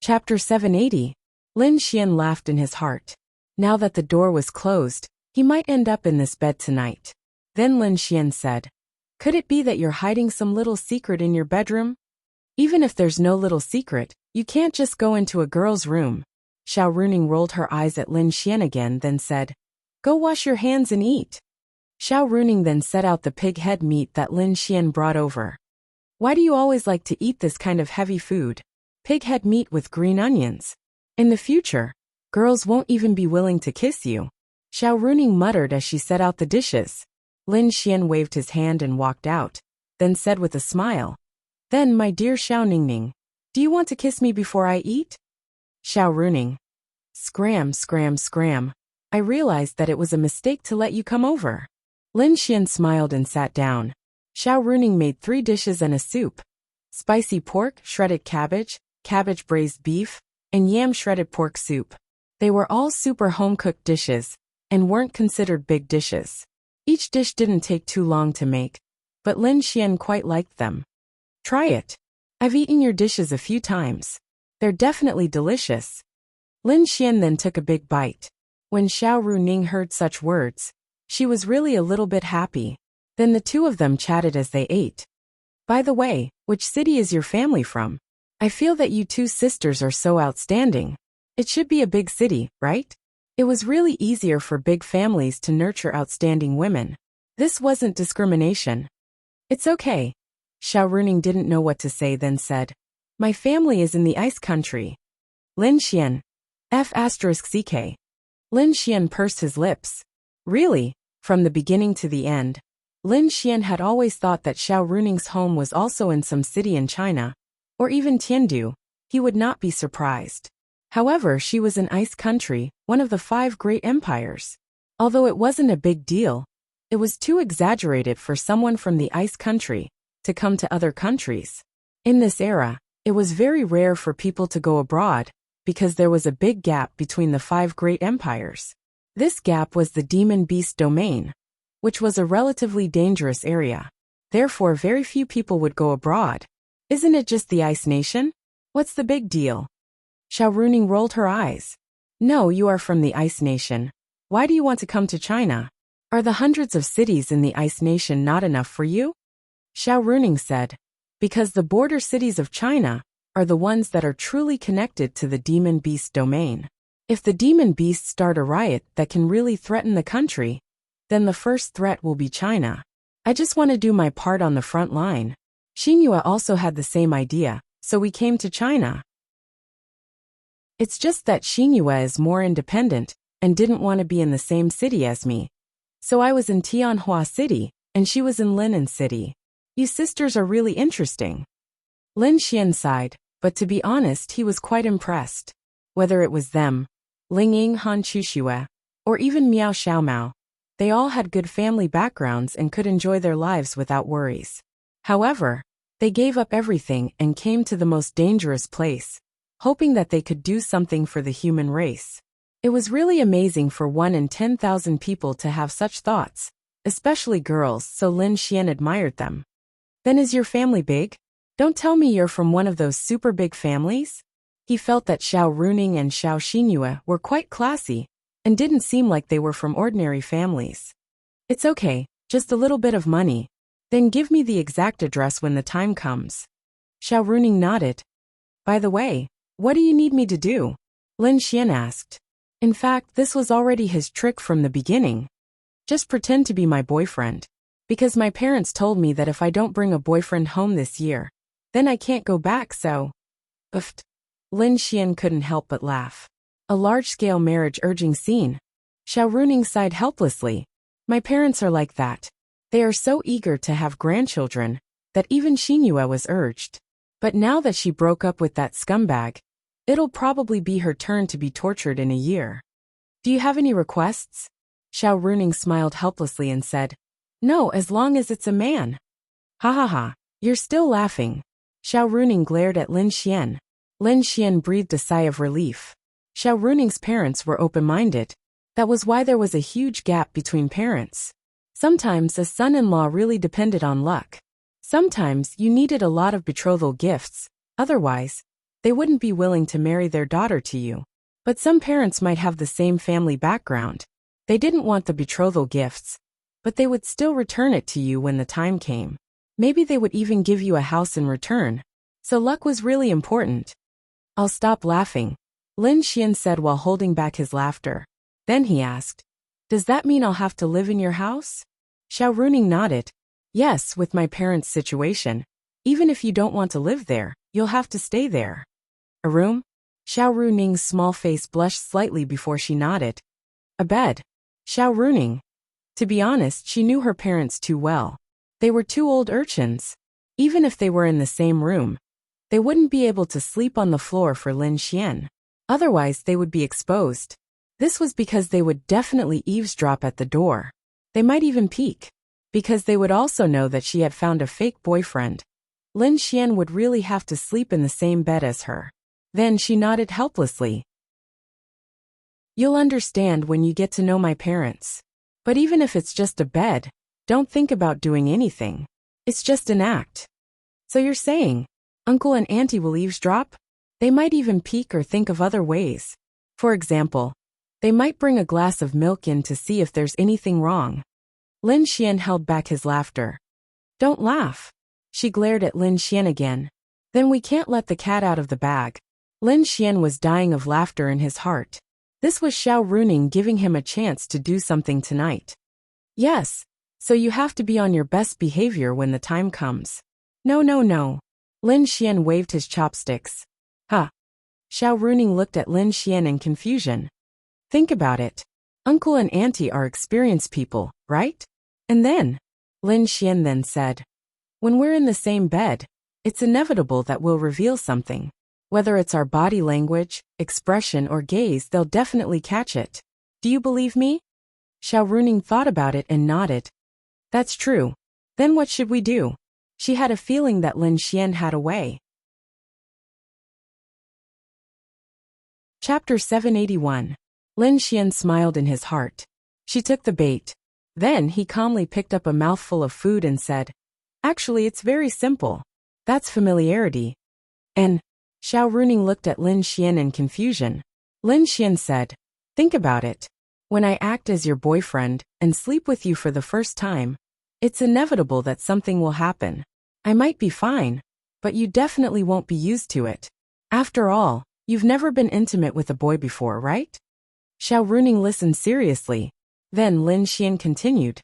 Chapter 780. Lin Xian laughed in his heart. Now that the door was closed, he might end up in this bed tonight. Then Lin Xian said, "Could it be that you're hiding some little secret in your bedroom? Even if there's no little secret, you can't just go into a girl's room." Xiao Runing rolled her eyes at Lin Xian again, then said, "Go wash your hands and eat." Xiao Runing then set out the pig head meat that Lin Xian brought over. "Why do you always like to eat this kind of heavy food? Pig head meat with green onions. In the future, girls won't even be willing to kiss you." Xiao Runing muttered as she set out the dishes. Lin Xian waved his hand and walked out, then said with a smile, "Then, my dear Xiao Ningning, do you want to kiss me before I eat?" Xiao Runing. "Scram, scram, scram. I realized that it was a mistake to let you come over." Lin Xian smiled and sat down. Xiao Runing made 3 dishes and a soup. Spicy pork, shredded cabbage, cabbage braised beef, and yam shredded pork soup. They were all super home-cooked dishes, and weren't considered big dishes. Each dish didn't take too long to make, but Lin Xian quite liked them. "Try it. I've eaten your dishes a few times. They're definitely delicious." Lin Xian then took a big bite. When Xiao Runing heard such words, she was really a little bit happy. Then the two of them chatted as they ate. "By the way, which city is your family from? I feel that you two sisters are so outstanding. It should be a big city, right? It was really easier for big families to nurture outstanding women. This wasn't discrimination." "It's okay." Xiao Runing didn't know what to say, then said, "My family is in the ice country." Lin Xian. F***ck. Lin Xian pursed his lips. Really? From the beginning to the end, Lin Xian had always thought that Xiao Runing's home was also in some city in China, or even Tiandu. He would not be surprised. However, she was in Ice Country, one of the 5 great empires. Although it wasn't a big deal, it was too exaggerated for someone from the Ice Country to come to other countries. In this era, it was very rare for people to go abroad, because there was a big gap between the 5 great empires. This gap was the Demon Beast domain, which was a relatively dangerous area. Therefore, very few people would go abroad. "Isn't it just the Ice Nation? What's the big deal?" Xiao Runing rolled her eyes. "No, you are from the Ice Nation. Why do you want to come to China? Are the hundreds of cities in the Ice Nation not enough for you?" Xiao Runing said, "Because the border cities of China are the ones that are truly connected to the Demon Beast domain. If the Demon Beasts start a riot that can really threaten the country, then the first threat will be China. I just want to do my part on the front line." Xinhua also had the same idea, so we came to China. It's just that Xinhua is more independent and didn't want to be in the same city as me. So I was in Tianhua City, and she was in Linan City. You sisters are really interesting. Lin Xian sighed, but to be honest, he was quite impressed. Whether it was them, Ling Ying Han Chuxue, or even Miao Xiaomao, they all had good family backgrounds and could enjoy their lives without worries. However, they gave up everything and came to the most dangerous place, hoping that they could do something for the human race. It was really amazing for 1 in 10,000 people to have such thoughts, especially girls, so Lin Xian admired them. "Then is your family big? Don't tell me you're from one of those super big families?" He felt that Xiao Runing and Xiao Xinhua were quite classy, and didn't seem like they were from ordinary families. "It's okay, just a little bit of money. Then give me the exact address when the time comes." Xiao Runing nodded. "By the way, what do you need me to do?" Lin Xian asked. In fact, this was already his trick from the beginning. "Just pretend to be my boyfriend. Because my parents told me that if I don't bring a boyfriend home this year, then I can't go back, so..." Uffed. Lin Xian couldn't help but laugh. A large-scale marriage-urging scene. Xiao Runing sighed helplessly. "My parents are like that. They are so eager to have grandchildren, that even Xinhua was urged. But now that she broke up with that scumbag, it'll probably be her turn to be tortured in a year. Do you have any requests?" Xiao Runing smiled helplessly and said, "No, as long as it's a man." "Ha ha ha, you're still laughing." Xiao Runing glared at Lin Xian. Lin Xian breathed a sigh of relief. Xiao Runing's parents were open-minded. That was why there was a huge gap between parents. Sometimes a son-in-law really depended on luck. Sometimes you needed a lot of betrothal gifts, otherwise, They wouldn't be willing to marry their daughter to you. But some parents might have the same family background. They didn't want the betrothal gifts, but they would still return it to you when the time came. Maybe they would even give you a house in return. So luck was really important. I'll stop laughing, Lin Xian said while holding back his laughter. Then he asked, does that mean I'll have to live in your house? Xiao Runing nodded. Yes, with my parents' situation. Even if you don't want to live there, you'll have to stay there. A room? Xiao Runing's small face blushed slightly before she nodded. A bed. Xiao Runing. To be honest, she knew her parents too well. They were two old urchins. Even if they were in the same room, they wouldn't be able to sleep on the floor for Lin Xian. Otherwise, they would be exposed. This was because they would definitely eavesdrop at the door. They might even peek. Because they would also know that she had found a fake boyfriend. Lin Xian would really have to sleep in the same bed as her. Then she nodded helplessly. You'll understand when you get to know my parents. But even if it's just a bed, don't think about doing anything. It's just an act. So you're saying, Uncle and Auntie will eavesdrop? They might even peek or think of other ways. For example, they might bring a glass of milk in to see if there's anything wrong. Lin Xian held back his laughter. Don't laugh. She glared at Lin Xian again. Then we can't let the cat out of the bag. Lin Xian was dying of laughter in his heart. This was Xiao Runing giving him a chance to do something tonight. Yes, so you have to be on your best behavior when the time comes. No. Lin Xian waved his chopsticks. Huh. Xiao Runing looked at Lin Xian in confusion. Think about it. Uncle and Auntie are experienced people, right? And then, Lin Xian then said, when we're in the same bed, it's inevitable that we'll reveal something. Whether it's our body language, expression, or gaze, they'll definitely catch it. Do you believe me? Xiao Runing thought about it and nodded. That's true. Then what should we do? She had a feeling that Lin Xian had a way. Chapter 781. Lin Xian smiled in his heart. She took the bait. Then he calmly picked up a mouthful of food and said, actually, it's very simple. That's familiarity. And Xiao Runing looked at Lin Xian in confusion. Lin Xian said, think about it. When I act as your boyfriend and sleep with you for the first time, it's inevitable that something will happen. I might be fine, but you definitely won't be used to it. After all, you've never been intimate with a boy before, right? Xiao Runing listened seriously. Then Lin Xian continued.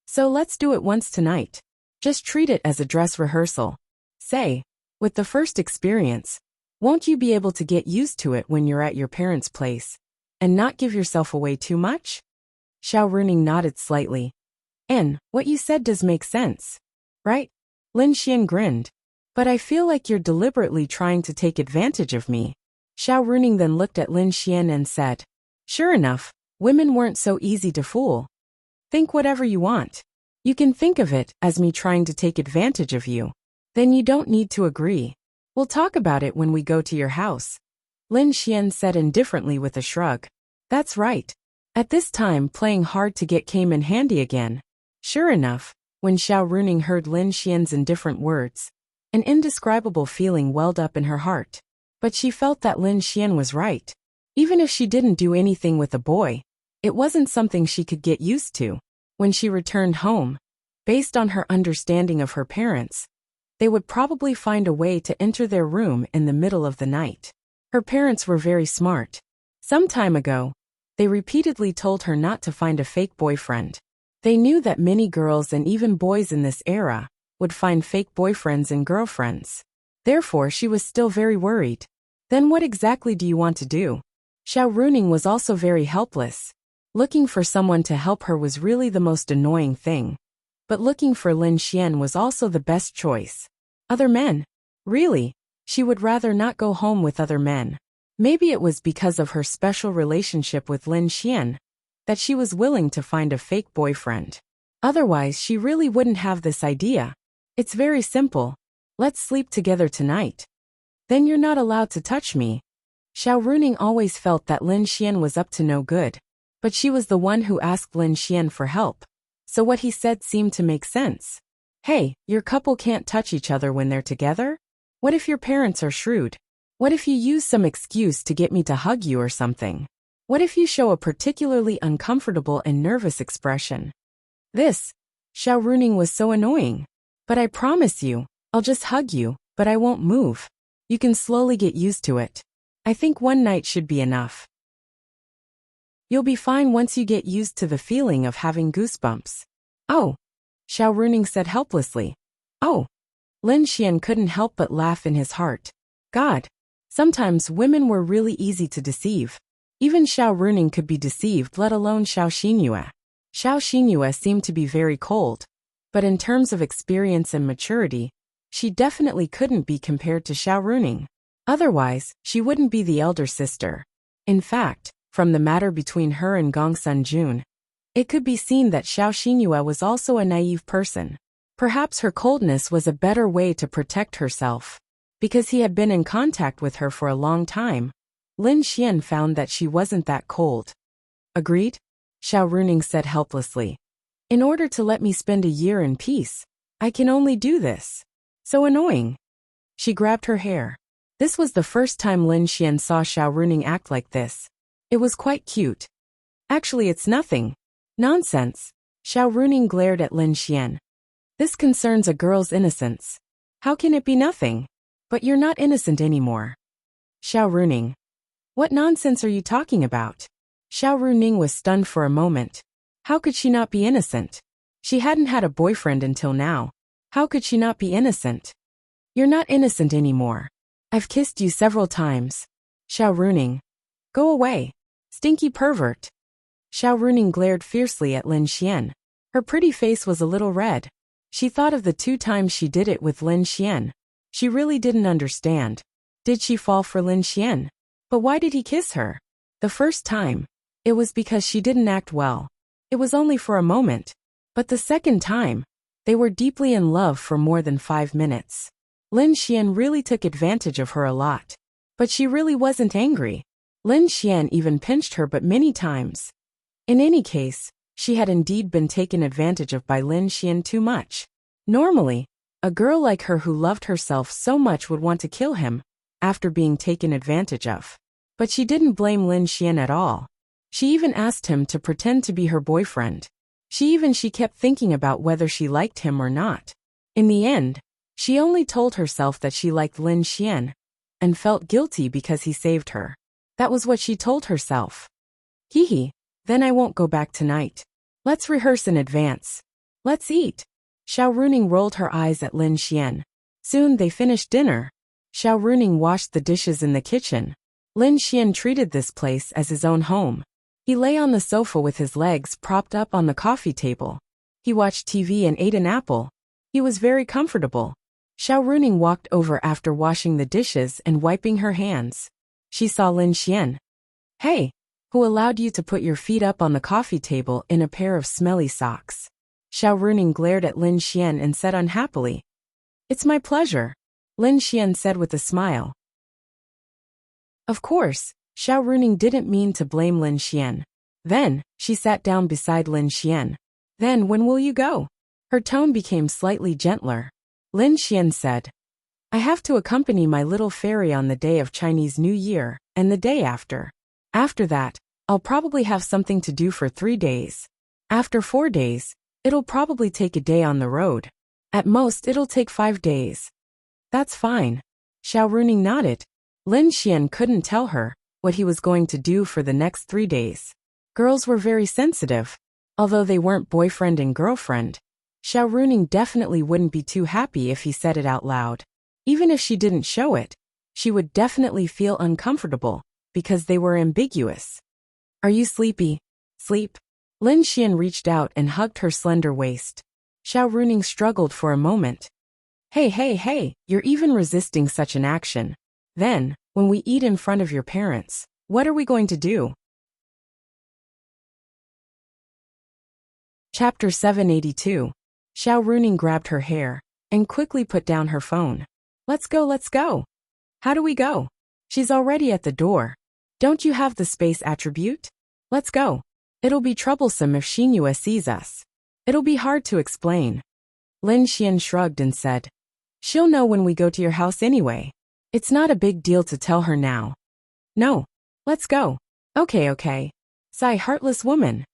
So let's do it once tonight. Just treat it as a dress rehearsal. Say, with the first experience, won't you be able to get used to it when you're at your parents' place, and not give yourself away too much? Xiao Runing nodded slightly. And what you said does make sense, right? Lin Xian grinned. But I feel like you're deliberately trying to take advantage of me. Xiao Runing then looked at Lin Xian and said, sure enough, women weren't so easy to fool. Think whatever you want. You can think of it as me trying to take advantage of you. Then you don't need to agree. We'll talk about it when we go to your house. Lin Xian said indifferently with a shrug. That's right. At this time, playing hard to get came in handy again. Sure enough, when Xiao Runing heard Lin Xian's indifferent words, an indescribable feeling welled up in her heart. But she felt that Lin Xian was right. Even if she didn't do anything with the boy, it wasn't something she could get used to. When she returned home, based on her understanding of her parents, they would probably find a way to enter their room in the middle of the night. Her parents were very smart. Some time ago, they repeatedly told her not to find a fake boyfriend. They knew that many girls and even boys in this era would find fake boyfriends and girlfriends. Therefore, she was still very worried. Then what exactly do you want to do? Xiao Runing was also very helpless. Looking for someone to help her was really the most annoying thing. But looking for Lin Xian was also the best choice. Other men? Really? She would rather not go home with other men. Maybe it was because of her special relationship with Lin Xian that she was willing to find a fake boyfriend. Otherwise, she really wouldn't have this idea. It's very simple. Let's sleep together tonight. Then you're not allowed to touch me. Xiao Runing always felt that Lin Xian was up to no good. But she was the one who asked Lin Xian for help. So what he said seemed to make sense. Hey, your couple can't touch each other when they're together? What if your parents are shrewd? What if you use some excuse to get me to hug you or something? What if you show a particularly uncomfortable and nervous expression? This, Xiao Runing was so annoying. But I promise you, I'll just hug you, but I won't move. You can slowly get used to it. I think one night should be enough. You'll be fine once you get used to the feeling of having goosebumps. Oh, Xiao Runing said helplessly. Oh. Lin Xian couldn't help but laugh in his heart. God. Sometimes women were really easy to deceive. Even Xiao Runing could be deceived, let alone Xiao Xinyue. Xiao Xinyue seemed to be very cold. But in terms of experience and maturity, she definitely couldn't be compared to Xiao Runing. Otherwise, she wouldn't be the elder sister. In fact, from the matter between her and Gong Sunjun, it could be seen that Xiao Xinyue was also a naive person. Perhaps her coldness was a better way to protect herself. Because he had been in contact with her for a long time, Lin Xian found that she wasn't that cold. Agreed? Xiao Runing said helplessly. In order to let me spend a year in peace, I can only do this. So annoying. She grabbed her hair. This was the first time Lin Xian saw Xiao Runing act like this. It was quite cute. Actually, it's nothing. Nonsense. Xiao Runing glared at Lin Xian. This concerns a girl's innocence. How can it be nothing? But you're not innocent anymore. Xiao Runing. What nonsense are you talking about? Xiao Runing was stunned for a moment. How could she not be innocent? She hadn't had a boyfriend until now. How could she not be innocent? You're not innocent anymore. I've kissed you several times. Xiao Runing. Go away. Stinky pervert. Xiao Runing glared fiercely at Lin Xian. Her pretty face was a little red. She thought of the 2 times she did it with Lin Xian. She really didn't understand. Did she fall for Lin Xian? But why did he kiss her? The first time, it was because she didn't act well. It was only for a moment. But the second time, they were deeply in love for more than 5 minutes. Lin Xian really took advantage of her a lot. But she really wasn't angry. Lin Xian even pinched her but many times. In any case, she had indeed been taken advantage of by Lin Xian too much. Normally, a girl like her who loved herself so much would want to kill him, after being taken advantage of. But she didn't blame Lin Xian at all. She even asked him to pretend to be her boyfriend. She kept thinking about whether she liked him or not. In the end, she only told herself that she liked Lin Xian, and felt guilty because he saved her. That was what she told herself. Hee, then I won't go back tonight. Let's rehearse in advance. Let's eat. Xiao Runing rolled her eyes at Lin Xian. Soon they finished dinner. Xiao Runing washed the dishes in the kitchen. Lin Xian treated this place as his own home. He lay on the sofa with his legs propped up on the coffee table. He watched TV and ate an apple. He was very comfortable. Xiao Runing walked over after washing the dishes and wiping her hands. She saw Lin Xian. Hey, who allowed you to put your feet up on the coffee table in a pair of smelly socks? Xiao Runing glared at Lin Xian and said unhappily. It's my pleasure, Lin Xian said with a smile. Of course, Xiao Runing didn't mean to blame Lin Xian. Then, she sat down beside Lin Xian. Then when will you go? Her tone became slightly gentler. Lin Xian said, I have to accompany my little fairy on the day of Chinese New Year, and the day after. After that, I'll probably have something to do for 3 days. After 4 days, it'll probably take a day on the road. At most, it'll take 5 days. That's fine. Xiao Runing nodded. Lin Xian couldn't tell her what he was going to do for the next 3 days. Girls were very sensitive. Although they weren't boyfriend and girlfriend, Xiao Runing definitely wouldn't be too happy if he said it out loud. Even if she didn't show it, she would definitely feel uncomfortable, because they were ambiguous. Are you sleepy? Sleep? Lin Xian reached out and hugged her slender waist. Xiao Runing struggled for a moment. Hey, you're even resisting such an action. Then, when we eat in front of your parents, what are we going to do? Chapter 782. Xiao Runing grabbed her hair and quickly put down her phone. Let's go. How do we go? She's already at the door. Don't you have the space attribute? Let's go. It'll be troublesome if Xinyue sees us. It'll be hard to explain. Lin Xian shrugged and said, She'll know when we go to your house anyway. It's not a big deal to tell her now. No. Let's go. Okay. Sigh, heartless woman.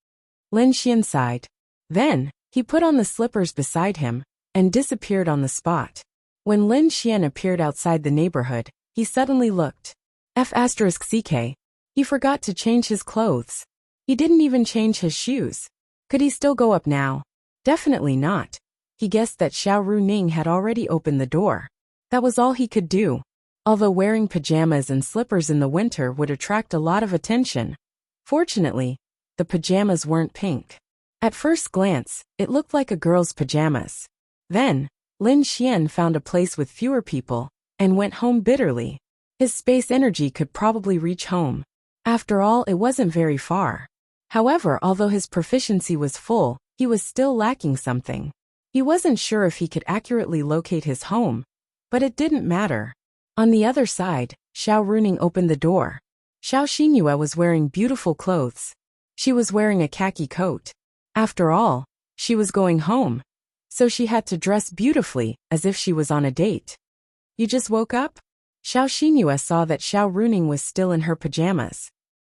Lin Xian sighed. Then, he put on the slippers beside him and disappeared on the spot. When Lin Xian appeared outside the neighborhood, he suddenly looked. F***ck. He forgot to change his clothes. He didn't even change his shoes. Could he still go up now? Definitely not. He guessed that Xiao Runing had already opened the door. That was all he could do. Although wearing pajamas and slippers in the winter would attract a lot of attention, fortunately, the pajamas weren't pink. At first glance, it looked like a girl's pajamas. Then, Lin Xian found a place with fewer people and went home bitterly. His space energy could probably reach home. After all, it wasn't very far. However, although his proficiency was full, he was still lacking something. He wasn't sure if he could accurately locate his home, but it didn't matter. On the other side, Xiao Runing opened the door. Xiao Xingyue was wearing beautiful clothes. She was wearing a khaki coat. After all, she was going home, so she had to dress beautifully, as if she was on a date. You just woke up? Xiao Xingyue saw that Xiao Runing was still in her pajamas.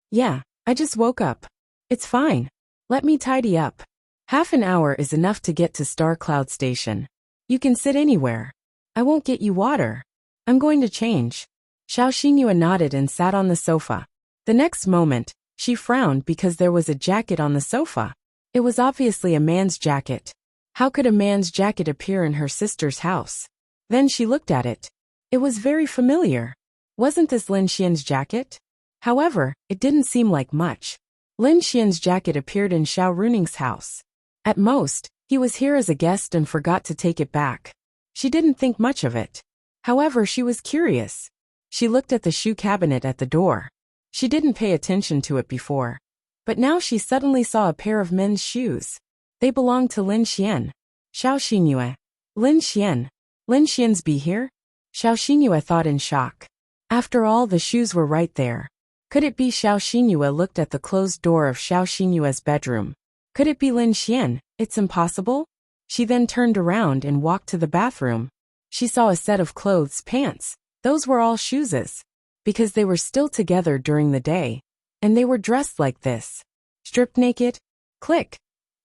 Yeah, I just woke up. It's fine. Let me tidy up. Half an hour is enough to get to Star Cloud Station. You can sit anywhere. I won't get you water. I'm going to change. Xiao Xingyue nodded and sat on the sofa. The next moment, she frowned because there was a jacket on the sofa. It was obviously a man's jacket. How could a man's jacket appear in her sister's house? Then she looked at it. It was very familiar. Wasn't this Lin Xian's jacket? However, it didn't seem like much. Lin Xian's jacket appeared in Xiao Runing's house. At most, he was here as a guest and forgot to take it back. She didn't think much of it. However, she was curious. She looked at the shoe cabinet at the door. She didn't pay attention to it before. But now she suddenly saw a pair of men's shoes. They belonged to Lin Xian. Xiao Xingyue. Lin Xian. Lin Xian's be here? Xiao Xingyue thought in shock. After all, the shoes were right there. Could it be Xiao Xingyue looked at the closed door of Xiao Xingyue's bedroom? Could it be Lin Xian? It's impossible. She then turned around and walked to the bathroom. She saw a set of clothes, pants. Those were all shoeses. Because they were still together during the day. And they were dressed like this. Stripped naked? Click.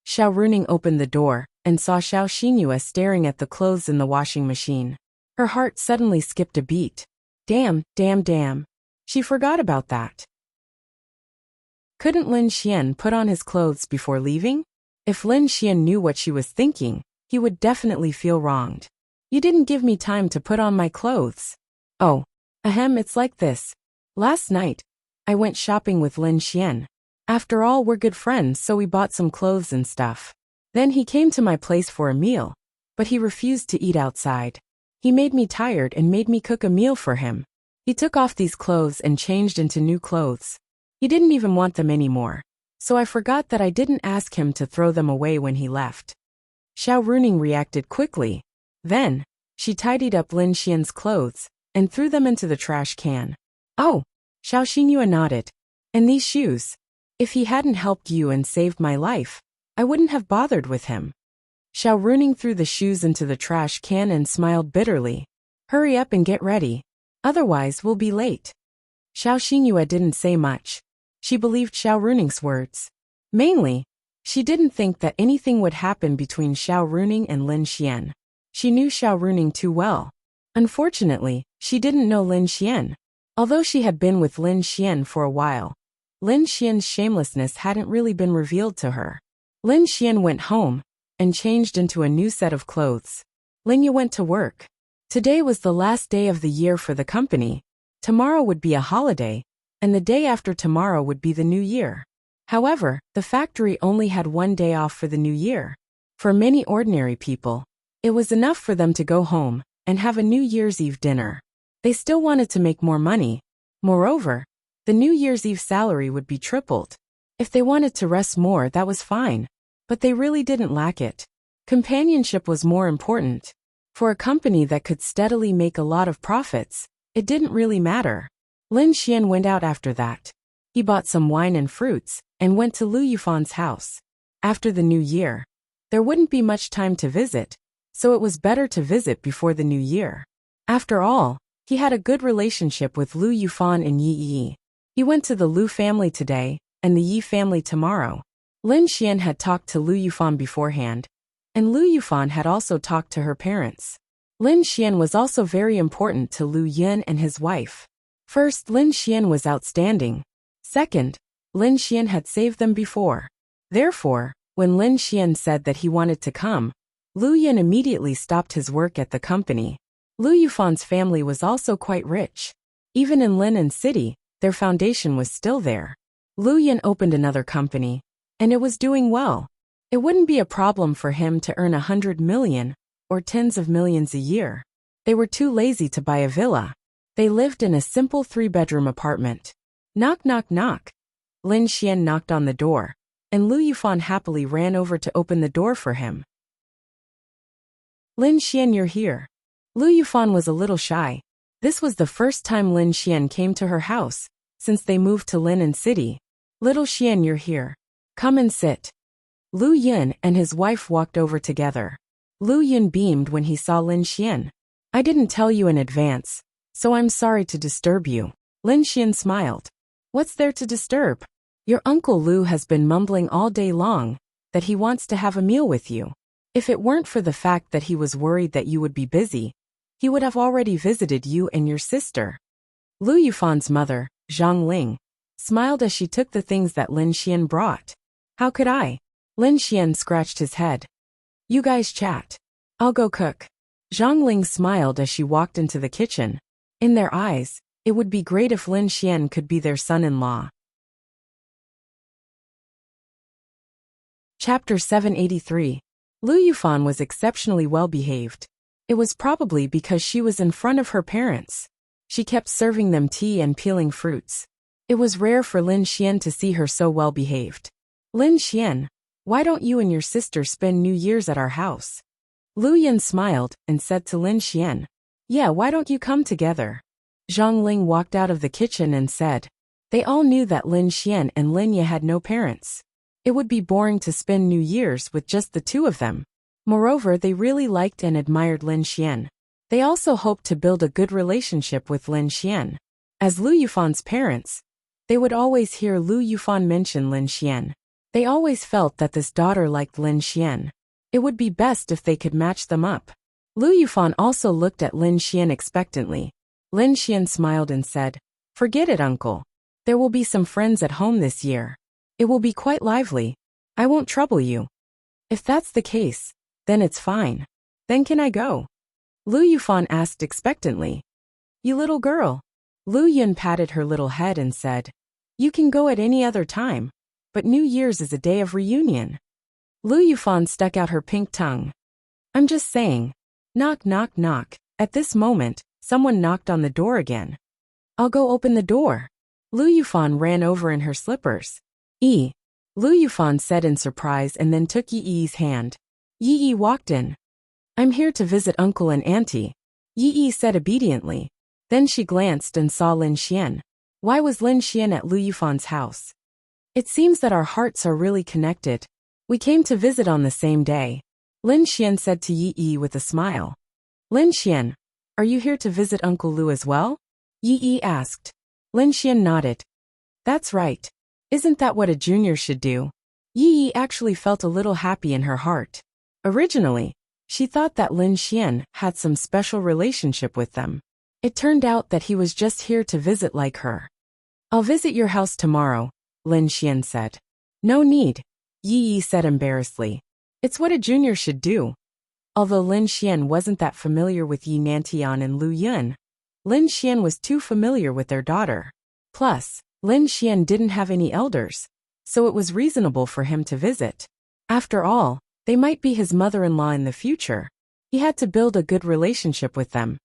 Xiao Runing opened the door and saw Xiao Xingyue staring at the clothes in the washing machine. Her heart suddenly skipped a beat. Damn. She forgot about that. Couldn't Lin Xian put on his clothes before leaving? If Lin Xian knew what she was thinking, he would definitely feel wronged. You didn't give me time to put on my clothes. Oh. It's like this. Last night, I went shopping with Lin Xian. After all, we're good friends, so we bought some clothes and stuff. Then he came to my place for a meal, but he refused to eat outside. He made me tired and made me cook a meal for him. He took off these clothes and changed into new clothes. He didn't even want them anymore, so I forgot that I didn't ask him to throw them away when he left. Xiao Runing reacted quickly. Then, she tidied up Lin Xian's clothes and threw them into the trash can. Oh, Xiao Xingyue nodded. And these shoes? If he hadn't helped you and saved my life, I wouldn't have bothered with him. Xiao Runing threw the shoes into the trash can and smiled bitterly. Hurry up and get ready. Otherwise, we'll be late. Xiao Xingyue didn't say much. She believed Xiao Runing's words. Mainly, she didn't think that anything would happen between Xiao Runing and Lin Xian. She knew Xiao Runing too well. Unfortunately, she didn't know Lin Xian. Although she had been with Lin Xian for a while, Lin Xian's shamelessness hadn't really been revealed to her. Lin Xian went home and changed into a new set of clothes. Lin Yu went to work. Today was the last day of the year for the company. Tomorrow would be a holiday, and the day after tomorrow would be the new year. However, the factory only had one day off for the new year. For many ordinary people, it was enough for them to go home and have a New Year's Eve dinner. They still wanted to make more money. Moreover, the New Year's Eve salary would be tripled. If they wanted to rest more, that was fine. But they really didn't lack it. Companionship was more important. For a company that could steadily make a lot of profits, it didn't really matter. Lin Xian went out after that. He bought some wine and fruits and went to Lu Yufan's house. After the new year, there wouldn't be much time to visit, so it was better to visit before the new year. After all, He had a good relationship with Lu Yufan and Yi Yi. He went to the Lu family today, and the Yi family tomorrow. Lin Xian had talked to Lu Yufan beforehand, and Lu Yufan had also talked to her parents. Lin Xian was also very important to Lu Yun and his wife. First, Lin Xian was outstanding. Second, Lin Xian had saved them before. Therefore, when Lin Xian said that he wanted to come, Lu Yun immediately stopped his work at the company. Lu Yufan's family was also quite rich. Even in Linnan City, their foundation was still there. Lu Yun opened another company, and it was doing well. It wouldn't be a problem for him to earn 100 million or tens of millions a year. They were too lazy to buy a villa. They lived in a simple 3-bedroom apartment. Knock, knock, knock. Lin Xian knocked on the door, and Lu Yufan happily ran over to open the door for him. Lin Xian, you're here. Lu Yufan was a little shy. This was the first time Lin Xian came to her house since they moved to Linnan City. Little Xian, you're here. Come and sit. Lu Yun and his wife walked over together. Lu Yun beamed when he saw Lin Xian. I didn't tell you in advance, so I'm sorry to disturb you. Lin Xian smiled. What's there to disturb? Your Uncle Lu has been mumbling all day long that he wants to have a meal with you. If it weren't for the fact that he was worried that you would be busy, he would have already visited you and your sister. Lu Yufan's mother, Zhang Ling, smiled as she took the things that Lin Xian brought. How could I? Lin Xian scratched his head. You guys chat. I'll go cook. Zhang Ling smiled as she walked into the kitchen. In their eyes, it would be great if Lin Xian could be their son-in-law. Chapter 783. Lu Yufan was exceptionally well-behaved. It was probably because she was in front of her parents. She kept serving them tea and peeling fruits. It was rare for Lin Xian to see her so well-behaved. Lin Xian, why don't you and your sister spend New Year's at our house? Lu Yun smiled and said to Lin Xian, yeah, why don't you come together? Zhang Ling walked out of the kitchen and said, they all knew that Lin Xian and Lin Ye had no parents. It would be boring to spend New Year's with just the two of them. Moreover, they really liked and admired Lin Xian. They also hoped to build a good relationship with Lin Xian. As Lu Yufan's parents, they would always hear Lu Yufan mention Lin Xian. They always felt that this daughter liked Lin Xian. It would be best if they could match them up. Lu Yufan also looked at Lin Xian expectantly. Lin Xian smiled and said, forget it, uncle. There will be some friends at home this year. It will be quite lively. I won't trouble you. If that's the case, then it's fine. Then can I go? Lu Yufan asked expectantly. You little girl. Lu Yun patted her little head and said, you can go at any other time, but New Year's is a day of reunion. Lu Yufan stuck out her pink tongue. I'm just saying. Knock, knock, knock. At this moment, someone knocked on the door again. I'll go open the door. Lu Yufan ran over in her slippers. Yi. Lu Yufan said in surprise and then took Yi Yi's hand. Yi Yi walked in. I'm here to visit uncle and auntie. Yi Yi said obediently. Then she glanced and saw Lin Xian. Why was Lin Xian at Lu Yufan's house? It seems that our hearts are really connected. We came to visit on the same day. Lin Xian said to Yi Yi with a smile. Lin Xian, are you here to visit Uncle Lu as well? Yi Yi asked. Lin Xian nodded. That's right. Isn't that what a junior should do? Yi Yi actually felt a little happy in her heart. Originally, she thought that Lin Xian had some special relationship with them. It turned out that he was just here to visit like her. I'll visit your house tomorrow, Lin Xian said. No need, Yi Yi said embarrassedly. It's what a junior should do. Although Lin Xian wasn't that familiar with Yi Nantian and Lu Yun, Lin Xian was too familiar with their daughter. Plus, Lin Xian didn't have any elders, so it was reasonable for him to visit. After all, they might be his mother-in-law in the future. He had to build a good relationship with them.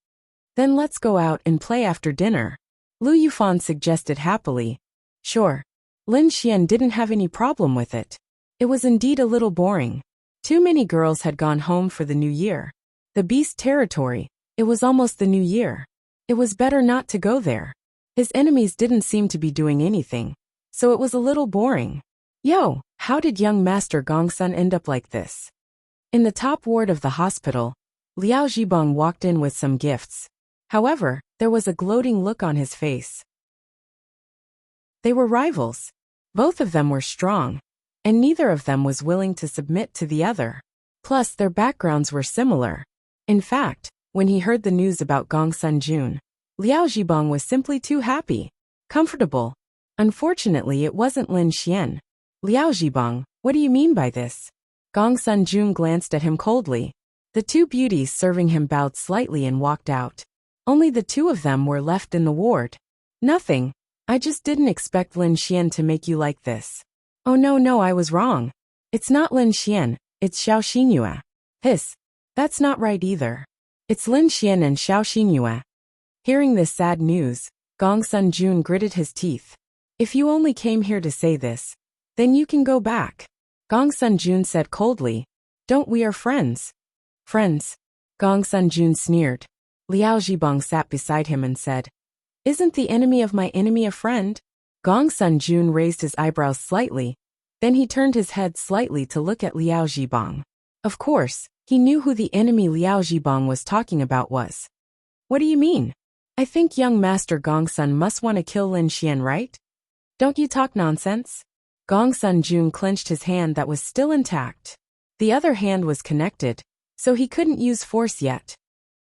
Then let's go out and play after dinner, Lu Yufan suggested happily. Sure. Lin Xian didn't have any problem with it. It was indeed a little boring. Too many girls had gone home for the new year. The beast territory, it was almost the new year. It was better not to go there. His enemies didn't seem to be doing anything, so it was a little boring. Yo, how did young Master Gongsun end up like this? In the top ward of the hospital, Liao Zhibong walked in with some gifts. However, There was a gloating look on his face. They were rivals. Both of them were strong, and neither of them was willing to submit to the other. Plus, their backgrounds were similar. In fact, when he heard the news about Gong Sun-jun, Liao Zhibang was simply too happy. Comfortable. Unfortunately, it wasn't Lin Xian. Liao Zhibang, what do you mean by this? Gong Sun-jun glanced at him coldly. The two beauties serving him bowed slightly and walked out. Only the two of them were left in the ward. Nothing. I just didn't expect Lin Xian to make you like this. Oh no, I was wrong. It's not Lin Xian, it's Xiao Xingyue. Hiss. That's not right either. It's Lin Xian and Xiao Xingyue. Hearing this sad news, Gong Sun-jun gritted his teeth. If you only came here to say this, then you can go back. Gong Sun-jun said coldly. Don't we are friends? Friends? Gong Sun-jun sneered. Liao Zhibang sat beside him and said, Isn't the enemy of my enemy a friend? Gong Sun-jun raised his eyebrows slightly. Then he turned his head slightly to look at Liao Zhibang. Of course, he knew who the enemy Liao Zhibang was talking about was. What do you mean? I think young Master Gong Sun must want to kill Lin Xian, right? Don't you talk nonsense? Gong Sun-jun clenched his hand that was still intact. The other hand was connected, so he couldn't use force yet.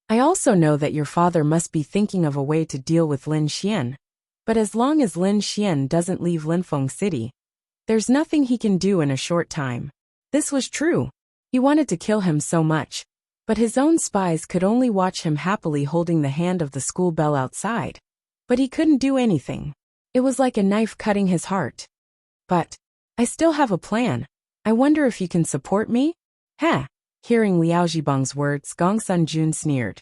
I also know that your father must be thinking of a way to deal with Lin Xian. But as long as Lin Xian doesn't leave Linfeng City, there's nothing he can do in a short time. This was true. He wanted to kill him so much, but his own spies could only watch him happily holding the hand of the school bell outside. But he couldn't do anything. It was like a knife cutting his heart. But I still have a plan. I wonder if you can support me? Heh. Hearing Liao Zhibang's words, Gong Sun-jun sneered.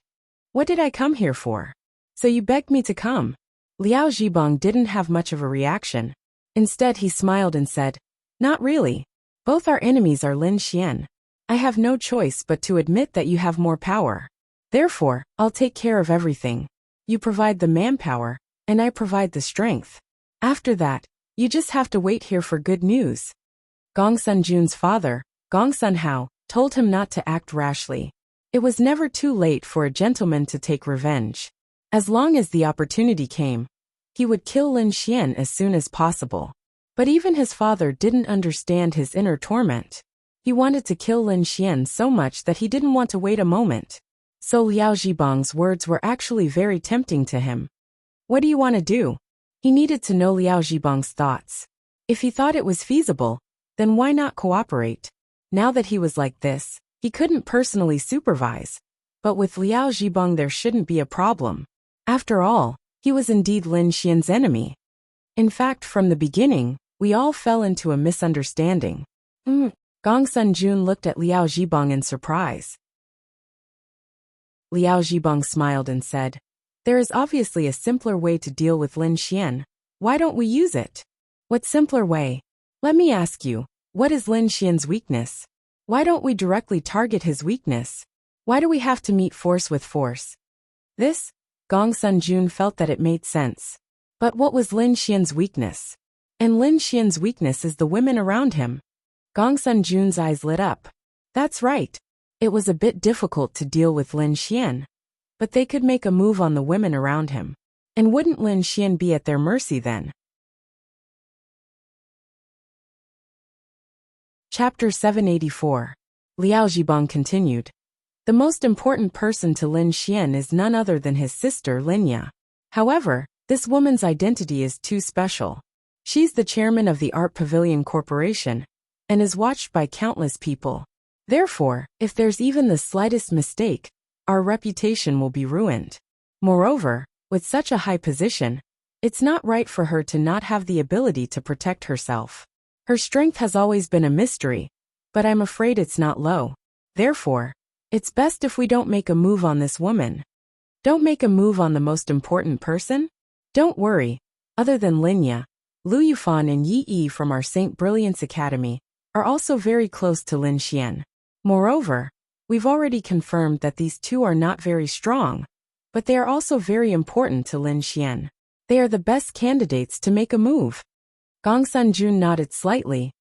What did I come here for? So you begged me to come. Liao Zhibang didn't have much of a reaction. Instead, he smiled and said, Not really. Both our enemies are Lin Xian. I have no choice but to admit that you have more power. Therefore, I'll take care of everything. You provide the manpower, and I provide the strength. After that, you just have to wait here for good news. Gong Sun-jun's father, Gong Sun-hao, told him not to act rashly. It was never too late for a gentleman to take revenge. As long as the opportunity came, he would kill Lin Xian as soon as possible. But even his father didn't understand his inner torment. He wanted to kill Lin Xian so much that he didn't want to wait a moment. So Liao Zhibang's words were actually very tempting to him. What do you want to do? He needed to know Liao Zhibang's thoughts. If he thought it was feasible, then why not cooperate? Now that he was like this, he couldn't personally supervise. But with Liao Zhibang there shouldn't be a problem. After all, he was indeed Lin Xian's enemy. In fact, from the beginning, we all fell into a misunderstanding. Gong Sun-jun looked at Liao Zhibang in surprise. Liao Zhibang smiled and said, There is obviously a simpler way to deal with Lin Xian. Why don't we use it? What simpler way? Let me ask you, what is Lin Xian's weakness? Why don't we directly target his weakness? Why do we have to meet force with force? This? Gong Sun-jun felt that it made sense. But what was Lin Xian's weakness? And Lin Xian's weakness is the women around him. Gong Sun-jun's eyes lit up. That's right. It was a bit difficult to deal with Lin Xian. But they could make a move on the women around him. And wouldn't Lin Xian be at their mercy then? Chapter 784. Liao Zhibang continued. The most important person to Lin Xian is none other than his sister Linya. However, this woman's identity is too special. She's the chairman of the Art Pavilion Corporation, and is watched by countless people. Therefore, if there's even the slightest mistake, our reputation will be ruined. Moreover, with such a high position, it's not right for her to not have the ability to protect herself. Her strength has always been a mystery, but I'm afraid it's not low. Therefore, it's best if we don't make a move on this woman. Don't make a move on the most important person? Don't worry. Other than Linya, Lu Yufan and Yi Yi from our St. Brilliance Academy are also very close to Lin Xian. Moreover, we've already confirmed that these two are not very strong, but they are also very important to Lin Xian. They are the best candidates to make a move. Gong Sun-jun nodded slightly.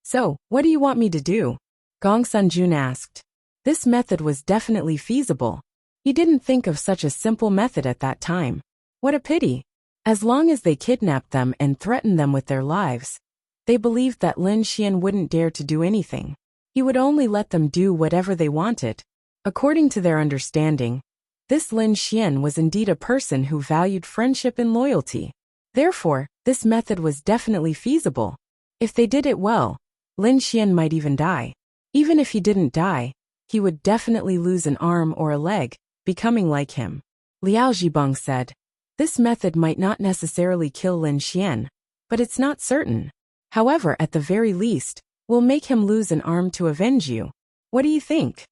So, what do you want me to do? Gong Sun-jun asked. This method was definitely feasible. He didn't think of such a simple method at that time. What a pity. As long as they kidnapped them and threatened them with their lives, they believed that Lin Xian wouldn't dare to do anything. He would only let them do whatever they wanted. According to their understanding, this Lin Xian was indeed a person who valued friendship and loyalty. Therefore, this method was definitely feasible. If they did it well, Lin Xian might even die. Even if he didn't die, he would definitely lose an arm or a leg, becoming like him. Liao Zhibang said, this method might not necessarily kill Lin Xian, but it's not certain. However, at the very least, we'll make him lose an arm to avenge you. What do you think?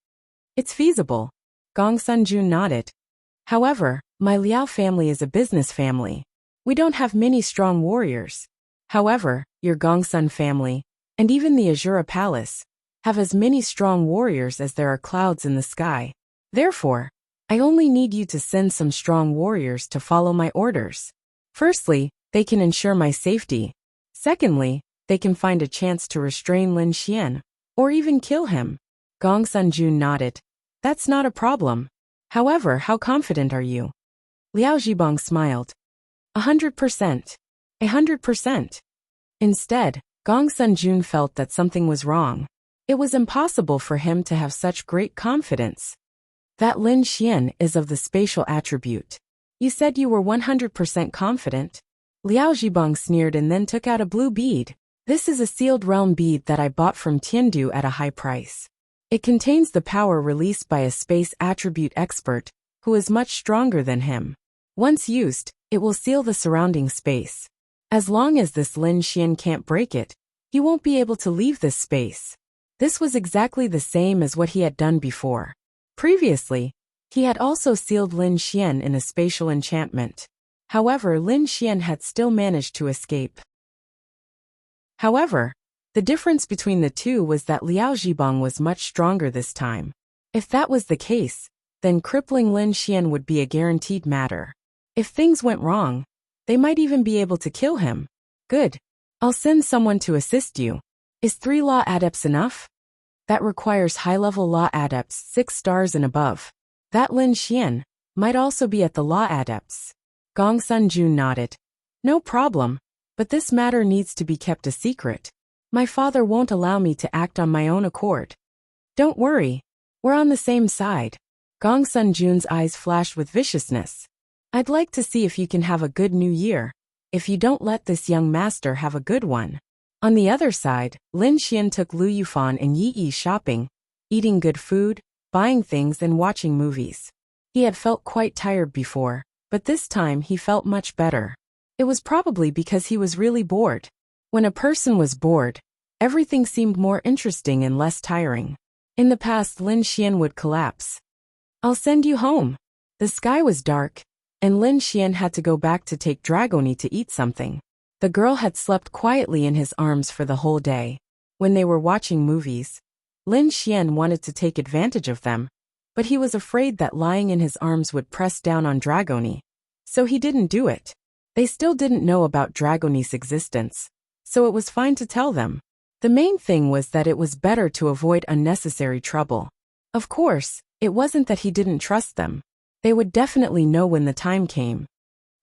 It's feasible. Gong Sunjun nodded. However, my Liao family is a business family. We don't have many strong warriors. However, your Gongsun family, and even the Azura Palace, have as many strong warriors as there are clouds in the sky. Therefore, I only need you to send some strong warriors to follow my orders. Firstly, they can ensure my safety. Secondly, they can find a chance to restrain Lin Xian, or even kill him. Gong Sunjun nodded. That's not a problem. However, how confident are you? Liao Zhibang smiled. 100%. 100%. Instead, Gong Sunjun felt that something was wrong. It was impossible for him to have such great confidence. That Lin Xian is of the spatial attribute. You said you were 100% confident. Liao Zhibang sneered and then took out a blue bead. This is a sealed realm bead that I bought from Tiandu at a high price. It contains the power released by a space attribute expert, who is much stronger than him. Once used, it will seal the surrounding space. As long as this Lin Xian can't break it, he won't be able to leave this space. This was exactly the same as what he had done before. Previously, he had also sealed Lin Xian in a spatial enchantment. However, Lin Xian had still managed to escape. However, the difference between the two was that Liao Zhibang was much stronger this time. If that was the case, then crippling Lin Xian would be a guaranteed matter. If things went wrong, they might even be able to kill him. Good. I'll send someone to assist you. Is 3 law adepts enough? That requires high-level law adepts 6 stars and above. That Lin Xian might also be at the law adepts. Gong Sunjun nodded. No problem, but this matter needs to be kept a secret. My father won't allow me to act on my own accord. Don't worry, we're on the same side. Gong Sunjun's eyes flashed with viciousness. I'd like to see if you can have a good new year, if you don't let this young master have a good one. On the other side, Lin Xian took Lu Yufan and Yi Yi shopping, eating good food, buying things and watching movies. He had felt quite tired before, but this time he felt much better. It was probably because he was really bored. When a person was bored, everything seemed more interesting and less tiring. In the past, Lin Xian would collapse. I'll send you home. The sky was dark, and Lin Xian had to go back to take Dragoni to eat something. The girl had slept quietly in his arms for the whole day. When they were watching movies, Lin Xian wanted to take advantage of them, but he was afraid that lying in his arms would press down on Dragoni, so he didn't do it. They still didn't know about Dragoni's existence, so it was fine to tell them. The main thing was that it was better to avoid unnecessary trouble. Of course, it wasn't that he didn't trust them. They would definitely know when the time came.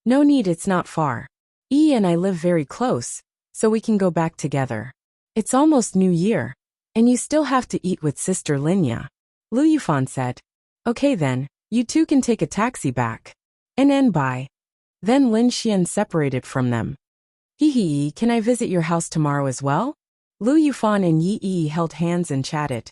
No need, it's not far. Yi and I live very close, so we can go back together. It's almost New Year, and you still have to eat with Sister Linya. Lu Yufan said. Okay then, you two can take a taxi back. And bye. Then Lin Xian separated from them. Hee, can I visit your house tomorrow as well? Lu Yufan and Yi Yi held hands and chatted.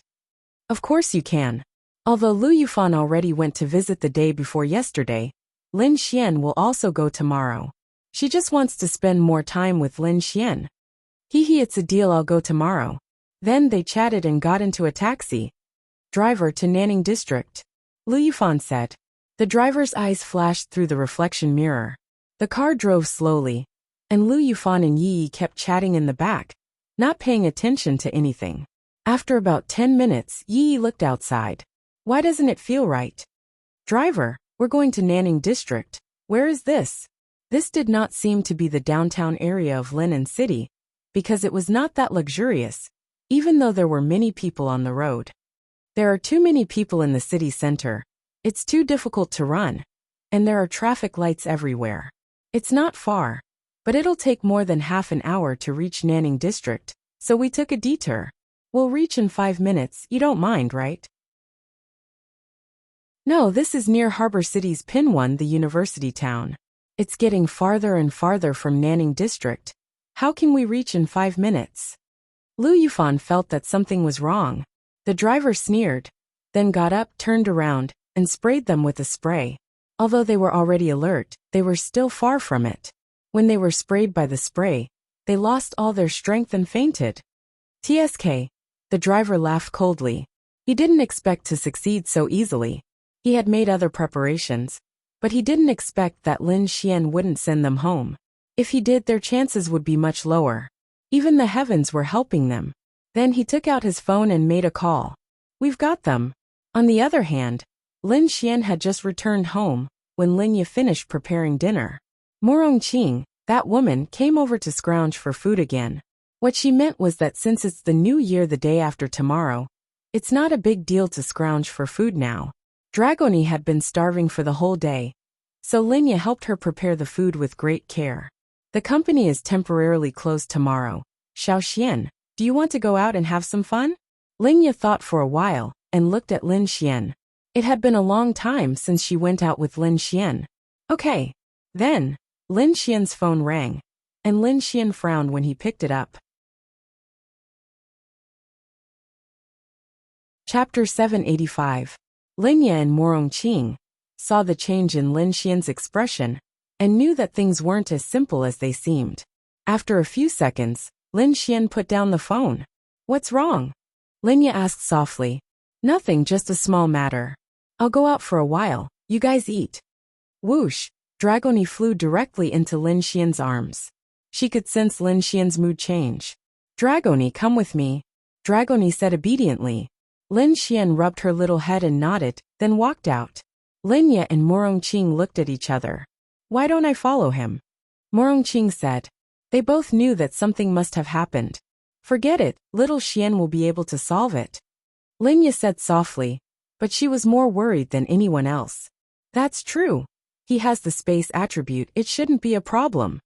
Of course you can. Although Lu Yufan already went to visit the day before yesterday, Lin Xian will also go tomorrow. She just wants to spend more time with Lin Xian. It's a deal, I'll go tomorrow. Then they chatted and got into a taxi. Driver to Nanning District. Lu Yufan said. The driver's eyes flashed through the reflection mirror. The car drove slowly, and Lu Yufan and Yi kept chatting in the back, not paying attention to anything. After about 10 minutes, Yi looked outside. Why doesn't it feel right? Driver, we're going to Nanning District. Where is this? This did not seem to be the downtown area of Linen City, because it was not that luxurious, even though there were many people on the road. There are too many people in the city center, It's too difficult to run. And there are traffic lights everywhere. It's not far, but it'll take more than half an hour to reach Nanning District, so we took a detour. We'll reach in 5 minutes, you don't mind, right? No, this is near Harbor City's Pinwon, the university town. It's getting farther and farther from Nanning District. How can we reach in 5 minutes? Lu Yufan felt that something was wrong. The driver sneered, then got up, turned around, and sprayed them with a spray. Although they were already alert, they were still far from it. When they were sprayed by the spray, they lost all their strength and fainted. TSK. The driver laughed coldly. He didn't expect to succeed so easily. He had made other preparations, but he didn't expect that Lin Xian wouldn't send them home. If he did, their chances would be much lower. Even the heavens were helping them. Then he took out his phone and made a call. We've got them. On the other hand, Lin Xian had just returned home when Lin Ye finished preparing dinner. Morong Qing, that woman, came over to scrounge for food again. What she meant was that since it's the new year the day after tomorrow, it's not a big deal to scrounge for food now. Dragoni had been starving for the whole day, so Lin Ye helped her prepare the food with great care. The company is temporarily closed tomorrow. Xiaoxian, do you want to go out and have some fun? Lin Ye thought for a while and looked at Lin Xian. It had been a long time since she went out with Lin Xian. Okay. Then, Lin Xian's phone rang, and Lin Xian frowned when he picked it up. Chapter 785. Lin Ye and Morong Qing saw the change in Lin Xian's expression and knew that things weren't as simple as they seemed. After a few seconds, Lin Xian put down the phone. What's wrong? Lin Ye asked softly. Nothing, just a small matter. I'll go out for a while, you guys eat. Whoosh, Dragoni flew directly into Lin Xian's arms. She could sense Lin Xian's mood change. Dragoni, come with me. Dragoni said obediently. Lin Xian rubbed her little head and nodded, then walked out. Lin Ye and Morong Qing looked at each other. Why don't I follow him? Morong Qing said. They both knew that something must have happened. Forget it, little Xian will be able to solve it. Lin Ye said softly, but she was more worried than anyone else. That's true. He has the space attribute, it shouldn't be a problem.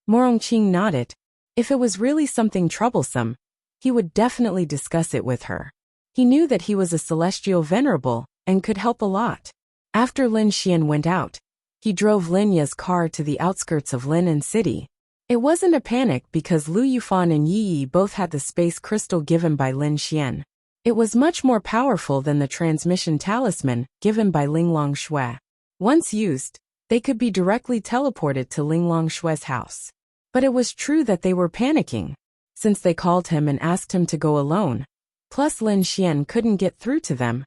Morong Qing nodded. If it was really something troublesome, he would definitely discuss it with her. He knew that he was a celestial venerable and could help a lot. After Lin Xian went out, he drove Lin Ye's car to the outskirts of Linnan City. It wasn't a panic because Lu Yufan and Yi Yi both had the space crystal given by Lin Xian. It was much more powerful than the transmission talisman given by Linglong Shui. Once used, they could be directly teleported to Linglong Shui's house. But it was true that they were panicking, since they called him and asked him to go alone. Plus Lin Xian couldn't get through to them.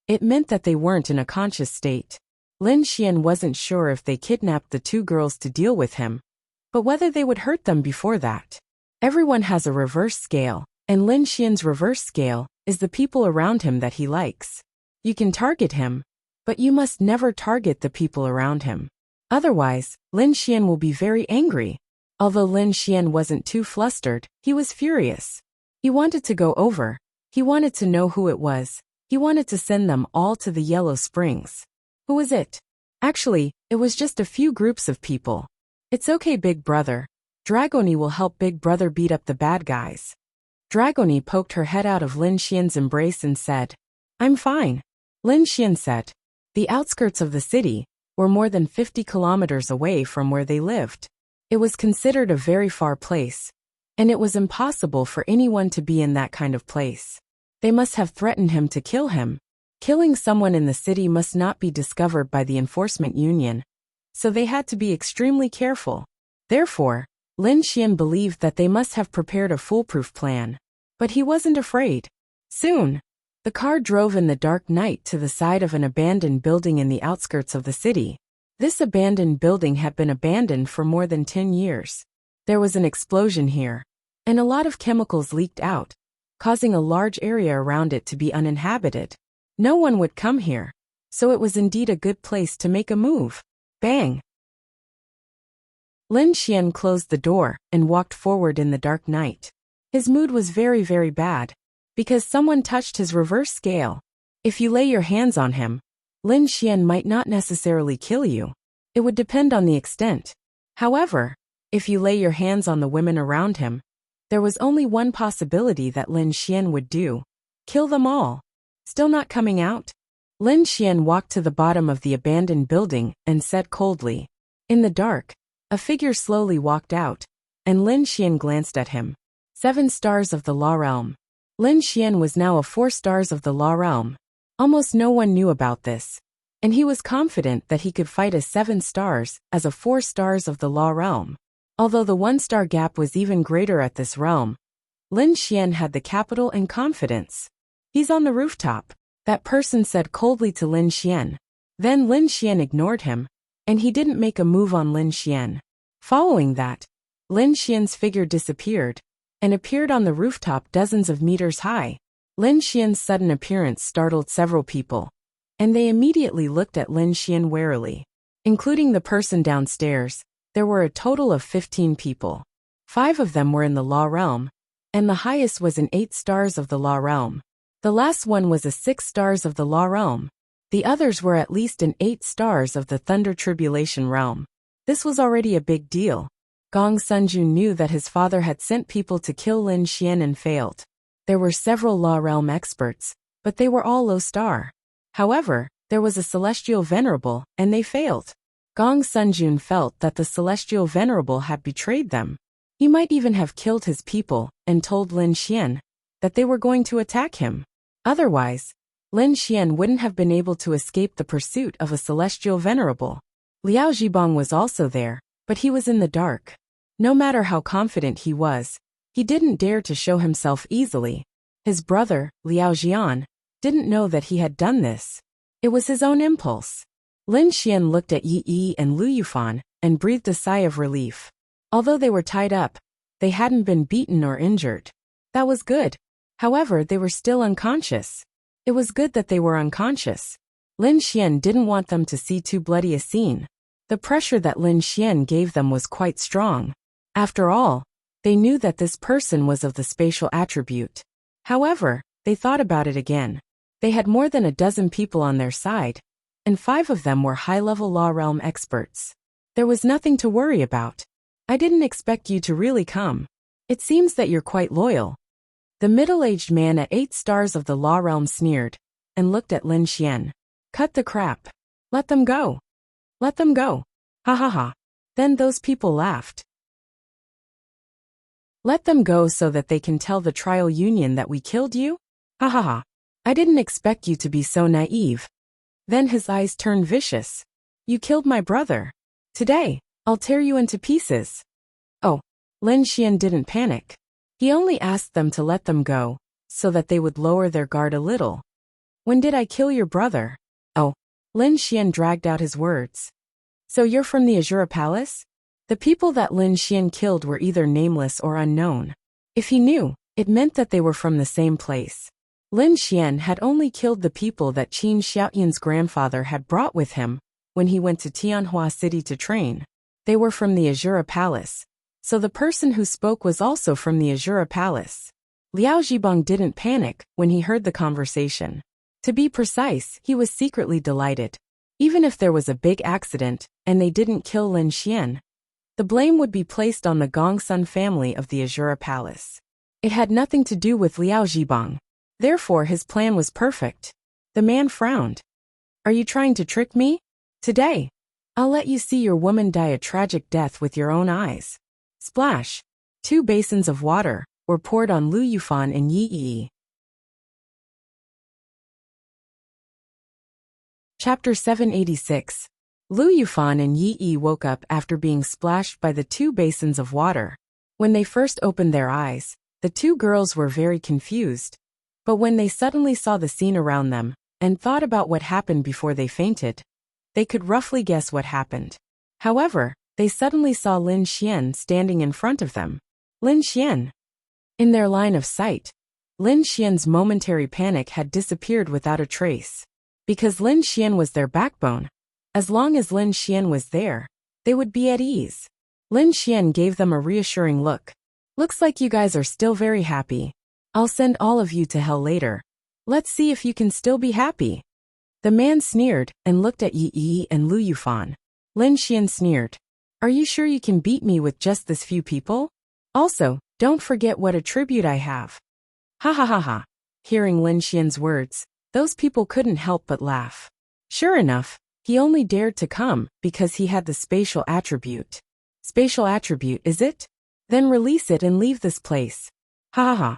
It meant that they weren't in a conscious state. Lin Xian wasn't sure if they kidnapped the two girls to deal with him, but whether they would hurt them before that. Everyone has a reverse scale, and Lin Xian's reverse scale is the people around him that he likes. You can target him, but you must never target the people around him. Otherwise, Lin Xian will be very angry. Although Lin Xian wasn't too flustered, he was furious. He wanted to go over. He wanted to know who it was. He wanted to send them all to the Yellow Springs. Who was it? Actually, it was just a few groups of people. It's okay, Big Brother. Dragoni will help Big Brother beat up the bad guys. Dragoni poked her head out of Lin Xian's embrace and said, I'm fine. Lin Xian said. The outskirts of the city were more than 50 kilometers away from where they lived. It was considered a very far place, and it was impossible for anyone to be in that kind of place. They must have threatened him to kill him. Killing someone in the city must not be discovered by the enforcement union, so they had to be extremely careful. Therefore, Lin Xian believed that they must have prepared a foolproof plan. But he wasn't afraid. Soon, the car drove in the dark night to the side of an abandoned building in the outskirts of the city. This abandoned building had been abandoned for more than 10 years. There was an explosion here, and a lot of chemicals leaked out, causing a large area around it to be uninhabited. No one would come here, so it was indeed a good place to make a move. Bang! Lin Xian closed the door and walked forward in the dark night. His mood was very, very bad, because someone touched his reverse scale. If you lay your hands on him, Lin Xian might not necessarily kill you. It would depend on the extent. However, if you lay your hands on the women around him, there was only one possibility that Lin Xian would do. Kill them all. Still not coming out? Lin Xian walked to the bottom of the abandoned building and said coldly. In the dark, a figure slowly walked out, and Lin Xian glanced at him. 7 stars of the Law Realm. Lin Xian was now a 4 stars of the Law Realm. Almost no one knew about this, and he was confident that he could fight as 7 stars as a 4 stars of the Law Realm. Although the 1-star gap was even greater at this realm, Lin Xian had the capital and confidence. He's on the rooftop, that person said coldly to Lin Xian. Then Lin Xian ignored him, and he didn't make a move on Lin Xian. Following that, Lin Xian's figure disappeared and appeared on the rooftop dozens of meters high. Lin Xian's sudden appearance startled several people, and they immediately looked at Lin Xian warily. Including the person downstairs, there were a total of 15 people. 5 of them were in the Law Realm, and the highest was an 8 stars of the Law Realm. The last one was a 6 stars of the Law Realm. The others were at least an 8 stars of the Thunder Tribulation Realm. This was already a big deal. Gong Sunjun knew that his father had sent people to kill Lin Xian and failed. There were several Law Realm experts, but they were all low star. However, there was a Celestial Venerable, and they failed. Gong Sunjun felt that the Celestial Venerable had betrayed them. He might even have killed his people and told Lin Xian that they were going to attack him. Otherwise, Lin Xian wouldn't have been able to escape the pursuit of a Celestial Venerable. Liao Zhibang was also there, but he was in the dark. No matter how confident he was, he didn't dare to show himself easily. His brother, Liao Jian, didn't know that he had done this. It was his own impulse. Lin Xian looked at Yi Yi and Lu Yufan and breathed a sigh of relief. Although they were tied up, they hadn't been beaten or injured. That was good. However, they were still unconscious. It was good that they were unconscious. Lin Xian didn't want them to see too bloody a scene. The pressure that Lin Xian gave them was quite strong. After all, they knew that this person was of the spatial attribute. However, they thought about it again. They had more than a dozen people on their side, and 5 of them were high-level Law Realm experts. There was nothing to worry about. I didn't expect you to really come. It seems that you're quite loyal. The middle-aged man at 8 stars of the Law Realm sneered, and looked at Lin Xian. Cut the crap. Let them go. Let them go. Ha ha ha. Then those people laughed. Let them go so that they can tell the trial union that we killed you? Ha ha ha. I didn't expect you to be so naive. Then his eyes turned vicious. You killed my brother. Today, I'll tear you into pieces. Oh, Lin Xian didn't panic. He only asked them to let them go, so that they would lower their guard a little. When did I kill your brother? Oh, Lin Xian dragged out his words. So you're from the Azura Palace? The people that Lin Xian killed were either nameless or unknown. If he knew, it meant that they were from the same place. Lin Xian had only killed the people that Qin Xiaoyan's grandfather had brought with him when he went to Tianhua City to train. They were from the Azura Palace, so the person who spoke was also from the Azura Palace. Liao Zhibang didn't panic when he heard the conversation. To be precise, he was secretly delighted. Even if there was a big accident and they didn't kill Lin Xian, the blame would be placed on the Gongsun family of the Azura Palace. It had nothing to do with Liao Zhibang. Therefore his plan was perfect. The man frowned. Are you trying to trick me? Today, I'll let you see your woman die a tragic death with your own eyes. Splash. 2 basins of water were poured on Lu Yufan and Yi Yi. Chapter 786. Lu Yufan and Yi Yi woke up after being splashed by the 2 basins of water. When they first opened their eyes, the 2 girls were very confused. But when they suddenly saw the scene around them, and thought about what happened before they fainted, they could roughly guess what happened. However, they suddenly saw Lin Xian standing in front of them. Lin Xian. In their line of sight, Lin Xian's momentary panic had disappeared without a trace. Because Lin Xian was their backbone, as long as Lin Xian was there, they would be at ease. Lin Xian gave them a reassuring look. Looks like you guys are still very happy. I'll send all of you to hell later. Let's see if you can still be happy. The man sneered and looked at Yi Yi and Lu Yufan. Lin Xian sneered. Are you sure you can beat me with just this few people? Also, don't forget what a tribute I have. Ha ha ha ha. Hearing Lin Xian's words, those people couldn't help but laugh. Sure enough, he only dared to come because he had the spatial attribute. Spatial attribute, is it? Then release it and leave this place. Ha ha ha.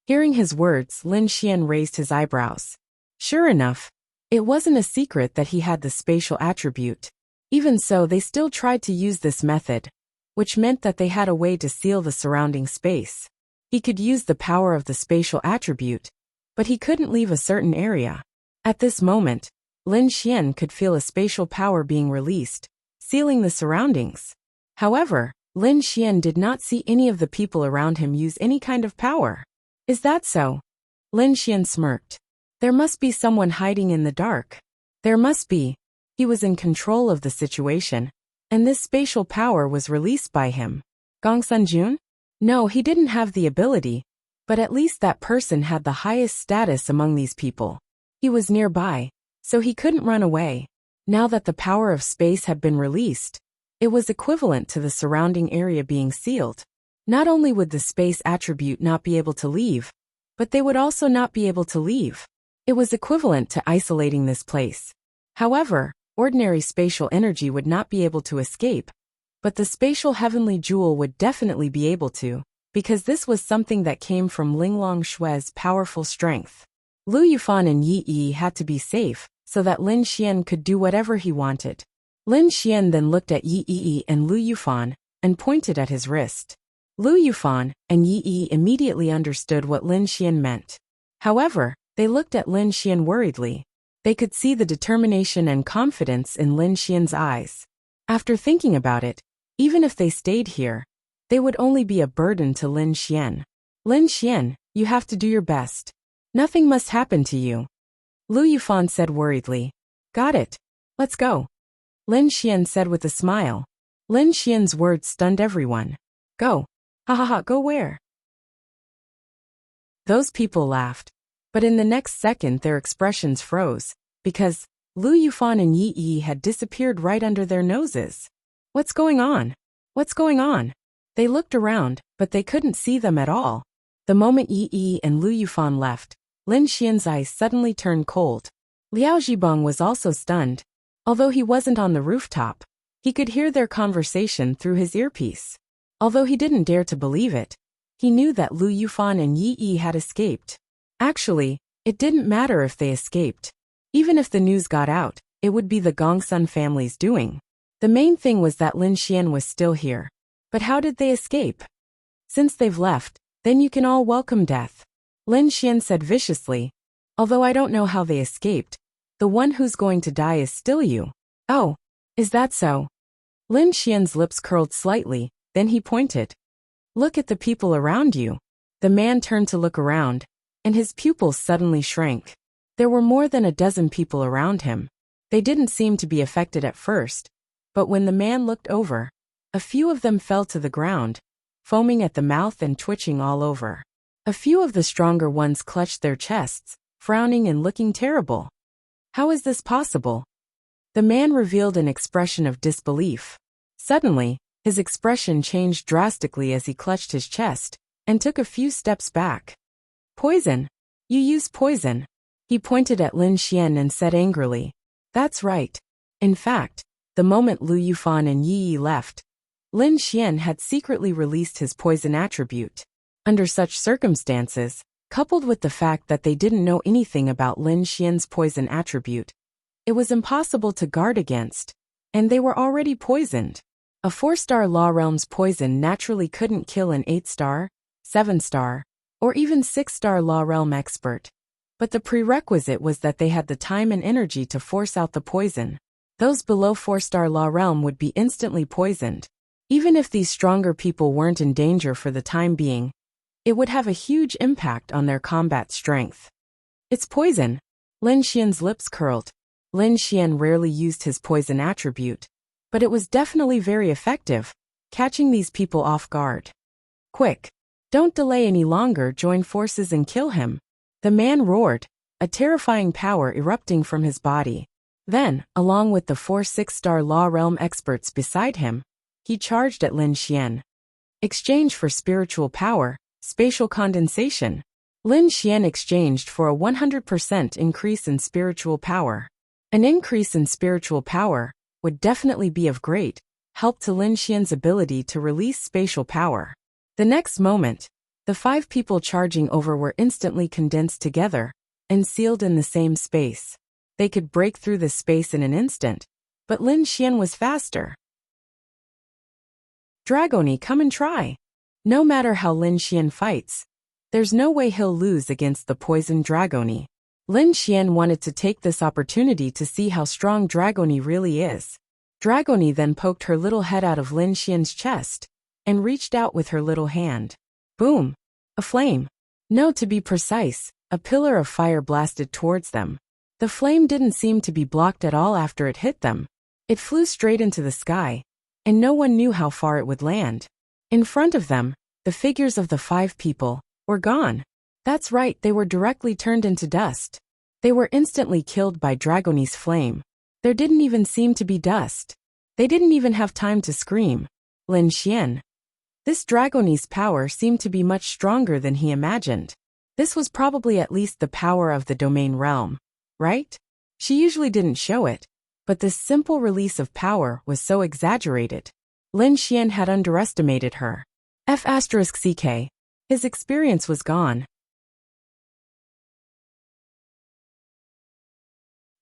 Hearing his words, Lin Xian raised his eyebrows. Sure enough, it wasn't a secret that he had the spatial attribute. Even so, they still tried to use this method, which meant that they had a way to seal the surrounding space. He could use the power of the spatial attribute, but he couldn't leave a certain area. At this moment, Lin Xian could feel a spatial power being released, sealing the surroundings. However, Lin Xian did not see any of the people around him use any kind of power. Is that so? Lin Xian smirked. There must be someone hiding in the dark. There must be. He was in control of the situation, and this spatial power was released by him. Gong Sunjun? No, he didn't have the ability, but at least that person had the highest status among these people. He was nearby, so he couldn't run away. Now that the power of space had been released, it was equivalent to the surrounding area being sealed. Not only would the space attribute not be able to leave, but they would also not be able to leave. It was equivalent to isolating this place. However, ordinary spatial energy would not be able to escape, but the spatial heavenly jewel would definitely be able to, because this was something that came from Linglong Shue's powerful strength. Lu Yufan and Yi Yi had to be safe, so that Lin Xian could do whatever he wanted. Lin Xian then looked at Yi Yi and Lu Yufan, and pointed at his wrist. Lu Yufan and Yi Yi immediately understood what Lin Xian meant. However, they looked at Lin Xian worriedly. They could see the determination and confidence in Lin Xian's eyes. After thinking about it, even if they stayed here, they would only be a burden to Lin Xian. Lin Xian, you have to do your best. Nothing must happen to you. Lu Yufan said worriedly. Got it. Let's go. Lin Xian said with a smile. Lin Xian's words stunned everyone. Go. Ha ha ha, go where? Those people laughed. But in the next second their expressions froze, because Lu Yufan and Yi Yi had disappeared right under their noses. What's going on? What's going on? They looked around, but they couldn't see them at all. The moment Yi Yi and Lu Yufan left, Lin Xian's eyes suddenly turned cold. Liao Zhibong was also stunned. Although he wasn't on the rooftop, he could hear their conversation through his earpiece. Although he didn't dare to believe it, he knew that Lu Yufan and Yi Yi had escaped. Actually, it didn't matter if they escaped. Even if the news got out, it would be the Gongsun family's doing. The main thing was that Lin Xian was still here. But how did they escape? Since they've left, then you can all welcome death. Lin Xian said viciously. Although I don't know how they escaped, the one who's going to die is still you. Oh, is that so? Lin Xian's lips curled slightly, then he pointed. Look at the people around you. The man turned to look around, and his pupils suddenly shrank. There were more than a dozen people around him. They didn't seem to be affected at first, but when the man looked over, a few of them fell to the ground, foaming at the mouth and twitching all over. A few of the stronger ones clutched their chests, frowning and looking terrible. How is this possible? The man revealed an expression of disbelief. Suddenly, his expression changed drastically as he clutched his chest and took a few steps back. Poison. You use poison. He pointed at Lin Xian and said angrily. That's right. In fact, the moment Lu Yufan and Yi Yi left, Lin Xian had secretly released his poison attribute. Under such circumstances, coupled with the fact that they didn't know anything about Lin Xian's poison attribute, it was impossible to guard against, and they were already poisoned. A 4-star Law Realm's poison naturally couldn't kill an 8-star, 7-star, or even 6-star Law Realm expert. But the prerequisite was that they had the time and energy to force out the poison. Those below 4-star Law Realm would be instantly poisoned. Even if these stronger people weren't in danger for the time being, it would have a huge impact on their combat strength. It's poison. Lin Xian's lips curled. Lin Xian rarely used his poison attribute, but it was definitely very effective, catching these people off guard. Quick! Don't delay any longer, join forces and kill him. The man roared. a terrifying power erupting from his body. Then, along with the 4 6-star Law Realm experts beside him, he charged at Lin Xian. Exchange for spiritual power, spatial condensation. Lin Xian exchanged for a 100% increase in spiritual power. An increase in spiritual power would definitely be of great help to Lin Xian's ability to release spatial power. The next moment, the 5 people charging over were instantly condensed together and sealed in the same space. They could break through the space in an instant, but Lin Xian was faster. Dragoni, come and try. No matter how Lin Xian fights, there's no way he'll lose against the poisoned Dragoni. Lin Xian wanted to take this opportunity to see how strong Dragoni really is. Dragoni then poked her little head out of Lin Xian's chest and reached out with her little hand. Boom! A flame. No, to be precise, a pillar of fire blasted towards them. The flame didn't seem to be blocked at all after it hit them. It flew straight into the sky, and no one knew how far it would land. In front of them, the figures of the 5 people were gone. That's right, they were directly turned into dust. They were instantly killed by Dragoni's flame. There didn't even seem to be dust. They didn't even have time to scream. Lin Xian. This Dragoni's power seemed to be much stronger than he imagined. This was probably at least the power of the domain realm, right? She usually didn't show it, but this simple release of power was so exaggerated. Lin Xian had underestimated her. F***ck. His experience was gone.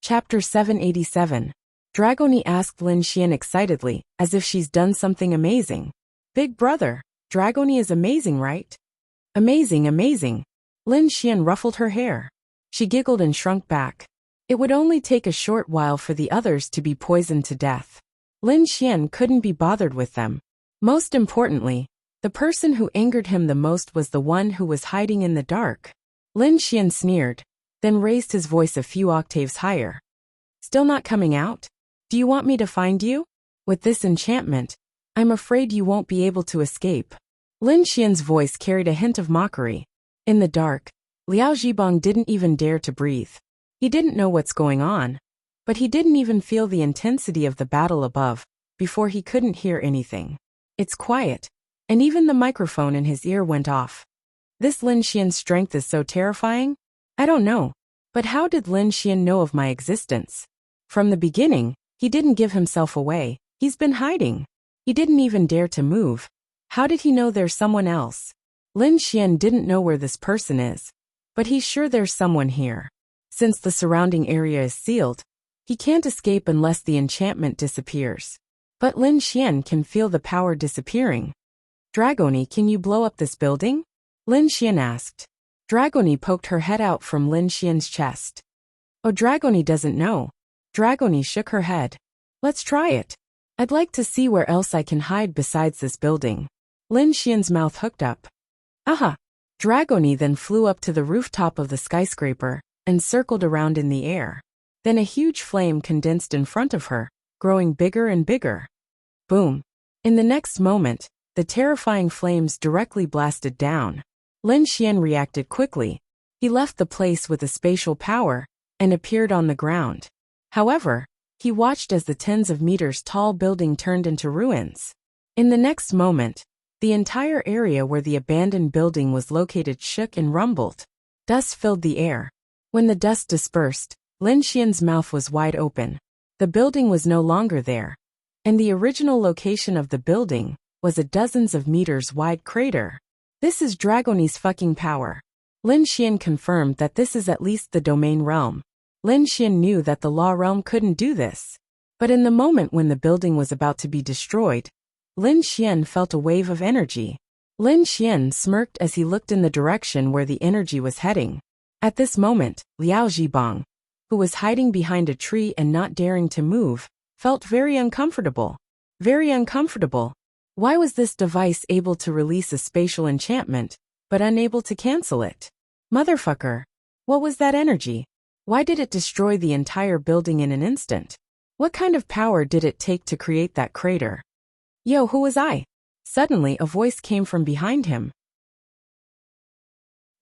Chapter 787. Dragoni asked Lin Xian excitedly, as if she's done something amazing. Big brother, Dragoni is amazing, right? Amazing, amazing. Lin Xian ruffled her hair. She giggled and shrunk back. It would only take a short while for the others to be poisoned to death. Lin Xian couldn't be bothered with them. Most importantly, the person who angered him the most was the one who was hiding in the dark. Lin Xian sneered, then raised his voice a few octaves higher. Still not coming out? Do you want me to find you? With this enchantment, I'm afraid you won't be able to escape. Lin Xian's voice carried a hint of mockery. In the dark, Liao Zhibang didn't even dare to breathe. He didn't know what's going on, but he didn't even feel the intensity of the battle above, before he couldn't hear anything. It's quiet, and even the microphone in his ear went off. This Lin Xian's strength is so terrifying? I don't know, but how did Lin Xian know of my existence? From the beginning, he didn't give himself away. He's been hiding. He didn't even dare to move. How did he know there's someone else? Lin Xian didn't know where this person is, but he's sure there's someone here. Since the surrounding area is sealed, he can't escape unless the enchantment disappears. But Lin Xian can feel the power disappearing. Dragoni, can you blow up this building? Lin Xian asked. Dragoni poked her head out from Lin Xian's chest. Oh, Dragoni doesn't know. Dragoni shook her head. Let's try it. I'd like to see where else I can hide besides this building. Lin Xian's mouth hooked up. Aha! Dragoni then flew up to the rooftop of the skyscraper and circled around in the air. Then a huge flame condensed in front of her, growing bigger and bigger. Boom! In the next moment, the terrifying flames directly blasted down. Lin Xian reacted quickly. He left the place with a spatial power and appeared on the ground. However, he watched as the tens of meters tall building turned into ruins. In the next moment, the entire area where the abandoned building was located shook and rumbled. Dust filled the air. When the dust dispersed, Lin Xian's mouth was wide open. The building was no longer there, and the original location of the building was a dozens of meters wide crater. This is Dragoni's fucking power. Lin Xian confirmed that this is at least the domain realm. Lin Xian knew that the law realm couldn't do this. But in the moment when the building was about to be destroyed, Lin Xian felt a wave of energy. Lin Xian smirked as he looked in the direction where the energy was heading. At this moment, Liao Zhibang, who was hiding behind a tree and not daring to move, felt very uncomfortable. Very uncomfortable. Why was this device able to release a spatial enchantment, but unable to cancel it? Motherfucker. What was that energy? Why did it destroy the entire building in an instant? What kind of power did it take to create that crater? Yo, who was I? Suddenly a voice came from behind him.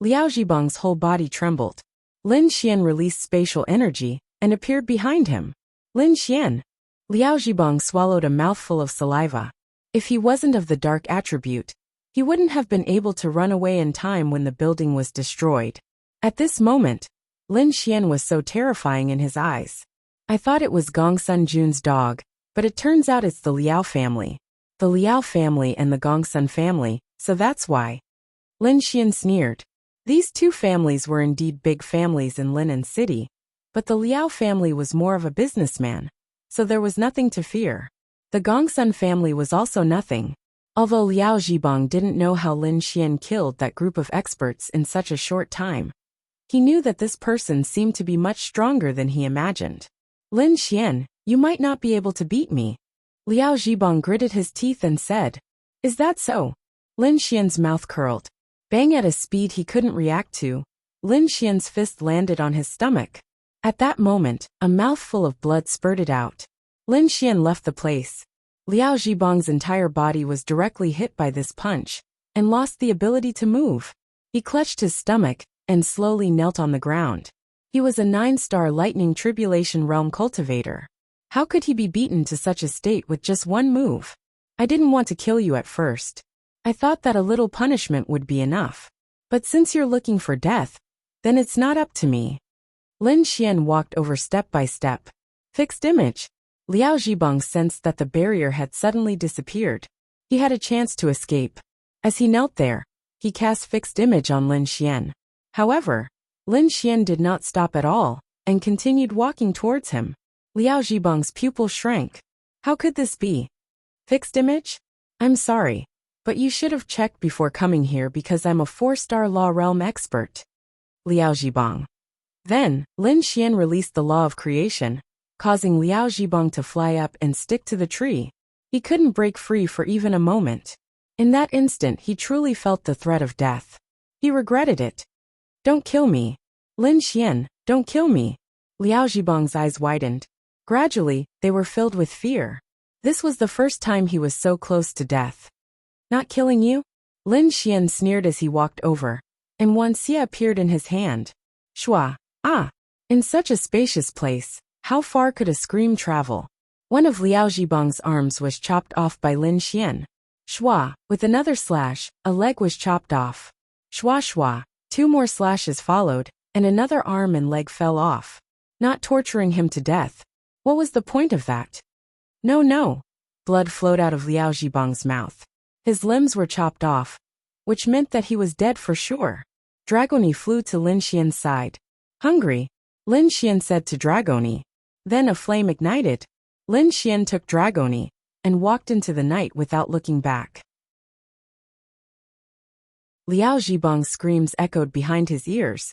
Liao Zhibang's whole body trembled. Lin Xian released spatial energy and appeared behind him. Lin Xian. Liao Zhibang swallowed a mouthful of saliva. If he wasn't of the dark attribute, he wouldn't have been able to run away in time when the building was destroyed. At this moment, Lin Xian was so terrifying in his eyes. I thought it was Gongsun Jun's dog, but it turns out it's the Liao family. The Liao family and the Gongsun family, so that's why. Lin Xian sneered. These two families were indeed big families in Linan City, but the Liao family was more of a businessman, so there was nothing to fear. The Gongsun family was also nothing. Although Liao Zhibang didn't know how Lin Xian killed that group of experts in such a short time, he knew that this person seemed to be much stronger than he imagined. Lin Xian, you might not be able to beat me. Liao Zhibang gritted his teeth and said, Is that so? Lin Xian's mouth curled. Bang at a speed he couldn't react to, Lin Xian's fist landed on his stomach. At that moment, a mouthful of blood spurted out. Lin Xian left the place. Liao Zhibang's entire body was directly hit by this punch, and lost the ability to move. He clutched his stomach, and slowly knelt on the ground. He was a 9-star lightning tribulation realm cultivator. How could he be beaten to such a state with just one move? I didn't want to kill you at first. I thought that a little punishment would be enough. But since you're looking for death, then it's not up to me. Lin Xian walked over step by step. Fixed image. Liao Zhibang sensed that the barrier had suddenly disappeared. He had a chance to escape. As he knelt there, he cast fixed image on Lin Xian. However, Lin Xian did not stop at all, and continued walking towards him. Liao Zhibang's pupil shrank. How could this be? Fixed image? I'm sorry, but you should have checked before coming here because I'm a 4-star law realm expert. Liao Zhibang. Then, Lin Xian released the law of creation, causing Liao Zhibang to fly up and stick to the tree. He couldn't break free for even a moment. In that instant he truly felt the threat of death. He regretted it. Don't kill me. Lin Xian, don't kill me. Liao Zhibang's eyes widened. Gradually, they were filled with fear. This was the first time he was so close to death. Not killing you? Lin Xian sneered as he walked over, and one xia appeared in his hand. Shua, ah! In such a spacious place, how far could a scream travel? One of Liao Zhibang's arms was chopped off by Lin Xian. Shua, with another slash, a leg was chopped off. Shua shua, 2 more slashes followed, and another arm and leg fell off. Not torturing him to death. What was the point of that? No. Blood flowed out of Liao Zhibang's mouth. His limbs were chopped off, which meant that he was dead for sure. Dragoni flew to Lin Xian's side. Hungry? Lin Xian said to Dragoni. Then a flame ignited. Lin Xian took Dragoni, and walked into the night without looking back. Liao Zhibang's screams echoed behind his ears,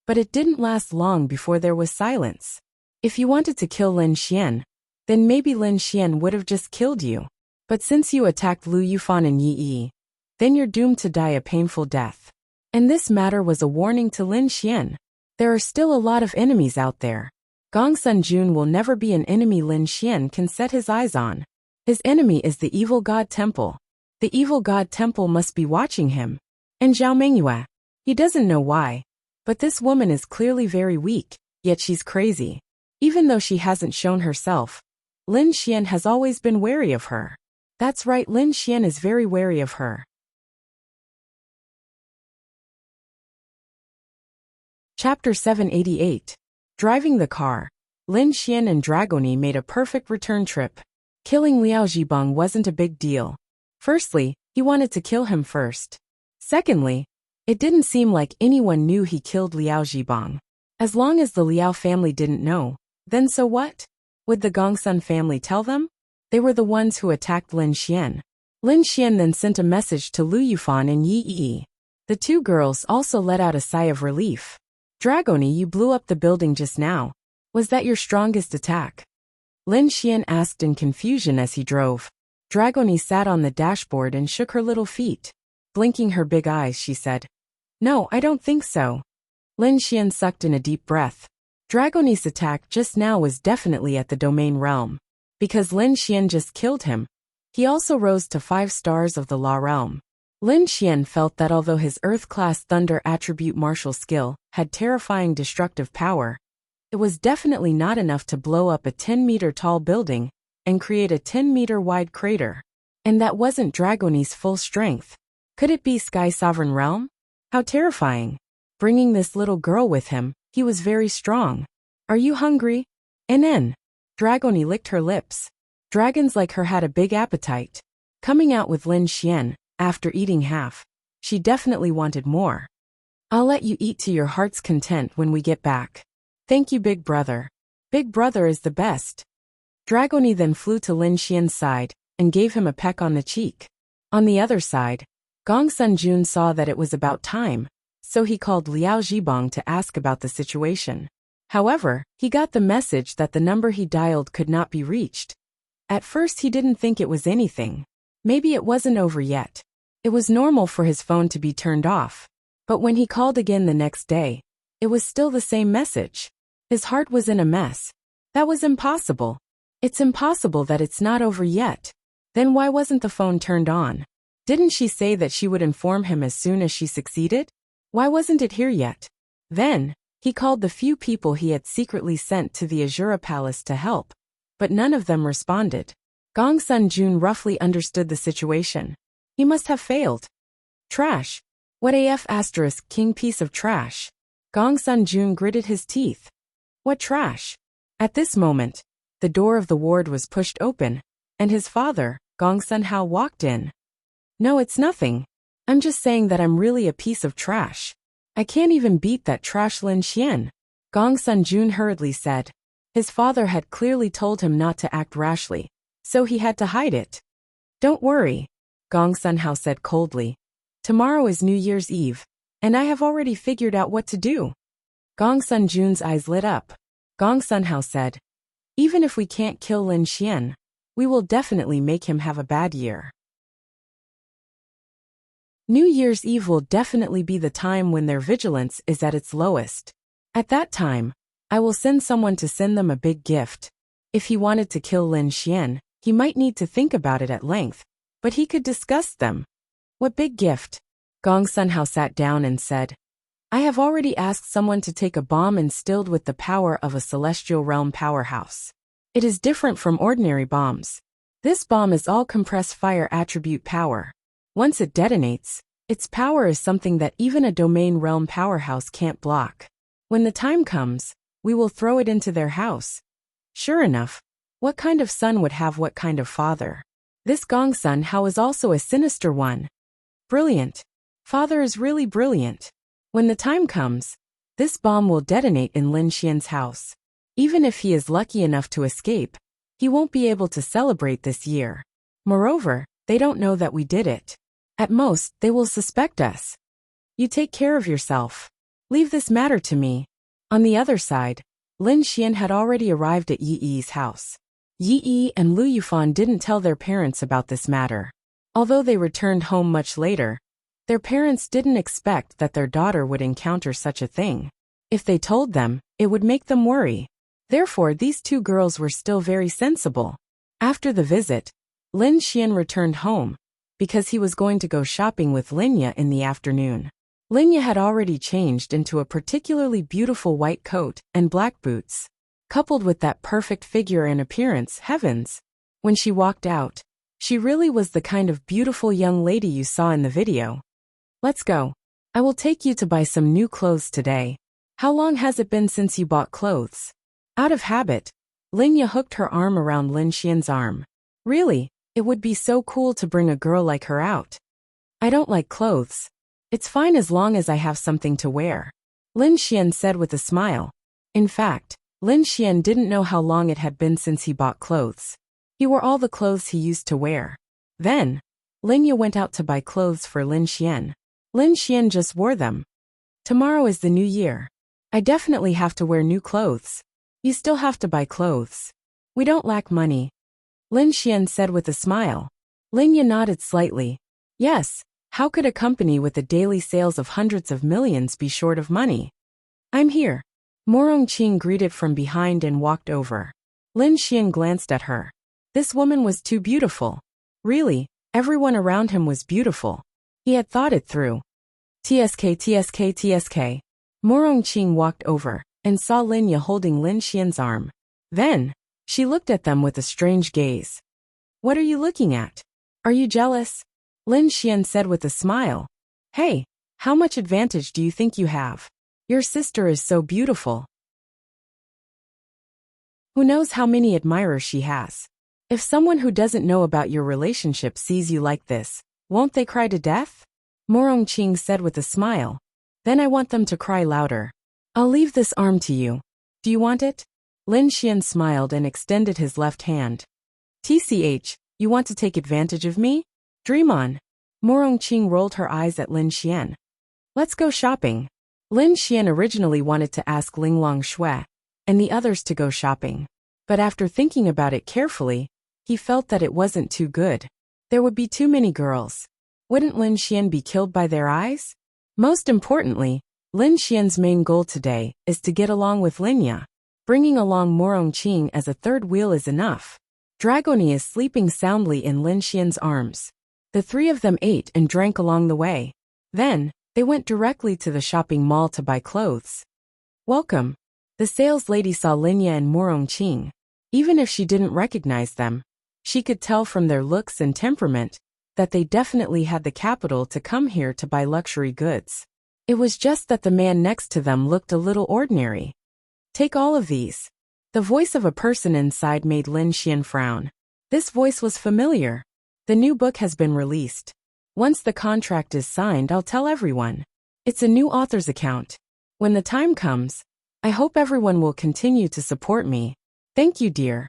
but it didn't last long before there was silence. If you wanted to kill Lin Xian, then maybe Lin Xian would have just killed you. But since you attacked Lu Yufan and Yi Yi, then you're doomed to die a painful death. And this matter was a warning to Lin Xian. There are still a lot of enemies out there. Gongsun Jun will never be an enemy Lin Xian can set his eyes on. His enemy is the evil god temple. The evil god temple must be watching him. And Zhao Mengyue. He doesn't know why, but this woman is clearly very weak, yet she's crazy. Even though she hasn't shown herself, Lin Xian has always been wary of her. That's right, Lin Xian is very wary of her. Chapter 788. Driving the car, Lin Xian and Dragoni made a perfect return trip. Killing Liao Zhibang wasn't a big deal. Firstly, he wanted to kill him first. Secondly, it didn't seem like anyone knew he killed Liao Zhibang. As long as the Liao family didn't know, then so what? Would the Gongsun family tell them? They were the ones who attacked Lin Xian. Lin Xian then sent a message to Lu Yufan and Yi Yi. The 2 girls also let out a sigh of relief. Dragoni, you blew up the building just now. Was that your strongest attack? Lin Xian asked in confusion as he drove. Dragoni sat on the dashboard and shook her little feet. Blinking her big eyes, she said, No, I don't think so. Lin Xian sucked in a deep breath. Dragoni's attack just now was definitely at the domain realm. Because Lin Xian just killed him, he also rose to 5 stars of the law realm. Lin Xian felt that although his Earth-class Thunder attribute martial skill had terrifying destructive power, it was definitely not enough to blow up a 10-meter-tall building and create a 10-meter-wide crater. And that wasn't Dragoni's full strength. Could it be Sky Sovereign Realm? How terrifying. Bringing this little girl with him, he was very strong. Are you hungry? NN. Dragoni licked her lips. Dragons like her had a big appetite. Coming out with Lin Xian, after eating half, she definitely wanted more. I'll let you eat to your heart's content when we get back. Thank you, Big Brother. Big Brother is the best. Dragoni then flew to Lin Xian's side and gave him a peck on the cheek. On the other side, Gong Sun Jun saw that it was about time, so he called Liao Zhibong to ask about the situation. However, he got the message that the number he dialed could not be reached. At first he didn't think it was anything. Maybe it wasn't over yet. It was normal for his phone to be turned off. But when he called again the next day, it was still the same message. His heart was in a mess. That was impossible. It's impossible that it's not over yet. Then why wasn't the phone turned on? Didn't she say that she would inform him as soon as she succeeded? Why wasn't it here yet? Then, he called the few people he had secretly sent to the Azura Palace to help, but none of them responded. Gong Sun Jun roughly understood the situation. He must have failed. Trash. What AF * king piece of trash. Gong Sun Jun gritted his teeth. What trash? At this moment, the door of the ward was pushed open, and his father, Gong Sun Hao, walked in. No, it's nothing. I'm just saying that I'm really a piece of trash. I can't even beat that trash Lin Xian. Gong Sun Jun hurriedly said. His father had clearly told him not to act rashly, so he had to hide it. Don't worry, Gong Sun Hao said coldly. Tomorrow is New Year's Eve, and I have already figured out what to do. Gong Sun Jun's eyes lit up. Gong Sun Hao said, even if we can't kill Lin Xian, we will definitely make him have a bad year. New Year's Eve will definitely be the time when their vigilance is at its lowest. At that time, I will send someone to send them a big gift. If he wanted to kill Lin Xian, he might need to think about it at length, but he could discuss them. What big gift? Gong Sun Hao sat down and said, I have already asked someone to take a bomb instilled with the power of a celestial realm powerhouse. It is different from ordinary bombs. This bomb is all compressed fire attribute power. Once it detonates, its power is something that even a domain realm powerhouse can't block. When the time comes, we will throw it into their house. Sure enough, what kind of son would have what kind of father? This Gong Sun Hao is also a sinister one. Brilliant. Father is really brilliant. When the time comes, this bomb will detonate in Lin Xian's house. Even if he is lucky enough to escape, he won't be able to celebrate this year. Moreover, they don't know that we did it. At most, they will suspect us. You take care of yourself. Leave this matter to me. On the other side, Lin Xian had already arrived at Yi Yi's house. Yi Yi and Lu Yufan didn't tell their parents about this matter. Although they returned home much later, their parents didn't expect that their daughter would encounter such a thing. If they told them, it would make them worry. Therefore, these two girls were still very sensible. After the visit, Lin Xian returned home, because he was going to go shopping with Linya in the afternoon. Linya had already changed into a particularly beautiful white coat and black boots. Coupled with that perfect figure and appearance, heavens! When she walked out, she really was the kind of beautiful young lady you saw in the video. Let's go. I will take you to buy some new clothes today. How long has it been since you bought clothes? Out of habit, Linya hooked her arm around Lin Xian's arm. Really? It would be so cool to bring a girl like her out. I don't like clothes. It's fine as long as I have something to wear, Lin Xian said with a smile. In fact, Lin Xian didn't know how long it had been since he bought clothes. He wore all the clothes he used to wear. Then, Linya went out to buy clothes for Lin Xian. Lin Xian just wore them. Tomorrow is the new year. I definitely have to wear new clothes. You still have to buy clothes. We don't lack money, Lin Xian said with a smile. Linya nodded slightly. Yes, how could a company with a daily sales of hundreds of millions be short of money? I'm here. Morong Qing greeted from behind and walked over. Lin Xian glanced at her. This woman was too beautiful. Really, everyone around him was beautiful. He had thought it through. Tsk. Morong Qing walked over and saw Linya holding Lin Xian's arm. Then, she looked at them with a strange gaze. What are you looking at? Are you jealous? Lin Xian said with a smile. Hey, how much advantage do you think you have? Your sister is so beautiful. Who knows how many admirers she has? If someone who doesn't know about your relationship sees you like this, won't they cry to death? Morong Qing said with a smile. Then I want them to cry louder. I'll leave this arm to you. Do you want it? Lin Xian smiled and extended his left hand. TCH, you want to take advantage of me? Dream on. Morong Qing rolled her eyes at Lin Xian. Let's go shopping. Lin Xian originally wanted to ask Linglong Shui and the others to go shopping. But after thinking about it carefully, he felt that it wasn't too good. There would be too many girls. Wouldn't Lin Xian be killed by their eyes? Most importantly, Lin Xian's main goal today is to get along with Linya. Bringing along Morong Qing as a third wheel is enough. Dragoni is sleeping soundly in Lin Xian's arms. The three of them ate and drank along the way. Then, they went directly to the shopping mall to buy clothes. Welcome. The sales lady saw Linya and Morong Qing. Even if she didn't recognize them, she could tell from their looks and temperament that they definitely had the capital to come here to buy luxury goods. It was just that the man next to them looked a little ordinary. Take all of these. The voice of a person inside made Lin Xian frown. This voice was familiar. The new book has been released. Once the contract is signed, I'll tell everyone. It's a new author's account. When the time comes, I hope everyone will continue to support me. Thank you, dear.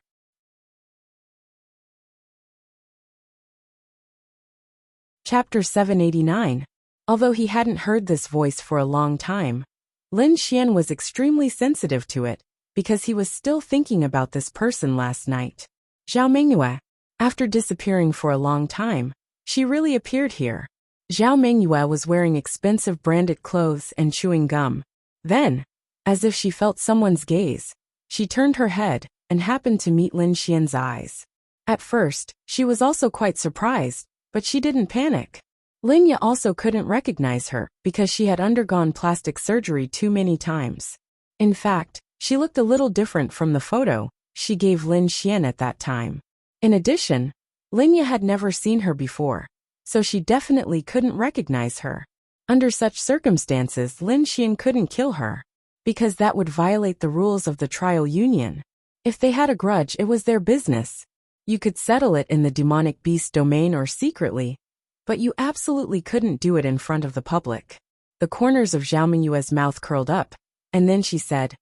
Chapter 789. Although he hadn't heard this voice for a long time, Lin Xian was extremely sensitive to it, because he was still thinking about this person last night. Zhao Mengyue. After disappearing for a long time, she really appeared here. Zhao Mengyue was wearing expensive branded clothes and chewing gum. Then, as if she felt someone's gaze, she turned her head and happened to meet Lin Xian's eyes. At first, she was also quite surprised, but she didn't panic. Linya also couldn't recognize her because she had undergone plastic surgery too many times. In fact, she looked a little different from the photo she gave Lin Xian at that time. In addition, Linya had never seen her before, so she definitely couldn't recognize her. Under such circumstances, Lin Xian couldn't kill her, because that would violate the rules of the trial union. If they had a grudge, it was their business. You could settle it in the demonic beast domain or secretly, but you absolutely couldn't do it in front of the public. The corners of Zhao Mengyue's mouth curled up, and then she said,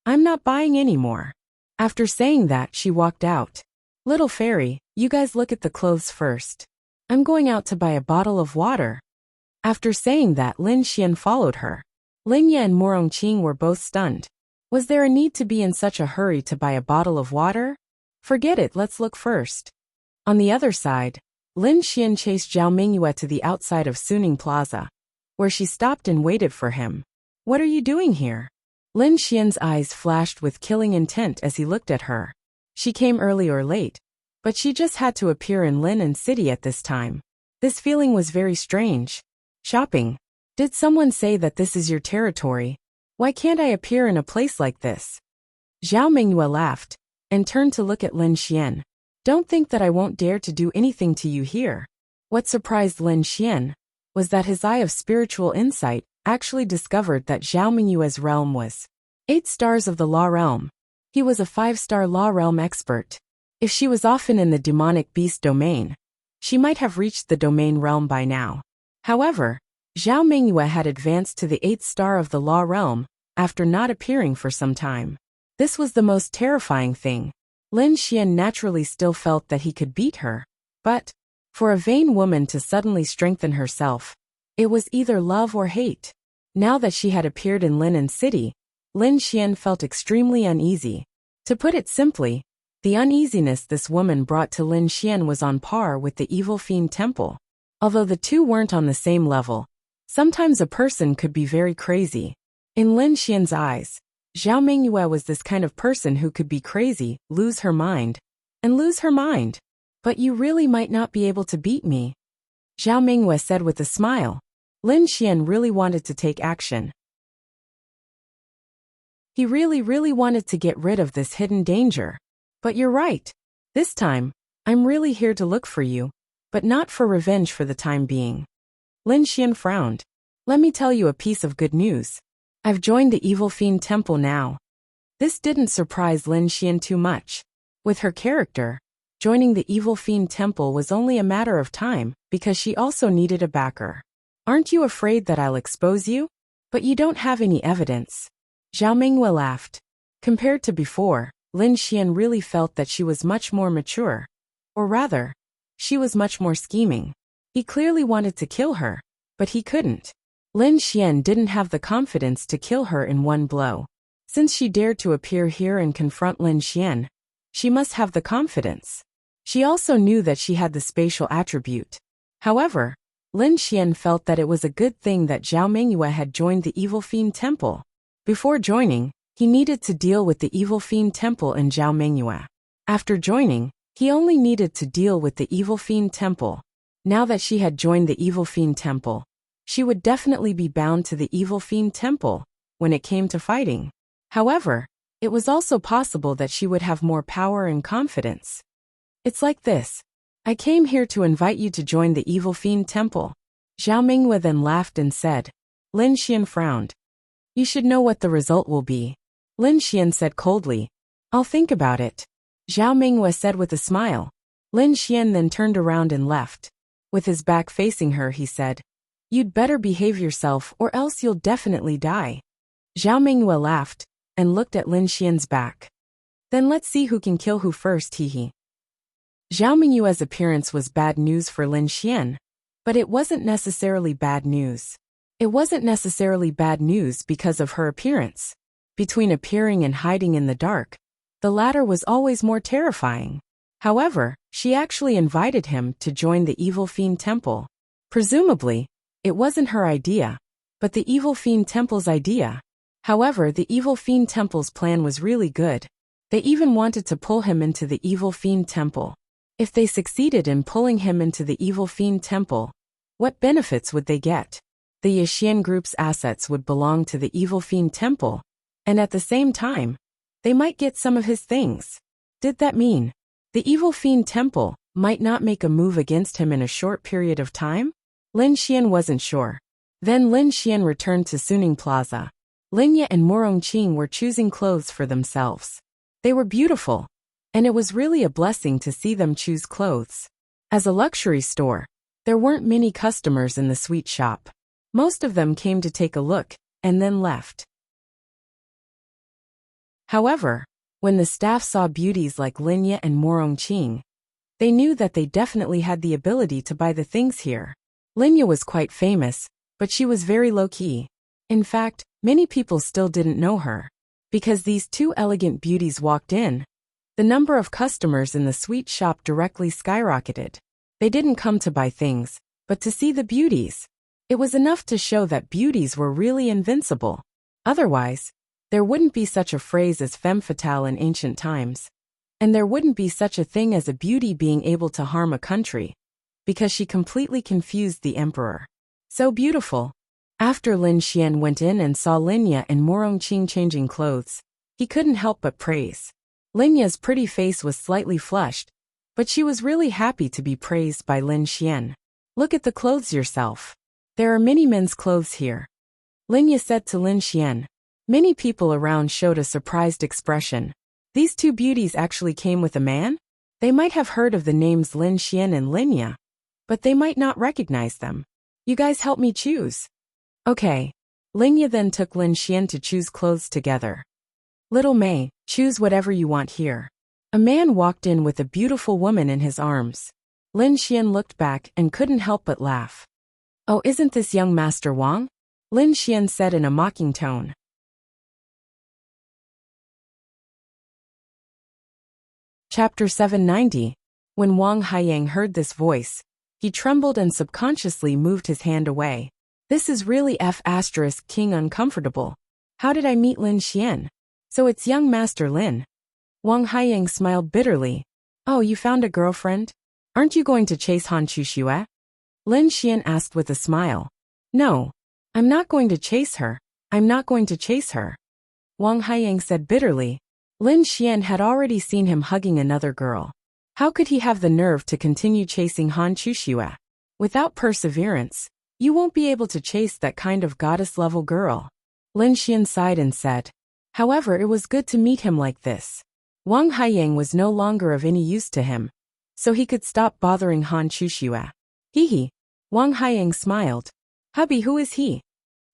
I'm not buying anymore. After saying that, she walked out. Little fairy, you guys look at the clothes first. I'm going out to buy a bottle of water. After saying that, Lin Xian followed her. Linya and Morong Qing were both stunned. Was there a need to be in such a hurry to buy a bottle of water? Forget it, let's look first. On the other side, Lin Xian chased Zhao Mengyue to the outside of Suning Plaza, where she stopped and waited for him. What are you doing here? Lin Xian's eyes flashed with killing intent as he looked at her. She came early or late, but she just had to appear in Lin City at this time. This feeling was very strange. Shopping. Did someone say that this is your territory? Why can't I appear in a place like this? Zhao Mengyue laughed and turned to look at Lin Xian. Don't think that I won't dare to do anything to you here. What surprised Lin Xian was that his eye of spiritual insight actually discovered that Zhao Mengyue's realm was 8 stars of the law realm. He was a 5-star law realm expert. If she was often in the demonic beast domain, she might have reached the domain realm by now. However, Zhao Mengyue had advanced to the 8th star of the law realm after not appearing for some time. This was the most terrifying thing. Lin Xian naturally still felt that he could beat her, but for a vain woman to suddenly strengthen herself, it was either love or hate. Now that she had appeared in Lin City, Lin Xian felt extremely uneasy. To put it simply, the uneasiness this woman brought to Lin Xian was on par with the evil fiend temple. Although the two weren't on the same level, sometimes a person could be very crazy. In Lin Xian's eyes, Zhao Mengyue was this kind of person who could be crazy, lose her mind. But you really might not be able to beat me. Zhao Mingyue said with a smile. Lin Xian really wanted to take action. He really wanted to get rid of this hidden danger. But you're right. This time, I'm really here to look for you, but not for revenge for the time being. Lin Xian frowned. Let me tell you a piece of good news. I've joined the Evil Fiend Temple now. This didn't surprise Lin Xian too much. With her character, joining the Evil Fiend Temple was only a matter of time because she also needed a backer. Aren't you afraid that I'll expose you? But you don't have any evidence. Zhao Mingyue laughed. Compared to before, Lin Xian really felt that she was much more mature. Or rather, she was much more scheming. He clearly wanted to kill her, but he couldn't. Lin Xian didn't have the confidence to kill her in one blow. Since she dared to appear here and confront Lin Xian, she must have the confidence. She also knew that she had the spatial attribute. However, Lin Xian felt that it was a good thing that Zhao Mingyue had joined the Evil Fiend Temple. Before joining, he needed to deal with the Evil Fiend Temple and Zhao Mingyue. After joining, he only needed to deal with the Evil Fiend Temple. Now that she had joined the Evil Fiend Temple, she would definitely be bound to the Evil Fiend Temple when it came to fighting. However, it was also possible that she would have more power and confidence. It's like this. I came here to invite you to join the Evil Fiend Temple. Zhao Mingyue then laughed and said. Lin Xian frowned. You should know what the result will be. Lin Xian said coldly. I'll think about it. Zhao Mingyue said with a smile. Lin Xian then turned around and left. With his back facing her, he said, You'd better behave yourself or else you'll definitely die. Zhao Mingyue laughed and looked at Lin Xian's back. Then let's see who can kill who first, hee. Zhao Mingyue's appearance was bad news for Lin Xian, but it wasn't necessarily bad news. It wasn't necessarily bad news because of her appearance. Between appearing and hiding in the dark, the latter was always more terrifying. However, she actually invited him to join the Evil Fiend Temple. Presumably, it wasn't her idea, but the Evil Fiend Temple's idea. However, the Evil Fiend Temple's plan was really good. They even wanted to pull him into the Evil Fiend Temple. If they succeeded in pulling him into the Evil Fiend Temple, what benefits would they get? The Yixian Group's assets would belong to the Evil Fiend Temple, and at the same time, they might get some of his things. Did that mean the Evil Fiend Temple might not make a move against him in a short period of time? Lin Xian wasn't sure. Then Lin Xian returned to Suning Plaza. Linya and Morongqing were choosing clothes for themselves. They were beautiful, and it was really a blessing to see them choose clothes. As a luxury store, there weren't many customers in the sweet shop. Most of them came to take a look, and then left. However, when the staff saw beauties like Linya and Morongqing, they knew that they definitely had the ability to buy the things here. Linya was quite famous, but she was very low-key. In fact, many people still didn't know her. Because these two elegant beauties walked in, the number of customers in the sweet shop directly skyrocketed. They didn't come to buy things, but to see the beauties. It was enough to show that beauties were really invincible. Otherwise, there wouldn't be such a phrase as femme fatale in ancient times. And there wouldn't be such a thing as a beauty being able to harm a country. Because she completely confused the emperor. So beautiful. After Lin Xian went in and saw Linya and Morongqing changing clothes, he couldn't help but praise. Linya's pretty face was slightly flushed, but she was really happy to be praised by Lin Xian. Look at the clothes yourself. There are many men's clothes here. Linya said to Lin Xian. Many people around showed a surprised expression. These two beauties actually came with a man? They might have heard of the names Lin Xian and Linya, but they might not recognize them. You guys help me choose. Okay. Linya then took Lin Xian to choose clothes together. Little May, choose whatever you want here. A man walked in with a beautiful woman in his arms. Lin Xian looked back and couldn't help but laugh. Oh, isn't this young Master Wang? Lin Xian said in a mocking tone. Chapter 790. When Wang Haiyang heard this voice, he trembled and subconsciously moved his hand away. This is really King uncomfortable. How did I meet Lin Xian? So it's young Master Lin. Wang Haiyang smiled bitterly. Oh, you found a girlfriend? Aren't you going to chase Han Chuxue? Lin Xian asked with a smile. No. I'm not going to chase her. I'm not going to chase her. Wang Haiyang said bitterly. Lin Xian had already seen him hugging another girl. How could he have the nerve to continue chasing Han Chuxue? Without perseverance, you won't be able to chase that kind of goddess-level girl. Lin Xian sighed and said. However, it was good to meet him like this. Wang Haiyang was no longer of any use to him, so he could stop bothering Han Chuxue. Hee. Wang Haiyang smiled. Hubby, who is he?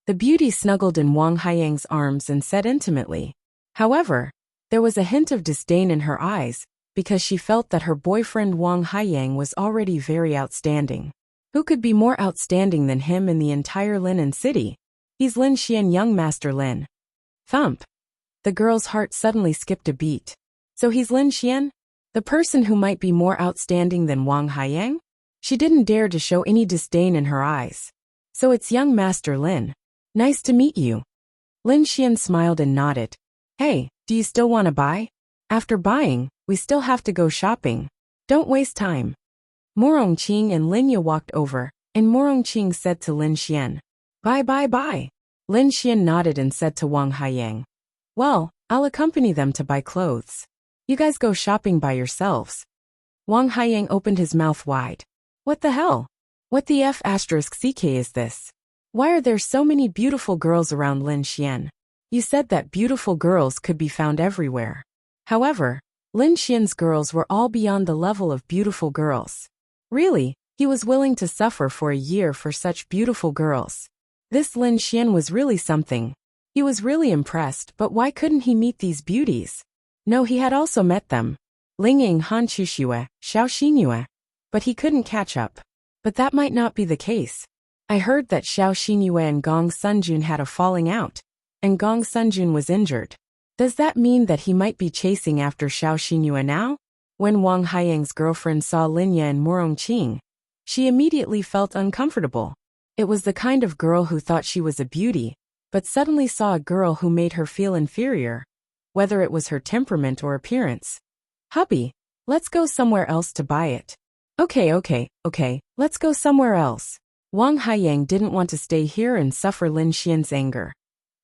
The beauty snuggled in Wang Haiyang's arms and said intimately. However, there was a hint of disdain in her eyes, because she felt that her boyfriend Wang Haiyang was already very outstanding. Who could be more outstanding than him in the entire Linen city? He's Lin Xian, young Master Lin. Thump. The girl's heart suddenly skipped a beat. So he's Lin Xian? The person who might be more outstanding than Wang Haiyang? She didn't dare to show any disdain in her eyes. So it's young Master Lin. Nice to meet you. Lin Xian smiled and nodded. Hey, do you still want to buy? After buying, we still have to go shopping. Don't waste time. Morongqing and Linya walked over, and Morongqing said to Lin Xian. Bye. Lin Xian nodded and said to Wang Haiyang. Well, I'll accompany them to buy clothes. You guys go shopping by yourselves. Wang Haiyang opened his mouth wide. What the hell? What the F***ck is this? Why are there so many beautiful girls around Lin Xian? You said that beautiful girls could be found everywhere. However, Lin Xian's girls were all beyond the level of beautiful girls. Really, he was willing to suffer for a year for such beautiful girls. This Lin Xian was really something. He was really impressed, but why couldn't he meet these beauties? No, he had also met them. Ling Ying, Han Chuxue, Xiao Xinyue. But he couldn't catch up. But that might not be the case. I heard that Xiao Xinyue and Gong Sunjun had a falling out, and Gong Sunjun was injured. Does that mean that he might be chasing after Xiao Xinyue now? When Wang Haiyang's girlfriend saw Linya and Morongqing, she immediately felt uncomfortable. It was the kind of girl who thought she was a beauty, but suddenly saw a girl who made her feel inferior, whether it was her temperament or appearance. Hubby, let's go somewhere else to buy it. Okay, let's go somewhere else. Wang Haiyang didn't want to stay here and suffer Lin Xian's anger.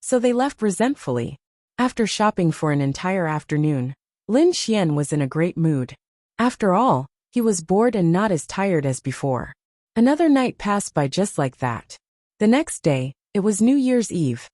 So they left resentfully. After shopping for an entire afternoon, Lin Xian was in a great mood. After all, he was bored and not as tired as before. Another night passed by just like that. The next day, it was New Year's Eve.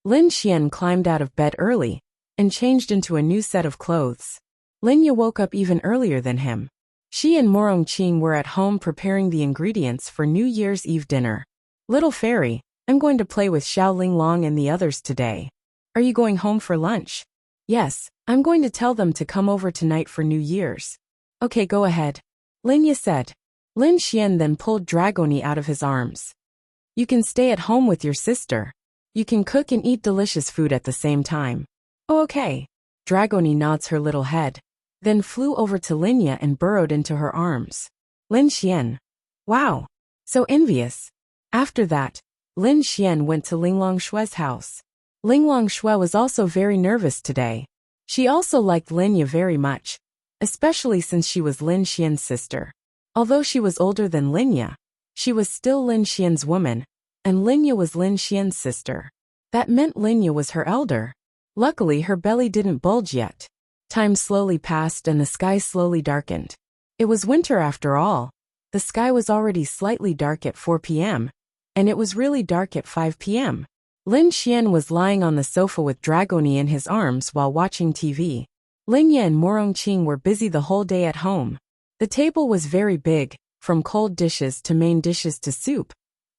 Lin Xian climbed out of bed early and changed into a new set of clothes. Linya woke up even earlier than him. She and Morongqing were at home preparing the ingredients for New Year's Eve dinner. Little fairy, I'm going to play with Xiao Linglong and the others today. Are you going home for lunch? Yes, I'm going to tell them to come over tonight for New Year's. Okay, go ahead. Linya said. Lin Xian then pulled Dragoni out of his arms. You can stay at home with your sister. You can cook and eat delicious food at the same time. Oh, okay. Dragoni nods her little head, then flew over to Linya and burrowed into her arms. Lin Xian. Wow. So envious. After that, Lin Xian went to Linglong Shue's house. Linglong Shue was also very nervous today. She also liked Linya very much, especially since she was Lin Xian's sister. Although she was older than Linya, she was still Lin Xian's woman, and Linya was Lin Xian's sister. That meant Linya was her elder. Luckily, her belly didn't bulge yet. Time slowly passed and the sky slowly darkened. It was winter after all. The sky was already slightly dark at 4 p.m., and it was really dark at 5 p.m. Lin Xian was lying on the sofa with Dragoni in his arms while watching TV. Linya and Morongqing were busy the whole day at home. The table was very big, from cold dishes to main dishes to soup.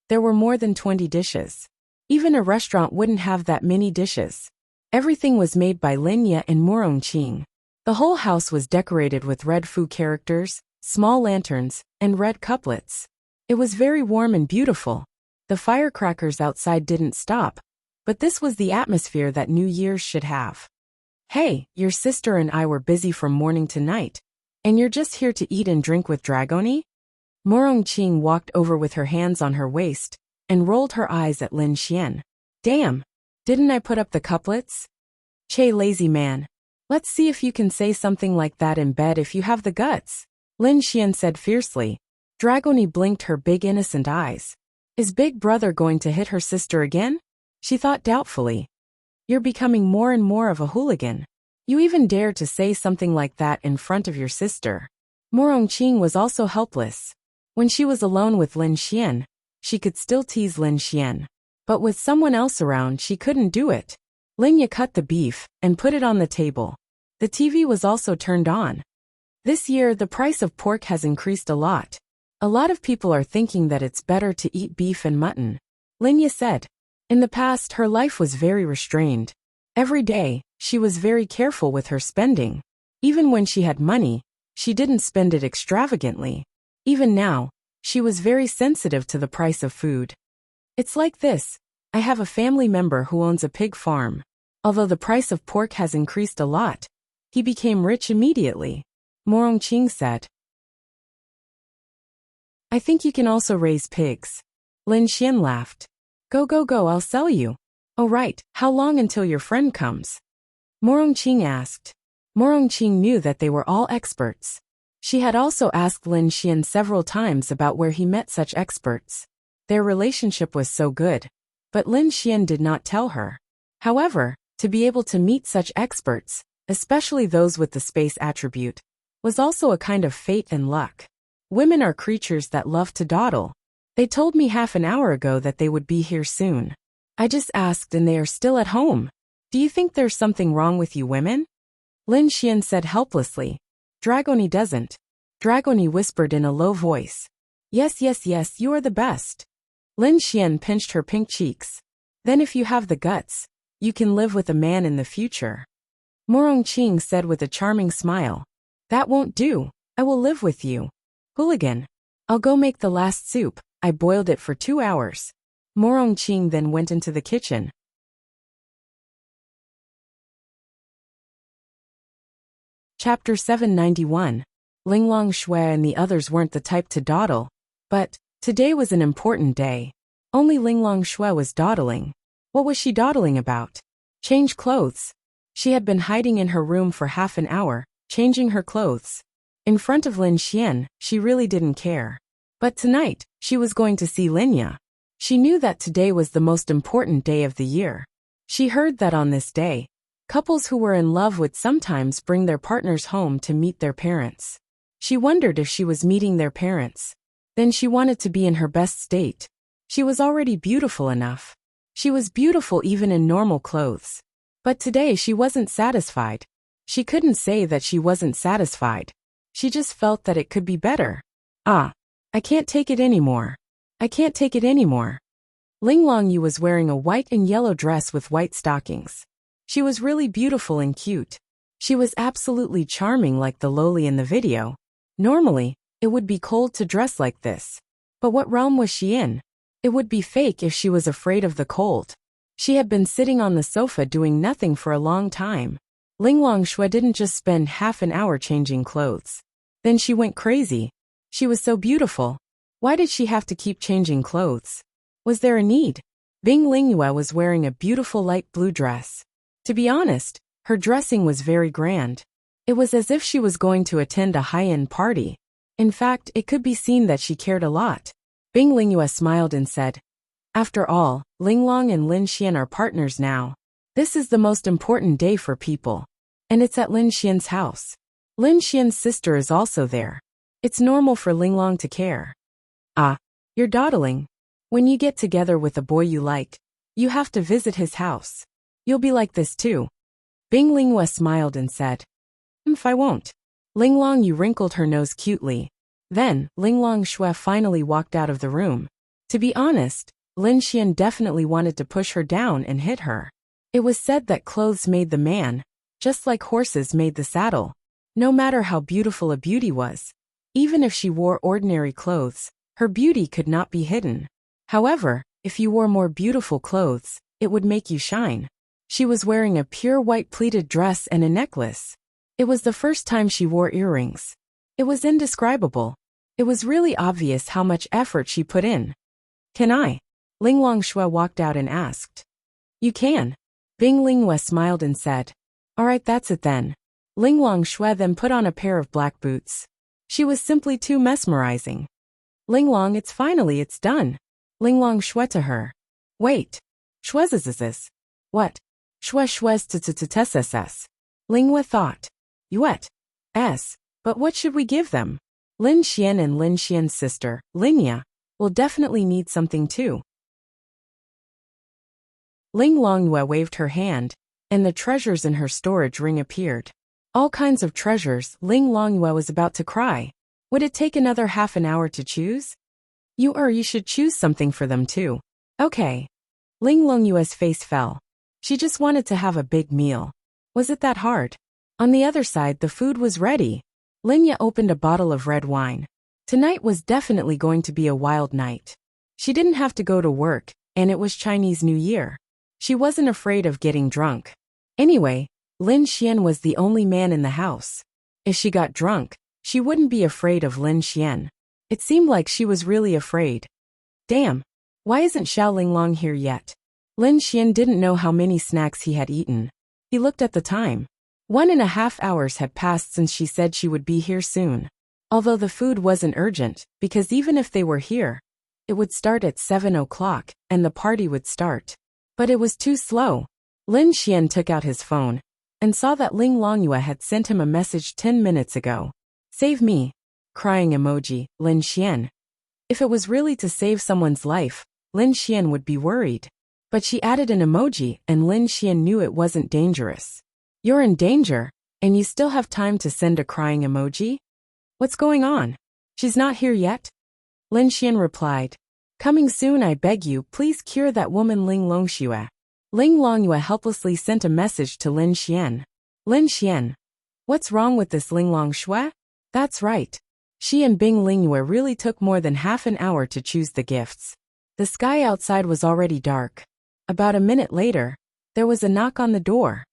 There were more than 20 dishes. Even a restaurant wouldn't have that many dishes. Everything was made by Linya and Morongqing. The whole house was decorated with red food characters, small lanterns, and red couplets. It was very warm and beautiful. The firecrackers outside didn't stop, but this was the atmosphere that New Year's should have. Hey, your sister and I were busy from morning to night, and you're just here to eat and drink with Dragoni? Morongqing walked over with her hands on her waist and rolled her eyes at Lin Xian. Damn, didn't I put up the couplets? Che, lazy man. Let's see if you can say something like that in bed if you have the guts. Lin Xian said fiercely. Dragoni blinked her big innocent eyes. Is Big Brother going to hit her sister again? She thought doubtfully. You're becoming more and more of a hooligan. You even dare to say something like that in front of your sister. Morongqing was also helpless. When she was alone with Lin Xian, she could still tease Lin Xian. But with someone else around she couldn't do it. Lingya cut the beef and put it on the table. The TV was also turned on. This year the price of pork has increased a lot. A lot of people are thinking that it's better to eat beef and mutton. Lingya said. In the past her life was very restrained. Every day, she was very careful with her spending. Even when she had money, she didn't spend it extravagantly. Even now, she was very sensitive to the price of food. It's like this. I have a family member who owns a pig farm. Although the price of pork has increased a lot, he became rich immediately. Morongqing said. I think you can also raise pigs. Lin Xian laughed. Go, I'll sell you. Oh right, how long until your friend comes? Morongqing asked. Morongqing knew that they were all experts. She had also asked Lin Xian several times about where he met such experts. Their relationship was so good. But Lin Xian did not tell her. However, to be able to meet such experts, especially those with the space attribute, was also a kind of fate and luck. Women are creatures that love to dawdle. They told me half an hour ago that they would be here soon. I just asked and they are still at home. Do you think there's something wrong with you women? Lin Xian said helplessly. Dragoni doesn't. Dragoni whispered in a low voice. Yes, you are the best. Lin Xian pinched her pink cheeks. Then if you have the guts, you can live with a man in the future. Morongqing said with a charming smile. That won't do. I will live with you. Hooligan. I'll go make the last soup. I boiled it for 2 hours. Morongqing then went into the kitchen. Chapter 791. Linglong Shui and the others weren't the type to dawdle. But today was an important day. Only Linglong Shui was dawdling. What was she dawdling about? Change clothes. She had been hiding in her room for half an hour, changing her clothes. In front of Lin Xian, she really didn't care. But tonight, she was going to see Linya. She knew that today was the most important day of the year. She heard that on this day, couples who were in love would sometimes bring their partners home to meet their parents. She wondered if she was meeting their parents. Then she wanted to be in her best state. She was already beautiful enough. She was beautiful even in normal clothes. But today she wasn't satisfied. She couldn't say that she wasn't satisfied. She just felt that it could be better. I can't take it anymore. I can't take it anymore. Linglong Yu was wearing a white and yellow dress with white stockings. She was really beautiful and cute. She was absolutely charming like the loli in the video. Normally, it would be cold to dress like this. But what realm was she in? It would be fake if she was afraid of the cold. She had been sitting on the sofa doing nothing for a long time. Linglong Shui didn't just spend half an hour changing clothes. Then she went crazy. She was so beautiful. Why did she have to keep changing clothes? Was there a need? Bing Lingyue was wearing a beautiful light blue dress. To be honest, her dressing was very grand. It was as if she was going to attend a high-end party. In fact, it could be seen that she cared a lot. Bing Lingyue smiled and said, After all, Linglong and Lin Xian are partners now. This is the most important day for people. And it's at Lin Xian's house. Lin Xian's sister is also there. It's normal for Linglong to care. You're dawdling. When you get together with a boy you like, you have to visit his house. You'll be like this too. Bing Lingyue smiled and said, If I won't. Linglong Yu wrinkled her nose cutely. Then, Linglong Shui finally walked out of the room. To be honest, Lin Xian definitely wanted to push her down and hit her. It was said that clothes made the man, just like horses made the saddle. No matter how beautiful a beauty was, even if she wore ordinary clothes, her beauty could not be hidden. However, if you wore more beautiful clothes, it would make you shine. She was wearing a pure white pleated dress and a necklace. It was the first time she wore earrings. It was indescribable. It was really obvious how much effort she put in. Can I? Linglong Shui walked out and asked. You can. Bing Lingyue smiled and said, Alright, that's it then. Linglong Shui then put on a pair of black boots. She was simply too mesmerizing. Linglong, it's done. Linglong shwe to her. Wait. Shwezizizis. What? Shwez t-t-t-t-s-s-s. Linghua thought. Yuet. S. But what should we give them? Lin Xian and Lin Xian's sister, Linya, will definitely need something too. Ling Longyue waved her hand, and the treasures in her storage ring appeared. All kinds of treasures. Ling Longyue was about to cry. Would it take another half an hour to choose? You should choose something for them too. Okay. Ling Longyue's face fell. She just wanted to have a big meal. Was it that hard? On the other side, the food was ready. Linya opened a bottle of red wine. Tonight was definitely going to be a wild night. She didn't have to go to work, and it was Chinese New Year. She wasn't afraid of getting drunk. Anyway, Lin Xian was the only man in the house. If she got drunk, she wouldn't be afraid of Lin Xian. It seemed like she was really afraid. Damn, why isn't Xiao Linglong here yet? Lin Xian didn't know how many snacks he had eaten. He looked at the time. 1.5 hours had passed since she said she would be here soon. Although the food wasn't urgent, because even if they were here, it would start at 7 o'clock, and the party would start. But it was too slow. Lin Xian took out his phone, and saw that Ling Longyue had sent him a message 10 minutes ago. Save me. Crying emoji, Lin Xian. If it was really to save someone's life, Lin Xian would be worried. But she added an emoji, and Lin Xian knew it wasn't dangerous. You're in danger, and you still have time to send a crying emoji? What's going on? She's not here yet? Lin Xian replied. Coming soon, I beg you, please cure that woman Ling Longxue. Ling Longyue helplessly sent a message to Lin Xian. Lin Xian. What's wrong with this Ling Longxue? That's right. She and Bing Lingyue really took more than half an hour to choose the gifts. The sky outside was already dark. About a minute later, there was a knock on the door.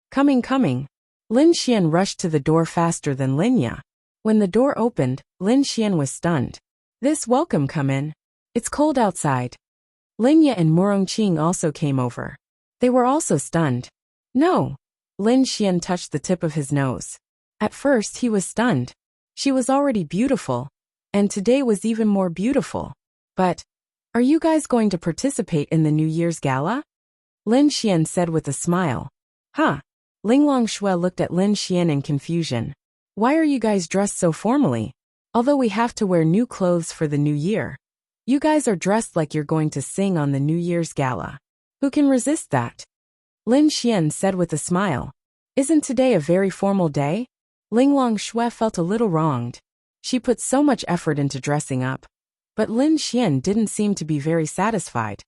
Coming. Lin Xian rushed to the door faster than Linya. When the door opened, Lin Xian was stunned. This welcome, come in. It's cold outside. Linya and Murongqing also came over. They were also stunned. No. Lin Xian touched the tip of his nose. At first he was stunned. She was already beautiful, and today was even more beautiful. But, are you guys going to participate in the New Year's gala? Lin Xian said with a smile. Huh. Ling Longxue looked at Lin Xian in confusion. Why are you guys dressed so formally? Although we have to wear new clothes for the new year. You guys are dressed like you're going to sing on the New Year's gala. Who can resist that? Lin Xian said with a smile. Isn't today a very formal day? Ling Longxue felt a little wronged. She put so much effort into dressing up. But Lin Xian didn't seem to be very satisfied.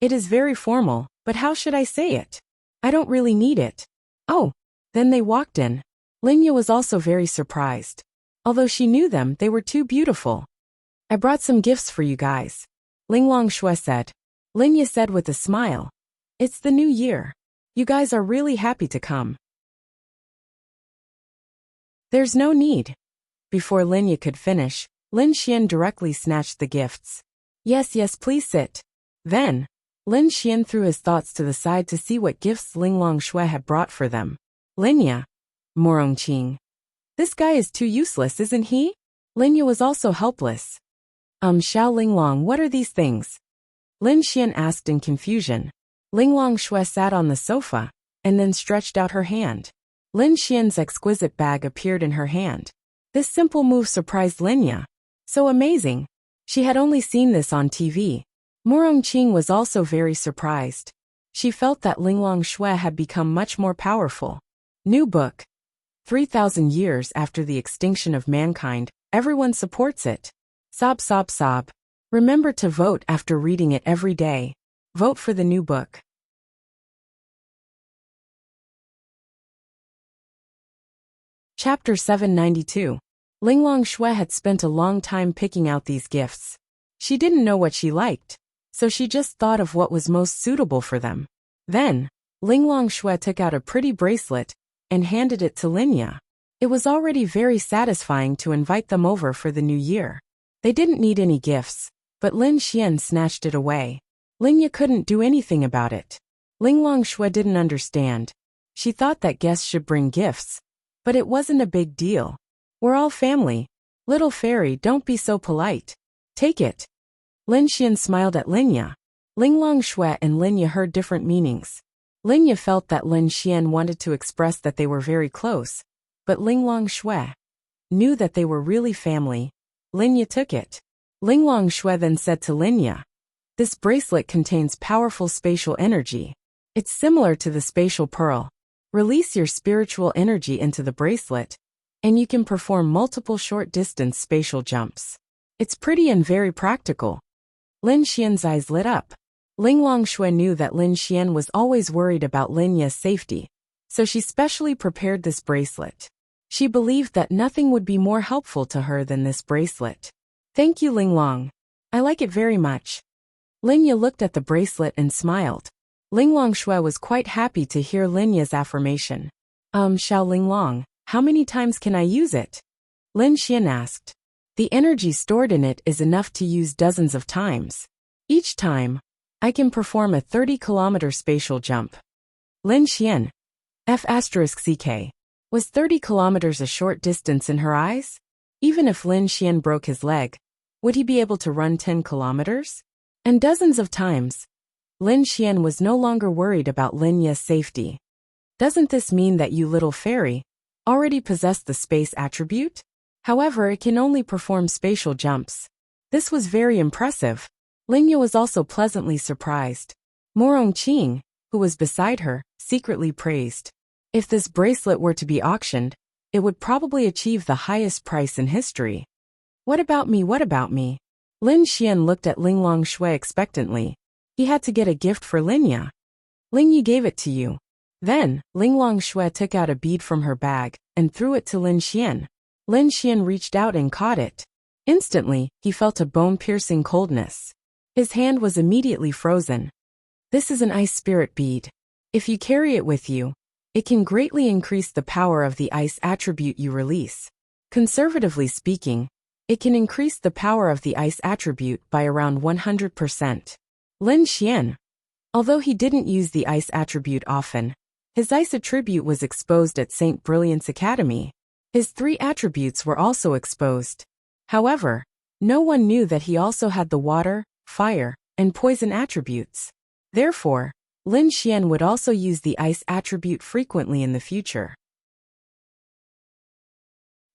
It is very formal, but how should I say it? I don't really need it. Oh, then they walked in. Linya was also very surprised. Although she knew them, they were too beautiful. I brought some gifts for you guys. Ling Longxue said. Linya said with a smile. It's the new year. You guys are really happy to come. There's no need. Before Linya could finish, Lin Xian directly snatched the gifts. Yes, please sit. Then, Lin Xian threw his thoughts to the side to see what gifts Ling Longxue had brought for them. Linya. Murongqing. This guy is too useless, isn't he? Linya was also helpless. Xiao Linglong, what are these things? Lin Xian asked in confusion. Ling Longxue sat on the sofa, and then stretched out her hand. Lin Xian's exquisite bag appeared in her hand. This simple move surprised Linya. So amazing. She had only seen this on TV. Murongqing was also very surprised. She felt that Ling Longxue had become much more powerful. New book. 3,000 years after the extinction of mankind, everyone supports it. Sob, sob, sob. Remember to vote after reading it every day. Vote for the new book. Chapter 792. Ling Longxue had spent a long time picking out these gifts. She didn't know what she liked, so she just thought of what was most suitable for them. Then, Ling Longxue took out a pretty bracelet and handed it to Linya. It was already very satisfying to invite them over for the new year. They didn't need any gifts, but Lin Xian snatched it away. Linya couldn't do anything about it. Ling Longxue didn't understand. She thought that guests should bring gifts, but it wasn't a big deal. We're all family. Little fairy, don't be so polite. Take it. Lin Xian smiled at Linya. Linglong Shui and Linya heard different meanings. Linya felt that Lin Xian wanted to express that they were very close, but Linglong Shui knew that they were really family. Linya took it. Linglong Shui then said to Linya, "This bracelet contains powerful spatial energy. It's similar to the spatial pearl. Release your spiritual energy into the bracelet, and you can perform multiple short-distance spatial jumps. It's pretty and very practical." Lin Xian's eyes lit up. Linglong Shui knew that Lin Xian was always worried about Linya's safety, so she specially prepared this bracelet. She believed that nothing would be more helpful to her than this bracelet. "Thank you, Linglong. I like it very much." Linya looked at the bracelet and smiled. Linglong Shui was quite happy to hear Linya's affirmation. Xiao Linglong, how many times can I use it?" Lin Xian asked. "The energy stored in it is enough to use dozens of times. Each time, I can perform a 30-kilometer spatial jump." Lin Xian, F*CK, was 30 kilometers a short distance in her eyes? Even if Lin Xian broke his leg, would he be able to run 10 kilometers? And dozens of times. Lin Xian was no longer worried about Linya's safety. "Doesn't this mean that you little fairy already possess the space attribute? However, it can only perform spatial jumps." This was very impressive. Linya was also pleasantly surprised. Morong Qing, who was beside her, secretly praised. If this bracelet were to be auctioned, it would probably achieve the highest price in history. What about me? What about me?" Lin Xian looked at Linglong Shui expectantly. He had to get a gift for Linya. "Lingyi gave it to you." Then, Linglong Shui took out a bead from her bag and threw it to Lin Xian. Lin Xian reached out and caught it. Instantly, he felt a bone-piercing coldness. His hand was immediately frozen. "This is an ice spirit bead. If you carry it with you, it can greatly increase the power of the ice attribute you release. Conservatively speaking, it can increase the power of the ice attribute by around 100%. Lin Xian, although he didn't use the ice attribute often, his ice attribute was exposed at St. Brilliant's Academy. His 3 attributes were also exposed. However, no one knew that he also had the water, fire, and poison attributes. Therefore, Lin Xian would also use the ice attribute frequently in the future.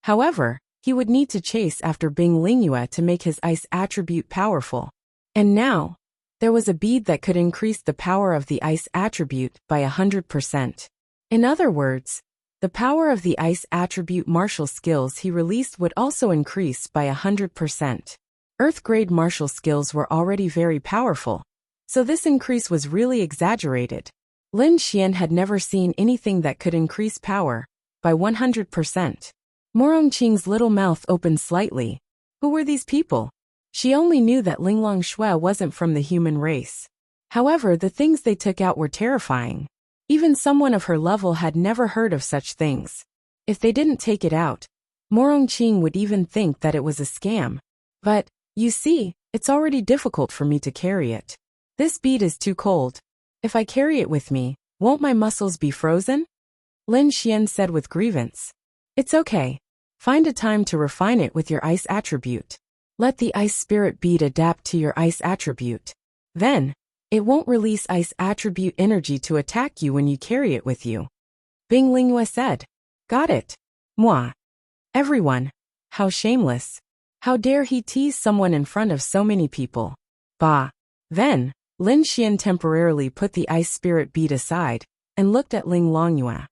However, he would need to chase after Bing Lingyue to make his ice attribute powerful. And now, there was a bead that could increase the power of the ice attribute by 100%. In other words, the power of the ice attribute martial skills he released would also increase by 100%. Earth-grade martial skills were already very powerful, so this increase was really exaggerated. Lin Xian had never seen anything that could increase power by 100%. Morong Qing's little mouth opened slightly. Who were these people? She only knew that Linglong Shui wasn't from the human race. However, the things they took out were terrifying. Even someone of her level had never heard of such things. If they didn't take it out, Morong Qing would even think that it was a scam. But, you see, it's already difficult for me to carry it. This bead is too cold. If I carry it with me, won't my muscles be frozen? Lin Xian said with grievance. It's okay. Find a time to refine it with your ice attribute. Let the ice spirit bead adapt to your ice attribute. Then, it won't release ice attribute energy to attack you when you carry it with you. Bing Lingyue said. Got it. Moi. Everyone. How shameless. How dare he tease someone in front of so many people. Bah. Then, Lin Xian temporarily put the ice spirit bead aside and looked at Ling Longyue.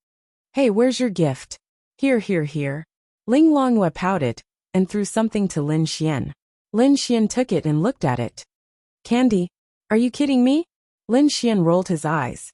Hey, where's your gift? Here. Ling Longyue pouted and threw something to Lin Xian. Lin Xian took it and looked at it. Candy? Are you kidding me? Lin Xian rolled his eyes.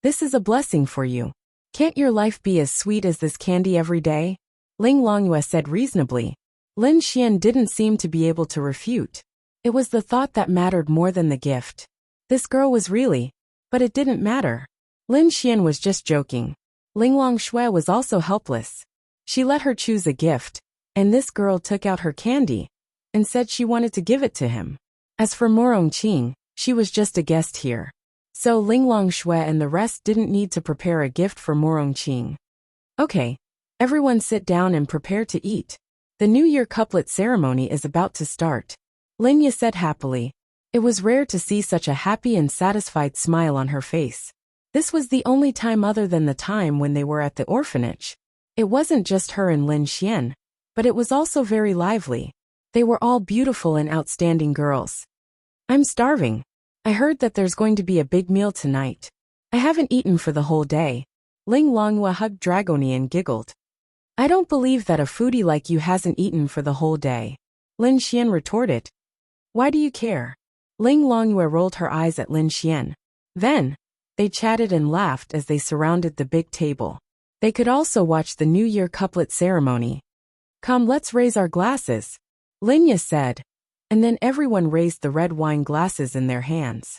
This is a blessing for you. Can't your life be as sweet as this candy every day? Ling Longyue said reasonably. Lin Xian didn't seem to be able to refute. It was the thought that mattered more than the gift. This girl was really, but it didn't matter. Lin Xian was just joking. Linglong Shui was also helpless. She let her choose a gift, and this girl took out her candy and said she wanted to give it to him. As for Morong Qing, she was just a guest here. So Linglong Shui and the rest didn't need to prepare a gift for Morong Qing. Okay, everyone sit down and prepare to eat. The New Year couplet ceremony is about to start. Linya said happily. It was rare to see such a happy and satisfied smile on her face. This was the only time other than the time when they were at the orphanage. It wasn't just her and Lin Xian, but it was also very lively. They were all beautiful and outstanding girls. I'm starving. I heard that there's going to be a big meal tonight. I haven't eaten for the whole day. Ling Longhua hugged Dragoni and giggled. I don't believe that a foodie like you hasn't eaten for the whole day. Lin Xian retorted. Why do you care? Ling Longhua rolled her eyes at Lin Xian. Then, they chatted and laughed as they surrounded the big table. They could also watch the New Year couplet ceremony. Come, let's raise our glasses, Linya said, and then everyone raised the red wine glasses in their hands.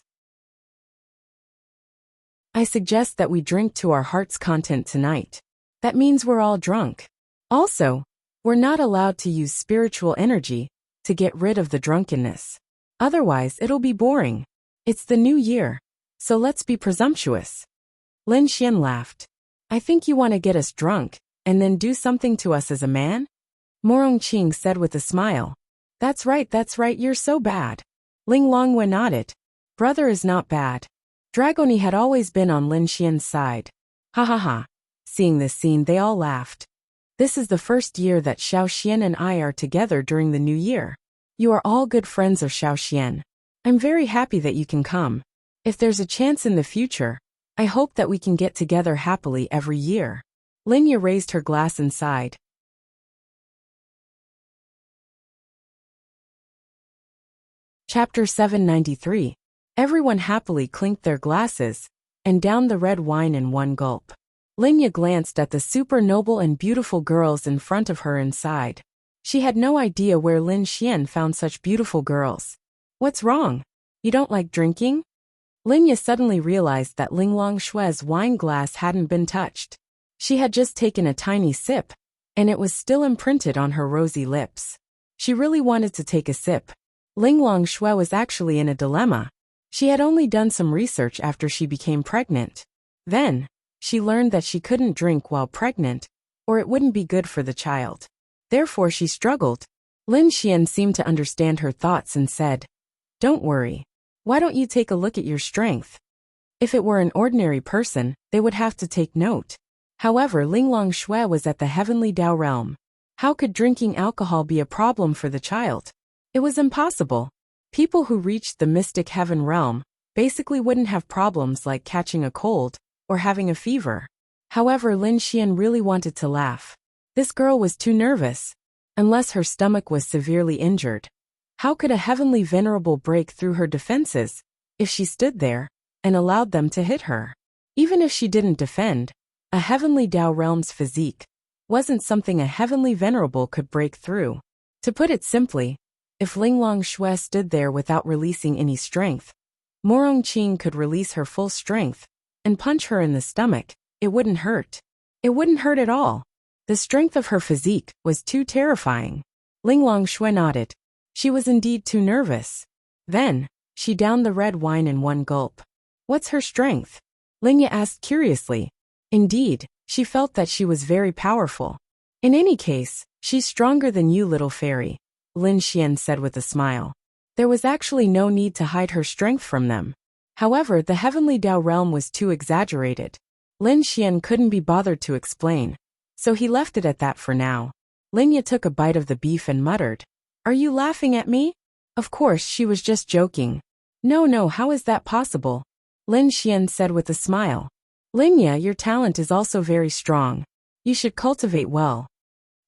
I suggest that we drink to our heart's content tonight. That means we're all drunk. Also, we're not allowed to use spiritual energy to get rid of the drunkenness. Otherwise, it'll be boring. It's the new year, so let's be presumptuous. Lin Xian laughed. I think you want to get us drunk, and then do something to us as a man? Morong Qing said with a smile. That's right, you're so bad. Ling Longhua nodded. Brother is not bad. Dragoni had always been on Lin Xian's side. Ha ha ha. Seeing this scene, they all laughed. This is the first year that Xiao Xian and I are together during the new year. You are all good friends of Xiao Xian. I'm very happy that you can come. If there's a chance in the future, I hope that we can get together happily every year. Linya raised her glass and sighed. Chapter 793. Everyone happily clinked their glasses and downed the red wine in one gulp. Linya glanced at the super noble and beautiful girls in front of her and sighed. She had no idea where Lin Xian found such beautiful girls. What's wrong? You don't like drinking? Linya suddenly realized that Ling Longshue's wine glass hadn't been touched. She had just taken a tiny sip, and it was still imprinted on her rosy lips. She really wanted to take a sip. Ling Longshue was actually in a dilemma. She had only done some research after she became pregnant. Then, she learned that she couldn't drink while pregnant, or it wouldn't be good for the child. Therefore she struggled. Lin Xian seemed to understand her thoughts and said, Don't worry. Why don't you take a look at your strength? If it were an ordinary person, they would have to take note. However, Ling Longshue was at the heavenly Dao realm. How could drinking alcohol be a problem for the child? It was impossible. People who reached the mystic heaven realm basically wouldn't have problems like catching a cold or having a fever. However, Lin Xian really wanted to laugh. This girl was too nervous. Unless her stomach was severely injured. How could a heavenly venerable break through her defenses if she stood there and allowed them to hit her? Even if she didn't defend, a heavenly Dao realm's physique wasn't something a heavenly venerable could break through. To put it simply, if Ling Longshue stood there without releasing any strength, Morong Qing could release her full strength and punch her in the stomach. It wouldn't hurt. It wouldn't hurt at all. The strength of her physique was too terrifying. Ling Longshue nodded. She was indeed too nervous. Then, she downed the red wine in one gulp. What's her strength? Linya asked curiously. Indeed, she felt that she was very powerful. In any case, she's stronger than you, little fairy, Lin Xian said with a smile. There was actually no need to hide her strength from them. However, the heavenly Dao realm was too exaggerated. Lin Xian couldn't be bothered to explain, so he left it at that for now. Linya took a bite of the beef and muttered, Are you laughing at me? Of course, she was just joking. No, how is that possible? Lin Xian said with a smile. Linya, your talent is also very strong. You should cultivate well.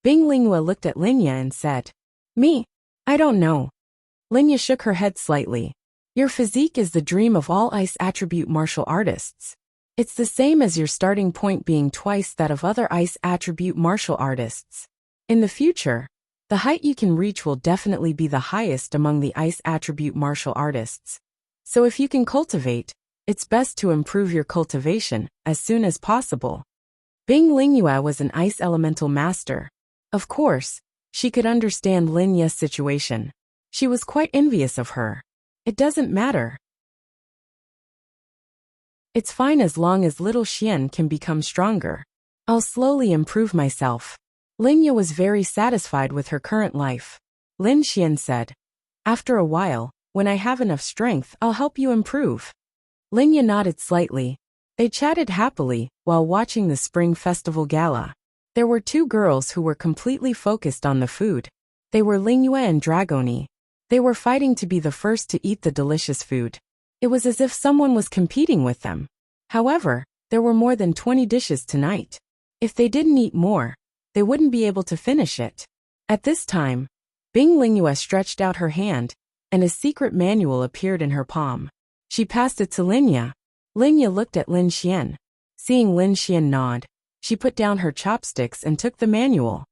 Bing Linghua looked at Linya and said, Me? I don't know. Linya shook her head slightly. Your physique is the dream of all ice attribute martial artists. It's the same as your starting point being twice that of other ice attribute martial artists. In the future, the height you can reach will definitely be the highest among the ice attribute martial artists. So if you can cultivate, it's best to improve your cultivation as soon as possible. Bing Linghua was an ice elemental master. Of course, she could understand Linya's situation. She was quite envious of her. It doesn't matter. It's fine as long as little Xian can become stronger. I'll slowly improve myself. Linya was very satisfied with her current life. Lin Xian said, After a while, when I have enough strength, I'll help you improve. Lingya nodded slightly. They chatted happily while watching the Spring Festival Gala. There were two girls who were completely focused on the food. They were Lingyue and Dragoni. They were fighting to be the first to eat the delicious food. It was as if someone was competing with them. However, there were more than 20 dishes tonight. If they didn't eat more, they wouldn't be able to finish it. At this time, Bing Lingyue stretched out her hand, and a secret manual appeared in her palm. She passed it to Lingya. Lingya looked at Lin Xian. Seeing Lin Xian nod, she put down her chopsticks and took the manual.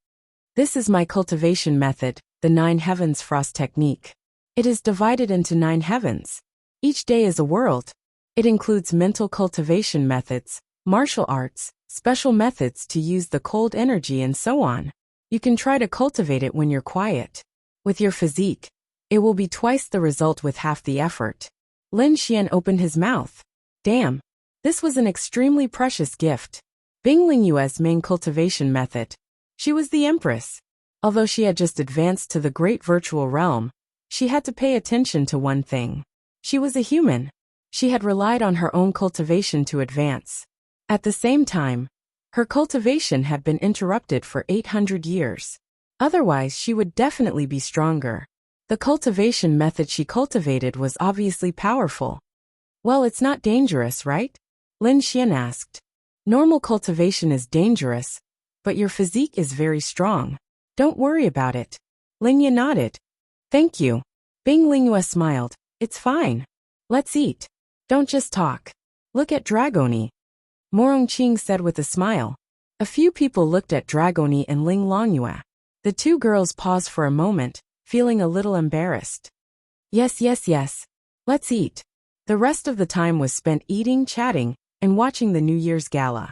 This is my cultivation method, the 9 Heavens Frost Technique. It is divided into 9 heavens. Each day is a world. It includes mental cultivation methods, martial arts, special methods to use the cold energy and so on. You can try to cultivate it when you're quiet. With your physique, it will be twice the result with half the effort. Lin Xian opened his mouth. Damn. This was an extremely precious gift. Bing Lingyue's main cultivation method. She was the empress. Although she had just advanced to the great virtual realm, she had to pay attention to one thing. She was a human. She had relied on her own cultivation to advance. At the same time, her cultivation had been interrupted for 800 years. Otherwise, she would definitely be stronger. The cultivation method she cultivated was obviously powerful. Well, it's not dangerous, right? Lin Xian asked. Normal cultivation is dangerous, but your physique is very strong. Don't worry about it. Lingya nodded. Thank you. Bing Lingyue smiled. It's fine. Let's eat. Don't just talk. Look at Dragoni. Morongqing said with a smile. A few people looked at Dragoni and Ling Longyue. The two girls paused for a moment, feeling a little embarrassed. Yes. Let's eat. The rest of the time was spent eating, chatting, and watching the New Year's Gala.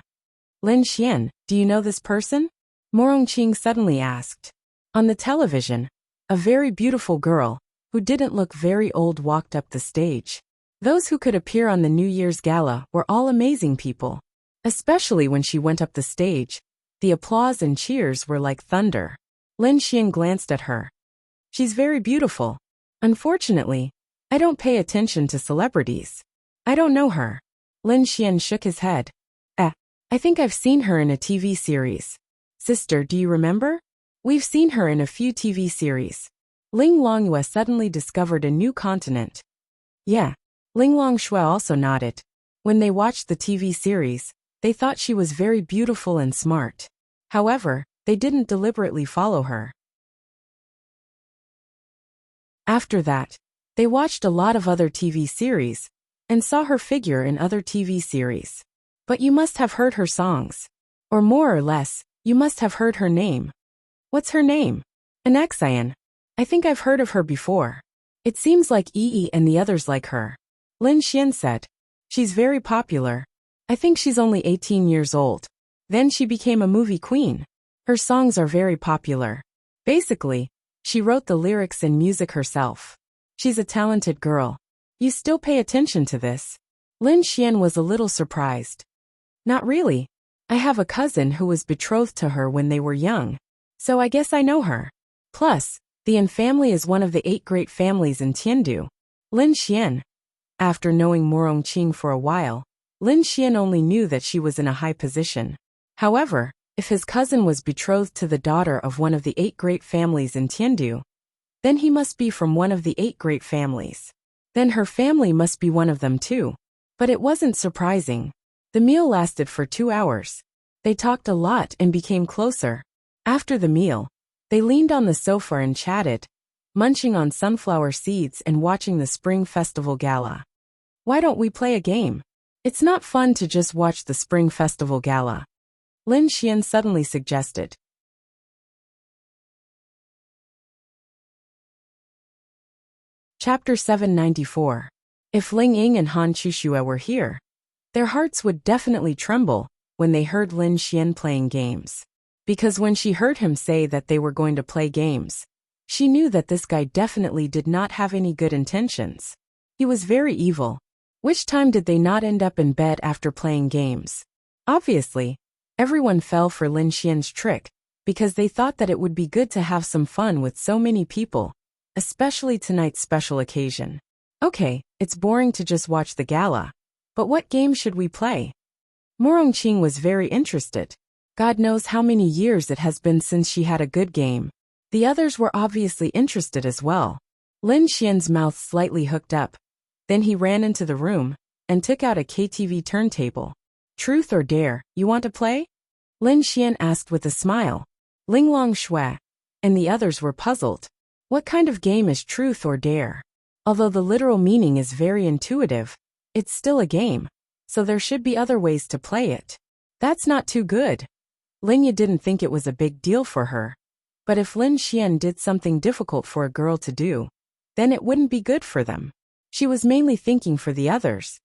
Lin Xian, do you know this person? Morongqing suddenly asked. On the television, a very beautiful girl, who didn't look very old, walked up the stage. Those who could appear on the New Year's Gala were all amazing people. Especially when she went up the stage, the applause and cheers were like thunder. Lin Xian glanced at her. She's very beautiful. Unfortunately, I don't pay attention to celebrities. I don't know her. Lin Xian shook his head. I think I've seen her in a TV series. Sister, do you remember? We've seen her in a few TV series. Ling Longyue suddenly discovered a new continent. Yeah. Ling Longshui also nodded. When they watched the TV series, they thought she was very beautiful and smart. However, they didn't deliberately follow her. After that, they watched a lot of other TV series, and saw her figure in other TV series. But you must have heard her songs. Or more or less, you must have heard her name. What's her name? Anaxian. I think I've heard of her before. It seems like Yi and the others like her. Lin Xian said. She's very popular. I think she's only 18 years old. Then she became a movie queen. Her songs are very popular. Basically, she wrote the lyrics and music herself. She's a talented girl. You still pay attention to this? Lin Xian was a little surprised. Not really. I have a cousin who was betrothed to her when they were young. So I guess I know her. Plus, the Yin family is one of the 8 great families in Tiandu. Lin Xian. After knowing Morongqing for a while, Lin Xian only knew that she was in a high position. However, if his cousin was betrothed to the daughter of one of the 8 great families in Tiandu, then he must be from one of the 8 great families. Then her family must be one of them too. But it wasn't surprising. The meal lasted for 2 hours. They talked a lot and became closer. After the meal, they leaned on the sofa and chatted, munching on sunflower seeds and watching the Spring Festival Gala. Why don't we play a game? It's not fun to just watch the Spring Festival Gala. Lin Xian suddenly suggested. Chapter 794. If Ling Ying and Han Chuxue were here, their hearts would definitely tremble when they heard Lin Xian playing games. Because when she heard him say that they were going to play games, she knew that this guy definitely did not have any good intentions. He was very evil. Which time did they not end up in bed after playing games? Obviously, everyone fell for Lin Xian's trick, because they thought that it would be good to have some fun with so many people, especially tonight's special occasion. Okay, it's boring to just watch the gala. But what game should we play? Morongqing was very interested. God knows how many years it has been since she had a good game. The others were obviously interested as well. Lin Xian's mouth slightly hooked up. Then he ran into the room and took out a KTV turntable. Truth or dare, you want to play? Lin Xian asked with a smile. Linglong Shui and the others were puzzled. What kind of game is truth or dare? Although the literal meaning is very intuitive, it's still a game, so there should be other ways to play it. That's not too good. Lingya didn't think it was a big deal for her. But if Lin Xian did something difficult for a girl to do, then it wouldn't be good for them. She was mainly thinking for the others.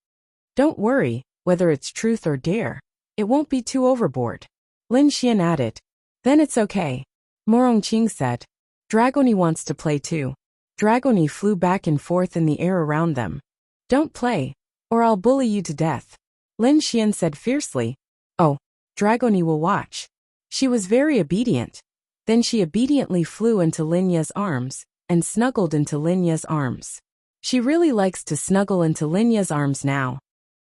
Don't worry, whether it's truth or dare, it won't be too overboard. Lin Xian added. Then it's okay. Morongqing said. Dragoni wants to play too. Dragoni flew back and forth in the air around them. Don't play, or I'll bully you to death. Lin Xian said fiercely. Oh, Dragoni will watch. She was very obedient. Then she obediently flew into Linya's arms and snuggled into Linya's arms. She really likes to snuggle into Linya's arms now.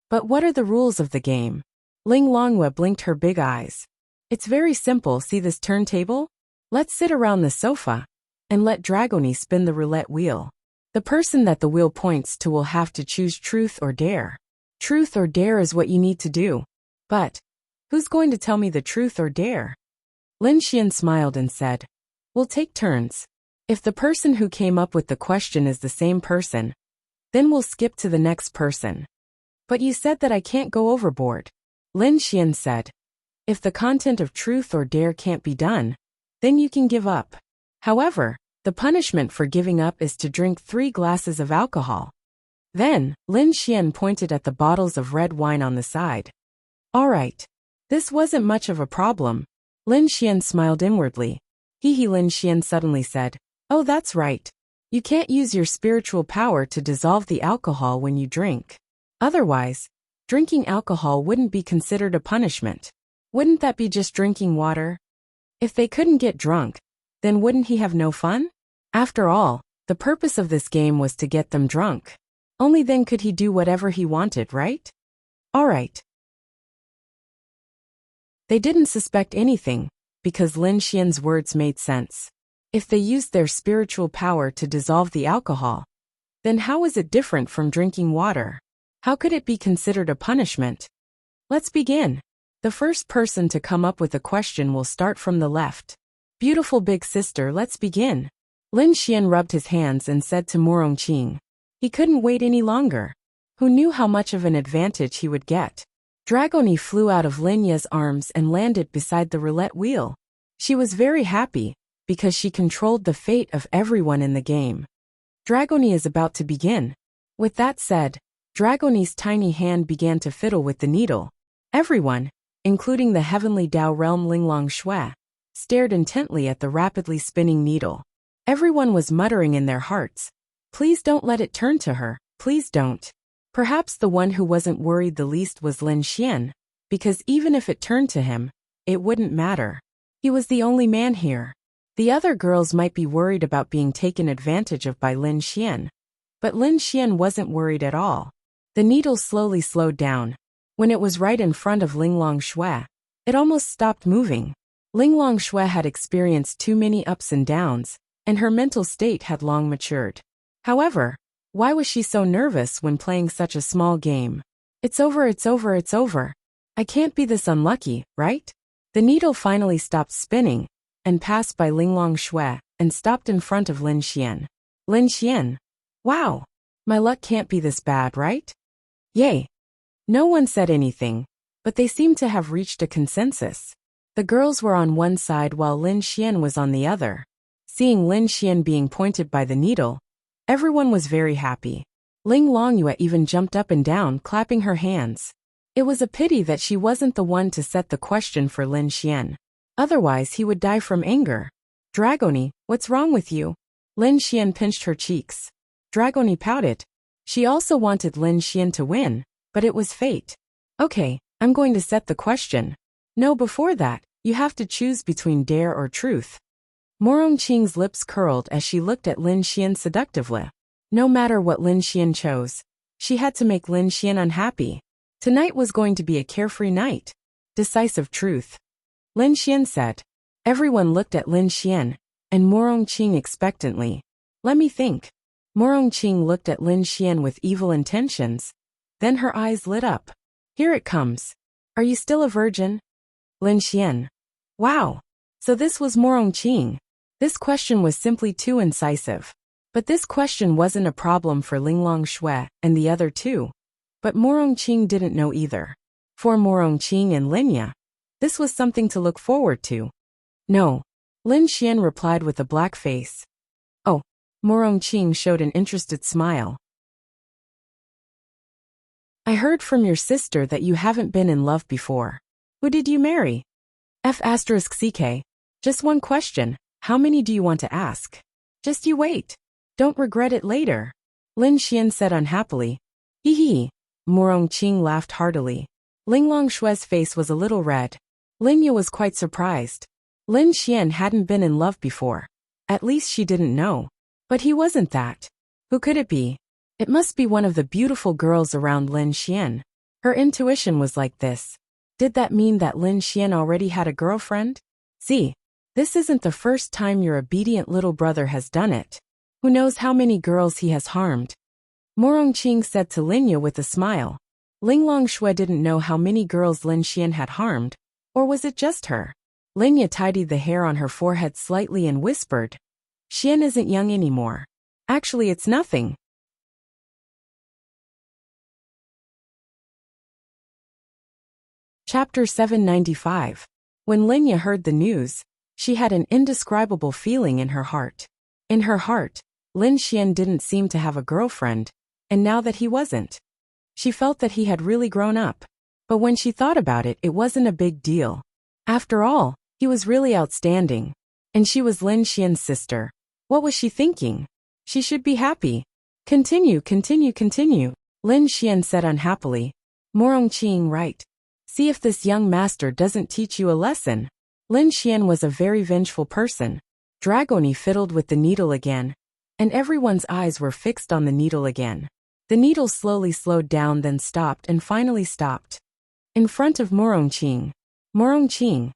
But what are the rules of the game? Ling Longhua blinked her big eyes. It's very simple, see this turntable? Let's sit around the sofa and let Dragoni spin the roulette wheel. The person that the wheel points to will have to choose truth or dare. Truth or dare is what you need to do. But who's going to tell me the truth or dare? Lin Xian smiled and said, we'll take turns. If the person who came up with the question is the same person, then we'll skip to the next person. But you said that I can't go overboard. Lin Xian said, if the content of truth or dare can't be done, then you can give up. However, the punishment for giving up is to drink 3 glasses of alcohol. Then, Lin Xian pointed at the bottles of red wine on the side. All right. This wasn't much of a problem. Lin Xian smiled inwardly. Lin Xian suddenly said, oh, that's right. You can't use your spiritual power to dissolve the alcohol when you drink. Otherwise, drinking alcohol wouldn't be considered a punishment. Wouldn't that be just drinking water? If they couldn't get drunk, then wouldn't he have no fun? After all, the purpose of this game was to get them drunk. Only then could he do whatever he wanted, right? All right. They didn't suspect anything, because Lin Xian's words made sense. If they used their spiritual power to dissolve the alcohol, then how is it different from drinking water? How could it be considered a punishment? Let's begin. The first person to come up with a question will start from the left. Beautiful big sister, let's begin. Lin Xian rubbed his hands and said to Morongqing. He couldn't wait any longer. Who knew how much of an advantage he would get? Dragoni flew out of Linya's arms and landed beside the roulette wheel. She was very happy, because she controlled the fate of everyone in the game. Dragoni is about to begin. With that said, Dragoni's tiny hand began to fiddle with the needle. Everyone, including the heavenly Dao realm Linglong Shui, stared intently at the rapidly spinning needle. Everyone was muttering in their hearts, please don't let it turn to her, please don't. Perhaps the one who wasn't worried the least was Lin Xian, because even if it turned to him, it wouldn't matter. He was the only man here. The other girls might be worried about being taken advantage of by Lin Xian, but Lin Xian wasn't worried at all. The needle slowly slowed down. When it was right in front of Linglong Shui, it almost stopped moving. Linglong Shui had experienced too many ups and downs, and her mental state had long matured. However, why was she so nervous when playing such a small game? It's over, it's over, it's over. I can't be this unlucky, right? The needle finally stopped spinning and passed by Linglong Shui and stopped in front of Lin Xian. Lin Xian. Wow. My luck can't be this bad, right? Yay. No one said anything, but they seemed to have reached a consensus. The girls were on one side while Lin Xian was on the other. Seeing Lin Xian being pointed by the needle, everyone was very happy. Ling Longyue even jumped up and down, clapping her hands. It was a pity that she wasn't the one to set the question for Lin Xian. Otherwise he would die from anger. Dragoni, what's wrong with you? Lin Xian pinched her cheeks. Dragoni pouted. She also wanted Lin Xian to win, but it was fate. Okay, I'm going to set the question. No, before that, you have to choose between dare or truth. Morong Qing's lips curled as she looked at Lin Xian seductively. No matter what Lin Xian chose, she had to make Lin Xian unhappy. Tonight was going to be a carefree night. Decisive truth. Lin Xian said. Everyone looked at Lin Xian, and Morong Qing expectantly. Let me think. Morong Qing looked at Lin Xian with evil intentions. Then her eyes lit up. Here it comes. Are you still a virgin? Lin Xian. Wow. So this was Morong Qing. This question was simply too incisive. But this question wasn't a problem for Linglong Shui and the other two. But Morong Qing didn't know either. For Morong Qing and Linya, this was something to look forward to. No. Lin Xian replied with a black face. Oh. Morong Qing showed an interested smile. I heard from your sister that you haven't been in love before. Who did you marry? F***CK. Just one question. How many do you want to ask? Just you wait. Don't regret it later. Lin Xian said unhappily. Hee hee. Morong Qing laughed heartily. Linglong Shui's face was a little red. Linya was quite surprised. Lin Xian hadn't been in love before. At least she didn't know. But he wasn't that. Who could it be? It must be one of the beautiful girls around Lin Xian. Her intuition was like this. Did that mean that Lin Xian already had a girlfriend? See, this isn't the first time your obedient little brother has done it. Who knows how many girls he has harmed? Morong Qing said to Linya with a smile. Linglong Shui didn't know how many girls Lin Xian had harmed, or was it just her? Linya tidied the hair on her forehead slightly and whispered. Xian isn't young anymore. Actually, it's nothing. Chapter 795. When Linya heard the news, she had an indescribable feeling in her heart. In her heart, Lin Xian didn't seem to have a girlfriend, and now that he wasn't, she felt that he had really grown up. But when she thought about it, it wasn't a big deal. After all, he was really outstanding. And she was Lin Xian's sister. What was she thinking? She should be happy. Continue. Lin Xian said unhappily. Morong Qing, right. See if this young master doesn't teach you a lesson. Lin Xian was a very vengeful person. Dragoni fiddled with the needle again, and everyone's eyes were fixed on the needle again. The needle slowly slowed down, then stopped and finally stopped. In front of Morong Qing. Morong Qing.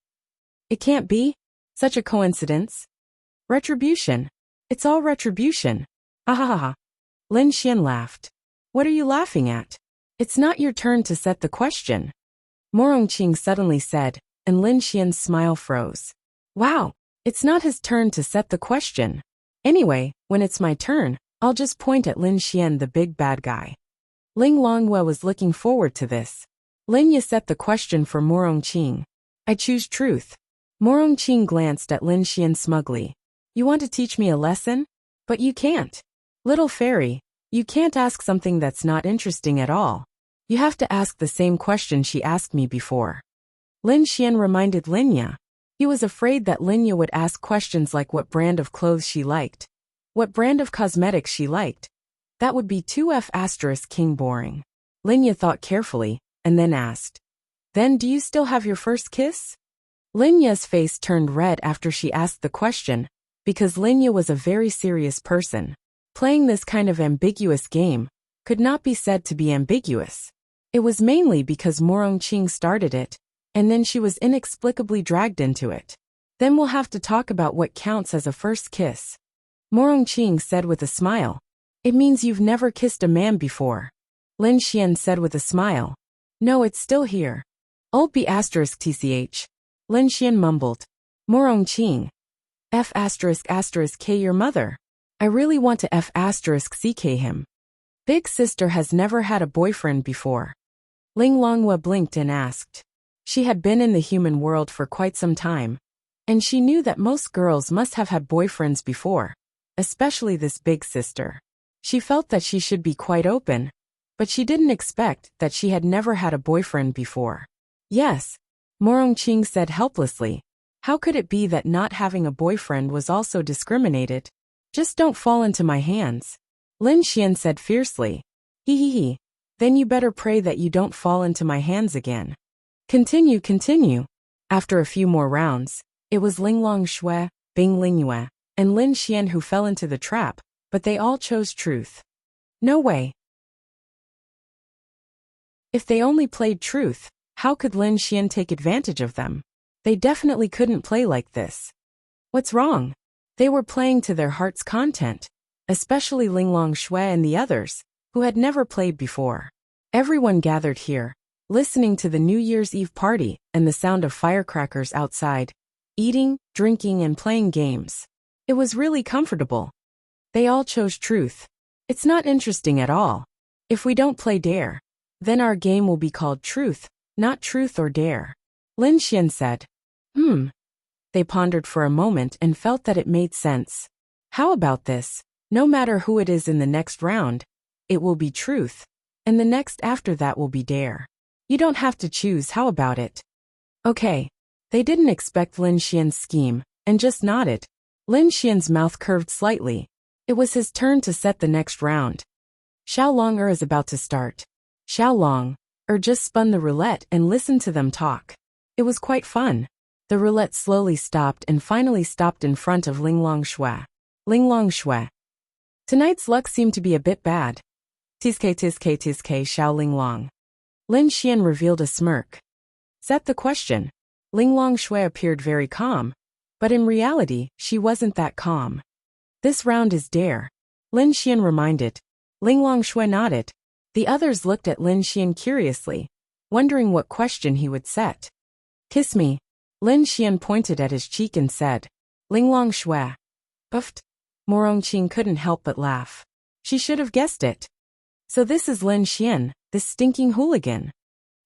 It can't be. Such a coincidence. Retribution. It's all retribution. Ha. Lin Xian laughed. What are you laughing at? It's not your turn to set the question. Morong Qing suddenly said, and Lin Xian's smile froze. Wow, it's not his turn to set the question. Anyway, when it's my turn, I'll just point at Lin Xian, the big bad guy. Ling Longhua was looking forward to this. Linya set the question for Morong Qing. I choose truth. Morong Qing glanced at Lin Xian smugly. You want to teach me a lesson? But you can't. Little fairy, you can't ask something that's not interesting at all. You have to ask the same question she asked me before. Lin Xian reminded Linya. He was afraid that Linya would ask questions like what brand of clothes she liked, what brand of cosmetics she liked. That would be too F***king boring. Linya thought carefully, and then asked. Then do you still have your first kiss? Linya's face turned red after she asked the question, because Linya was a very serious person. Playing this kind of ambiguous game could not be said to be ambiguous. It was mainly because Morong Qing started it, and then she was inexplicably dragged into it. Then we'll have to talk about what counts as a first kiss. Morong Qing said with a smile. It means you've never kissed a man before. Lin Xian said with a smile. No, it's still here. Old B******. Lin Xian mumbled. Morong Qing. F****k your mother. I really want to F***ck him. Big sister has never had a boyfriend before. Ling Longhua blinked and asked. She had been in the human world for quite some time, and she knew that most girls must have had boyfriends before, especially this big sister. She felt that she should be quite open, but she didn't expect that she had never had a boyfriend before. Yes, Morong Qing said helplessly. How could it be that not having a boyfriend was also discriminated? Just don't fall into my hands. Lin Xian said fiercely. Hee. Then you better pray that you don't fall into my hands again. Continue. After a few more rounds, it was Linglong Shui, Bing Lingyue, and Lin Xian who fell into the trap, but they all chose truth. No way. If they only played truth, how could Lin Xian take advantage of them? They definitely couldn't play like this. What's wrong? They were playing to their heart's content, especially Linglong Shui and the others, who had never played before. Everyone gathered here, listening to the New Year's Eve party and the sound of firecrackers outside, eating, drinking and playing games. It was really comfortable. They all chose truth. It's not interesting at all. If we don't play dare, then our game will be called truth, not truth or dare. Lin Xian said. They pondered for a moment and felt that it made sense. How about this? No matter who it is in the next round, it will be truth, and the next after that will be dare. You don't have to choose, how about it? Okay. They didn't expect Lin Xian's scheme, and just nodded. Lin Xian's mouth curved slightly. It was his turn to set the next round. Xiao Long is about to start. Xiao Long just spun the roulette and listened to them talk. It was quite fun. The roulette slowly stopped and finally stopped in front of Linglong Shui. Linglong Shui. Tonight's luck seemed to be a bit bad. Tizke Xiao Linglong. Lin Xian revealed a smirk. Set the question. Linglong Shui appeared very calm, but in reality, she wasn't that calm. This round is dare. Lin Xian reminded. Linglong Shui nodded. The others looked at Lin Xian curiously, wondering what question he would set. Kiss me. Lin Xian pointed at his cheek and said. Linglong Shui. Puffed. Morongqing couldn't help but laugh. She should have guessed it. So this is Lin Xian, this stinking hooligan.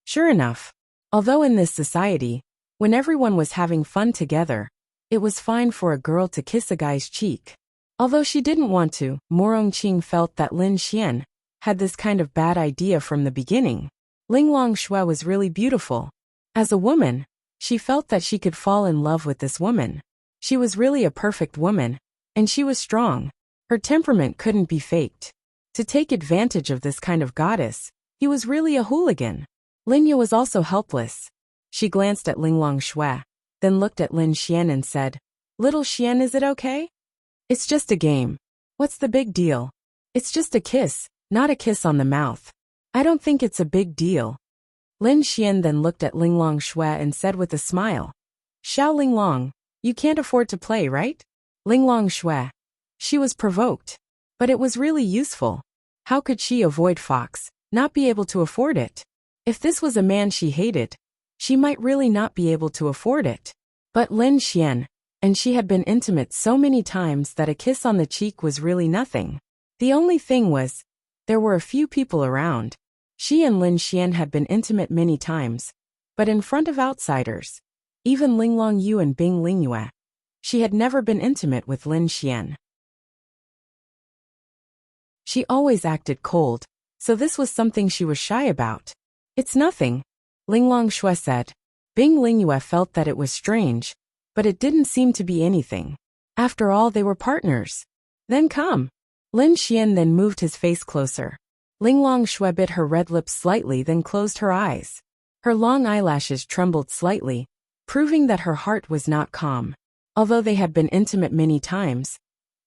Sure enough. Although in this society, when everyone was having fun together, it was fine for a girl to kiss a guy's cheek. Although she didn't want to, Morongqing felt that Lin Xian had this kind of bad idea from the beginning. Linglong Shui was really beautiful. As a woman, she felt that she could fall in love with this woman. She was really a perfect woman, and she was strong. Her temperament couldn't be faked. To take advantage of this kind of goddess, he was really a hooligan. Lingyue was also helpless. She glanced at Linglong Shui, then looked at Lin Xian and said, Little Xian, is it okay? It's just a game. What's the big deal? It's just a kiss, not a kiss on the mouth. I don't think it's a big deal. Lin Xian then looked at Linglong Shui and said with a smile, Xiao Linglong, you can't afford to play, right? Linglong Shui. She was provoked. But it was really useful. How could she avoid Fox, not be able to afford it? If this was a man she hated, she might really not be able to afford it. But Lin Xian, and she had been intimate so many times that a kiss on the cheek was really nothing. The only thing was, there were a few people around. She and Lin Xian had been intimate many times, but in front of outsiders, even Linglong Yu and Bing Lingyue, she had never been intimate with Lin Xian. She always acted cold, so this was something she was shy about. It's nothing, Linglong Shui said. Bing Lingyue felt that it was strange, but it didn't seem to be anything. After all, they were partners. Then come. Lin Xian then moved his face closer. Linglong Shui bit her red lips slightly, then closed her eyes. Her long eyelashes trembled slightly, proving that her heart was not calm. Although they had been intimate many times,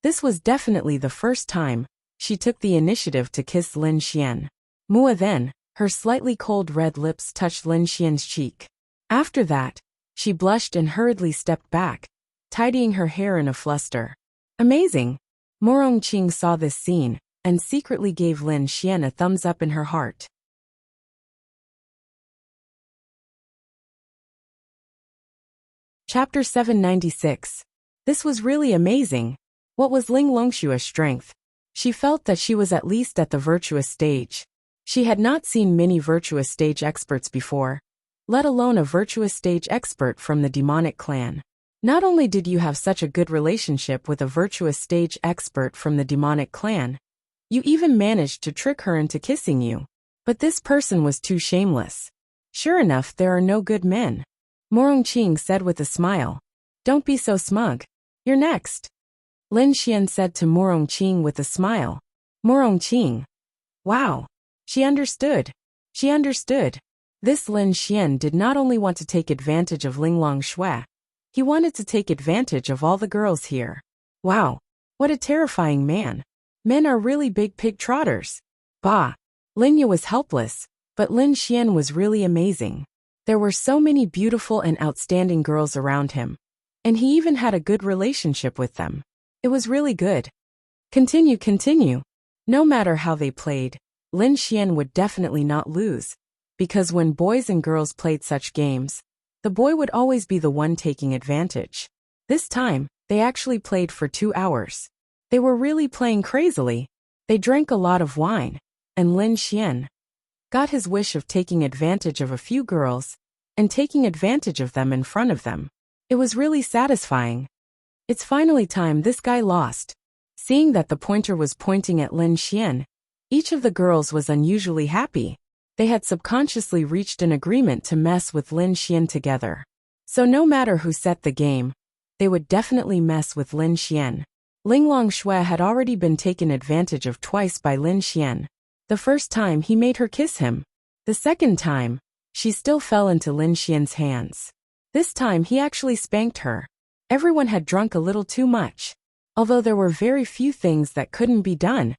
this was definitely the first time she took the initiative to kiss Lin Xian. Mua then, her slightly cold red lips touched Lin Xian's cheek. After that, she blushed and hurriedly stepped back, tidying her hair in a fluster. Amazing! Morongqing saw this scene and secretly gave Lin Xian a thumbs up in her heart. Chapter 796. This was really amazing. What was Linglong Shui's strength? She felt that she was at least at the virtuous stage. She had not seen many virtuous stage experts before, let alone a virtuous stage expert from the demonic clan. Not only did you have such a good relationship with a virtuous stage expert from the demonic clan, you even managed to trick her into kissing you. But this person was too shameless. Sure enough, there are no good men. Morongqing said with a smile. Don't be so smug. You're next. Lin Xian said to Morongqing with a smile. Morongqing. Wow. She understood. She understood. This Lin Xian did not only want to take advantage of Linglong Shui, He wanted to take advantage of all the girls here. Wow, what a terrifying man. Men are really big pig trotters. Bah. Linya was helpless, but Lin Xian was really amazing. There were so many beautiful and outstanding girls around him, and he even had a good relationship with them. It was really good. Continue. No matter how they played, Lin Xian would definitely not lose, because when boys and girls played such games, the boy would always be the one taking advantage. This time, they actually played for 2 hours. They were really playing crazily. They drank a lot of wine, and Lin Xian got his wish of taking advantage of a few girls and taking advantage of them in front of them. It was really satisfying. It's finally time this guy lost. Seeing that the pointer was pointing at Lin Xian, each of the girls was unusually happy. They had subconsciously reached an agreement to mess with Lin Xian together. So no matter who set the game, they would definitely mess with Lin Xian. Linglong Shui had already been taken advantage of twice by Lin Xian. The first time he made her kiss him. The second time, she still fell into Lin Xian's hands. This time he actually spanked her. Everyone had drunk a little too much. Although there were very few things that couldn't be done,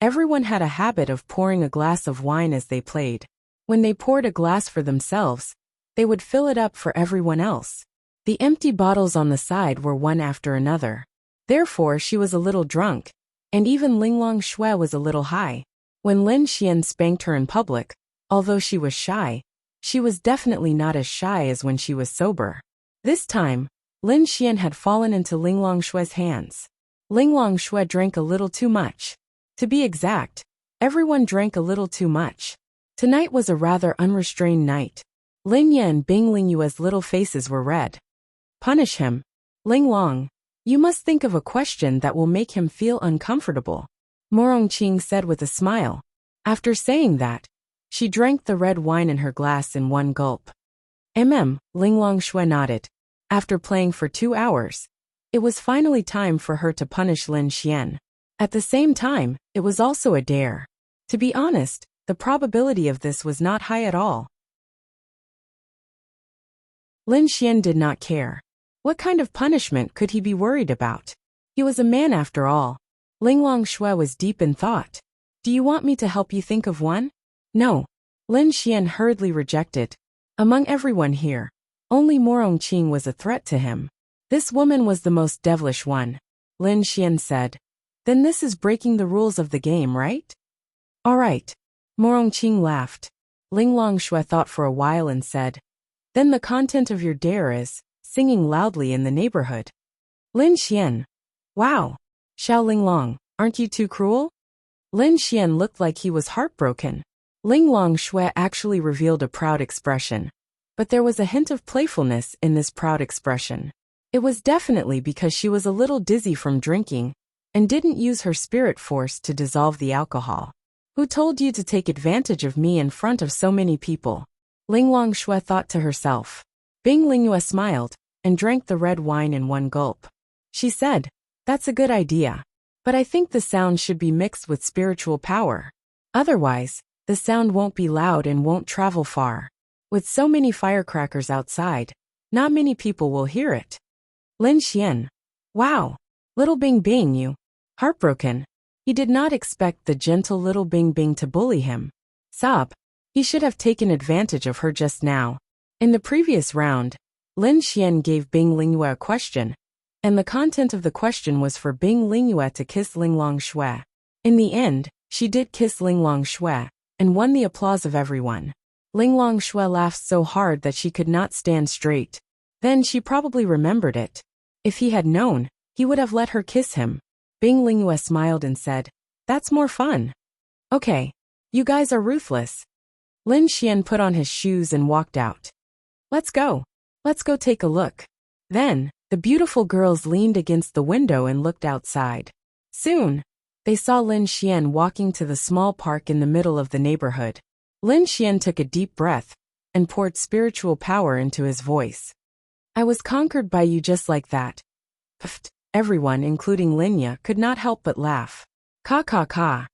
everyone had a habit of pouring a glass of wine as they played. When they poured a glass for themselves, they would fill it up for everyone else. The empty bottles on the side were one after another. Therefore she was a little drunk, and even Linglong Shui was a little high. When Lin Xian spanked her in public, although she was shy, she was definitely not as shy as when she was sober. This time, Lin Xian had fallen into Linglong Shui's hands. Linglong Shui drank a little too much. To be exact, everyone drank a little too much. Tonight was a rather unrestrained night. Linya and Bing Lingyue's little faces were red. Punish him. Linglong, you must think of a question that will make him feel uncomfortable, Morongqing said with a smile. After saying that, she drank the red wine in her glass in one gulp. Linglong Shui nodded. After playing for 2 hours, it was finally time for her to punish Lin Xian. At the same time, it was also a dare. To be honest, the probability of this was not high at all. Lin Xian did not care. What kind of punishment could he be worried about? He was a man after all. Linglong Shui was deep in thought. Do you want me to help you think of one? No. Lin Xian hurriedly rejected. Among everyone here, only Morongqing was a threat to him. This woman was the most devilish one. Lin Xian said. Then this is breaking the rules of the game, right? All right. Morongqing laughed. Linglong Shui thought for a while and said. Then the content of your dare is singing loudly in the neighborhood. Lin Xian. Wow. Xiao Linglong, aren't you too cruel? Lin Xian looked like he was heartbroken. Linglong Shui actually revealed a proud expression. But there was a hint of playfulness in this proud expression. It was definitely because she was a little dizzy from drinking and didn't use her spirit force to dissolve the alcohol. Who told you to take advantage of me in front of so many people? Linglong Shui thought to herself. Bing Lingyue smiled and drank the red wine in one gulp. She said, that's a good idea. But I think the sound should be mixed with spiritual power. Otherwise, the sound won't be loud and won't travel far. With so many firecrackers outside, not many people will hear it. Lin Xian. Wow. Little Bing Bing, you. Heartbroken. He did not expect the gentle little Bing Bing to bully him. Sob. He should have taken advantage of her just now. In the previous round, Lin Xian gave Bing Lingyue a question, and the content of the question was for Bing Lingyue to kiss Linglong Shui. In the end, she did kiss Linglong Shui, and won the applause of everyone. Linglong Shui laughed so hard that she could not stand straight. Then she probably remembered it. If he had known, he would have let her kiss him. Bing Lingyue smiled and said, that's more fun. Okay. You guys are ruthless. Lin Xian put on his shoes and walked out. Let's go. Let's go take a look. Then, the beautiful girls leaned against the window and looked outside. Soon, they saw Lin Xian walking to the small park in the middle of the neighborhood. Lin Xian took a deep breath and poured spiritual power into his voice. I was conquered by you just like that. Pfft. Everyone, including Linya, could not help but laugh. Ka ka ka.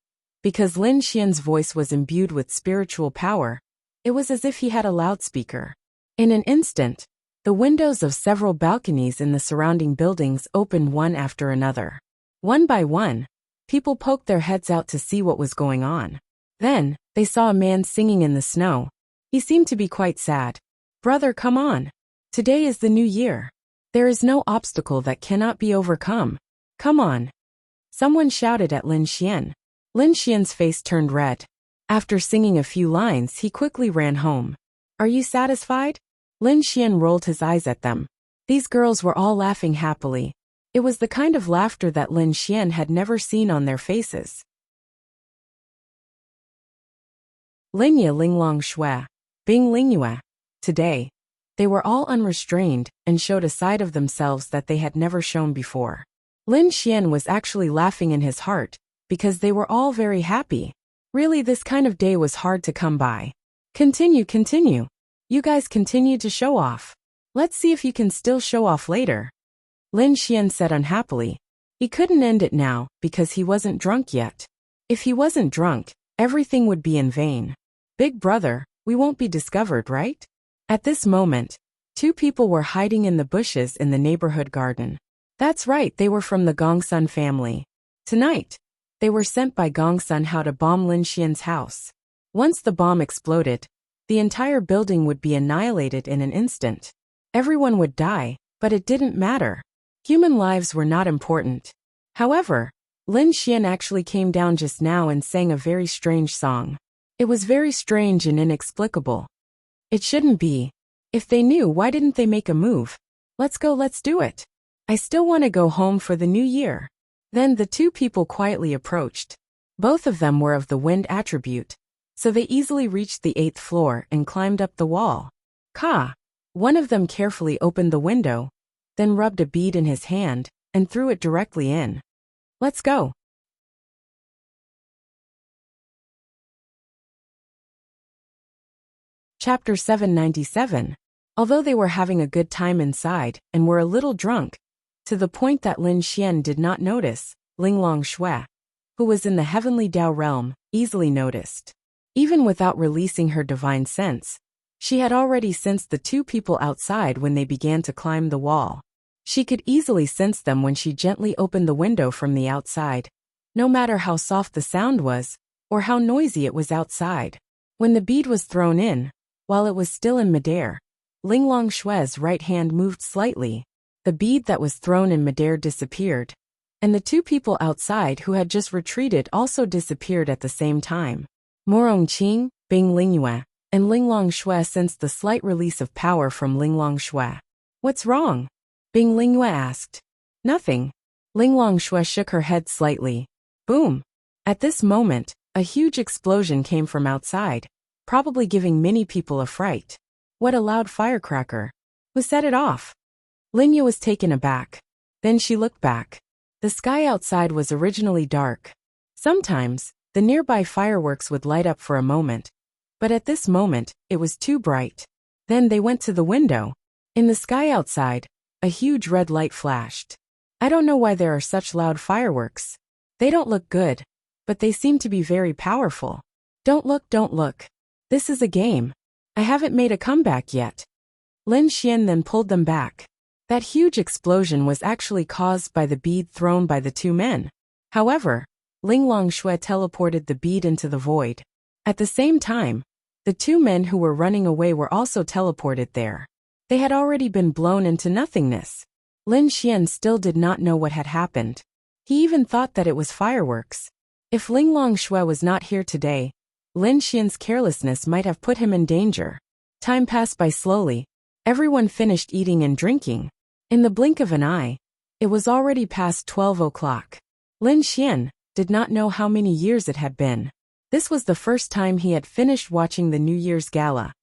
Because Lin Xian's voice was imbued with spiritual power, it was as if he had a loudspeaker. In an instant, The windows of several balconies in the surrounding buildings opened one after another. One by one, people poked their heads out to see what was going on. Then, they saw a man singing in the snow. He seemed to be quite sad. "Brother, come on. Today is the new year. There is no obstacle that cannot be overcome. Come on." Someone shouted at Lin Xian. Lin Xian's face turned red. After singing a few lines, he quickly ran home. "Are you satisfied?" Lin Xian rolled his eyes at them. These girls were all laughing happily. It was the kind of laughter that Lin Xian had never seen on their faces. Linya Linglong Shui, Bing Lingyue. Today, they were all unrestrained and showed a side of themselves that they had never shown before. Lin Xian was actually laughing in his heart, because they were all very happy. Really, this kind of day was hard to come by. Continue. You guys continue to show off. Let's see if you can still show off later. Lin Xian said unhappily. He couldn't end it now, because he wasn't drunk yet. If he wasn't drunk, everything would be in vain. "Big brother, we won't be discovered, right?" At this moment, two people were hiding in the bushes in the neighborhood garden. That's right, they were from the Gongsun family. Tonight, they were sent by Gongsun how to bomb Lin Xian's house. Once the bomb exploded, the entire building would be annihilated in an instant. Everyone would die, but it didn't matter. Human lives were not important. However, Lin Xian actually came down just now and sang a very strange song. It was very strange and inexplicable. It shouldn't be. If they knew, why didn't they make a move? Let's go, let's do it. I still want to go home for the new year. Then the two people quietly approached. Both of them were of the wind attribute, so they easily reached the 8th floor and climbed up the wall. Ka! One of them carefully opened the window, then rubbed a bead in his hand and threw it directly in. Let's go. Chapter 797. Although they were having a good time inside and were a little drunk, to the point that Lin Xian did not notice, Linglong Shui, who was in the heavenly Tao realm, easily noticed. Even without releasing her divine sense, she had already sensed the two people outside when they began to climb the wall. She could easily sense them when she gently opened the window from the outside, no matter how soft the sound was, or how noisy it was outside. When the bead was thrown in, while it was still in midair, Linglong Shui's right hand moved slightly. The bead that was thrown in midair disappeared, and the two people outside who had just retreated also disappeared at the same time. Morong Qing, Bing Lingyue, and Linglong Shui sensed the slight release of power from Linglong Shui. "What's wrong?" Bing Lingyue asked. "Nothing." Linglong Shui shook her head slightly. Boom! At this moment, a huge explosion came from outside, probably giving many people a fright. What a loud firecracker! Who set it off? Lingyue was taken aback. Then she looked back. The sky outside was originally dark. Sometimes, the nearby fireworks would light up for a moment, but at this moment, it was too bright. Then they went to the window. In the sky outside, a huge red light flashed. I don't know why there are such loud fireworks. They don't look good, but they seem to be very powerful. Don't look. This is a game. I haven't made a comeback yet. Lin Xian then pulled them back. That huge explosion was actually caused by the bead thrown by the two men. However, Linglong Shui teleported the bead into the void. At the same time, the two men who were running away were also teleported there. They had already been blown into nothingness. Lin Xian still did not know what had happened. He even thought that it was fireworks. If Linglong Shui was not here today, Lin Xian's carelessness might have put him in danger. Time passed by slowly. Everyone finished eating and drinking. In the blink of an eye, it was already past 12 o'clock. Lin Xian did not know how many years it had been. This was the first time he had finished watching the New Year's Gala.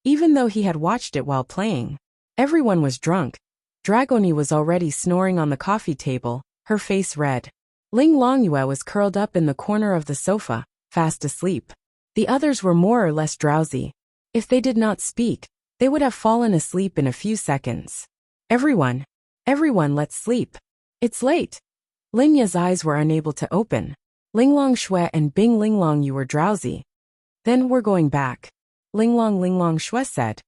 Even though he had watched it while playing, everyone was drunk. Dragoni was already snoring on the coffee table, her face red. Linglong Yue was curled up in the corner of the sofa, fast asleep. The others were more or less drowsy. If they did not speak, they would have fallen asleep in a few seconds. Everyone, let's sleep. It's late. Linya's eyes were unable to open. Linglong Shui and Bing Linglong, you were drowsy. Then we're going back. Linglong Shui said.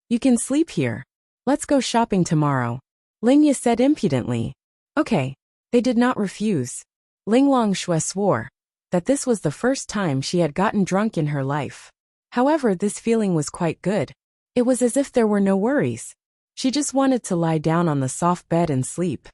You can sleep here. Let's go shopping tomorrow, Ling Yu said impudently. Okay. They did not refuse. Ling Longshui swore that this was the first time she had gotten drunk in her life. However, this feeling was quite good. It was as if there were no worries. She just wanted to lie down on the soft bed and sleep.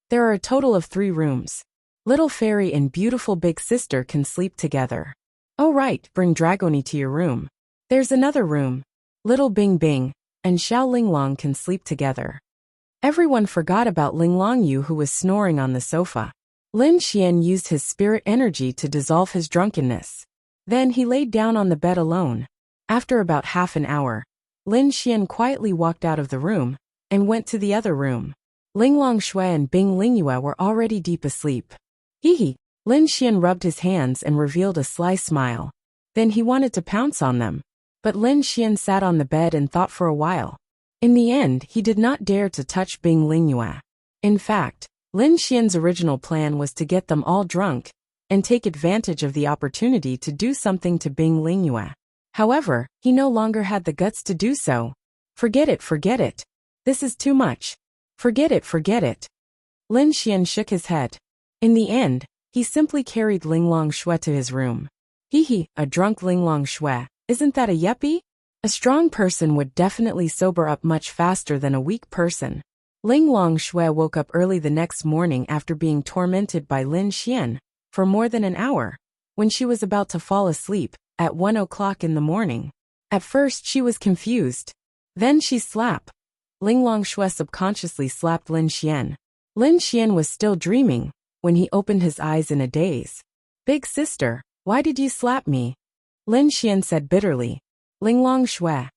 There are a total of 3 rooms. Little Fairy and beautiful big sister can sleep together. Oh right, bring Dragoni to your room. There's another room. Little Bing Bing and Xiao Linglong can sleep together. Everyone forgot about Ling Longyu, who was snoring on the sofa. Lin Xian used his spirit energy to dissolve his drunkenness. Then he laid down on the bed alone. After about half an hour, Lin Xian quietly walked out of the room and went to the other room. Ling Longshui and Bing Lingyue were already deep asleep. Hee. Lin Xian rubbed his hands and revealed a sly smile. Then he wanted to pounce on them. But Lin Xian sat on the bed and thought for a while. In the end, he did not dare to touch Bing Lingyue. In fact, Lin Xian's original plan was to get them all drunk and take advantage of the opportunity to do something to Bing Lingyue. However, he no longer had the guts to do so. Forget it, forget it. This is too much. Forget it, forget it. Lin Xian shook his head. In the end, he simply carried Ling Longshui to his room. Hee, a drunk Ling Longshui, isn't that a yuppie? A strong person would definitely sober up much faster than a weak person. Ling Longshui woke up early the next morning after being tormented by Lin Xian for more than an hour. When she was about to fall asleep, at 1 o'clock in the morning. At first she was confused. Then she slapped. Ling Longshui subconsciously slapped Lin Xian. Lin Xian was still dreaming when he opened his eyes in a daze. Big sister, why did you slap me? Lin Xian said bitterly. Ling Longshui.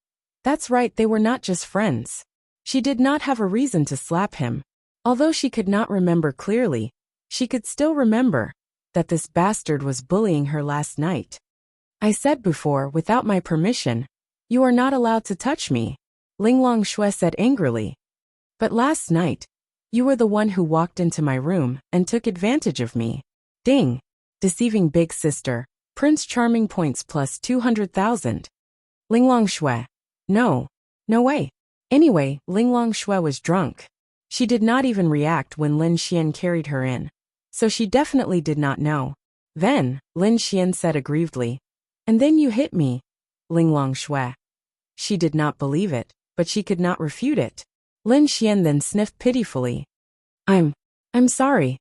That's right, they were not just friends. She did not have a reason to slap him. Although she could not remember clearly, she could still remember that this bastard was bullying her last night. I said before, without my permission, you are not allowed to touch me, Ling Longshui said angrily. But last night, you were the one who walked into my room and took advantage of me. Ding! Deceiving big sister. Prince Charming points plus 200,000. Ling Longshui. No way. Anyway, Ling Longshui was drunk. She did not even react when Lin Xian carried her in. So she definitely did not know. Then, Lin Xian said aggrievedly. And then you hit me, Ling Longshui. She did not believe it, but she could not refute it. Lin Xian then sniffed pitifully. I'm sorry.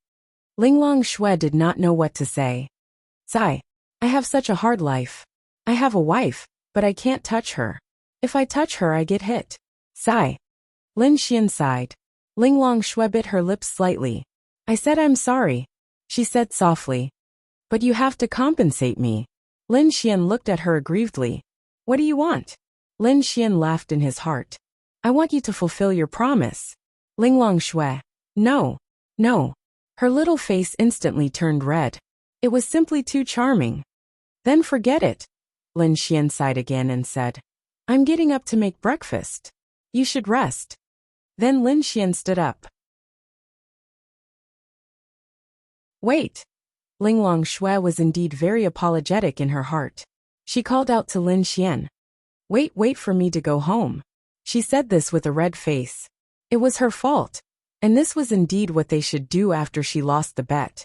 Ling Longshui did not know what to say. Sigh. I have such a hard life. I have a wife, but I can't touch her. If I touch her, I get hit. Sigh. Lin Xian sighed. Ling Longshui bit her lips slightly. I said I'm sorry, she said softly. But you have to compensate me. Lin Xian looked at her aggrievedly. What do you want? Lin Xian laughed in his heart. I want you to fulfill your promise. Ling Longshui. No. Her little face instantly turned red. It was simply too charming. Then forget it. Lin Xian sighed again and said, I'm getting up to make breakfast. You should rest. Then Lin Xian stood up. Wait. Ling Longshui was indeed very apologetic in her heart. She called out to Lin Xian. Wait for me to go home. She said this with a red face. It was her fault, and this was indeed what they should do after she lost the bet.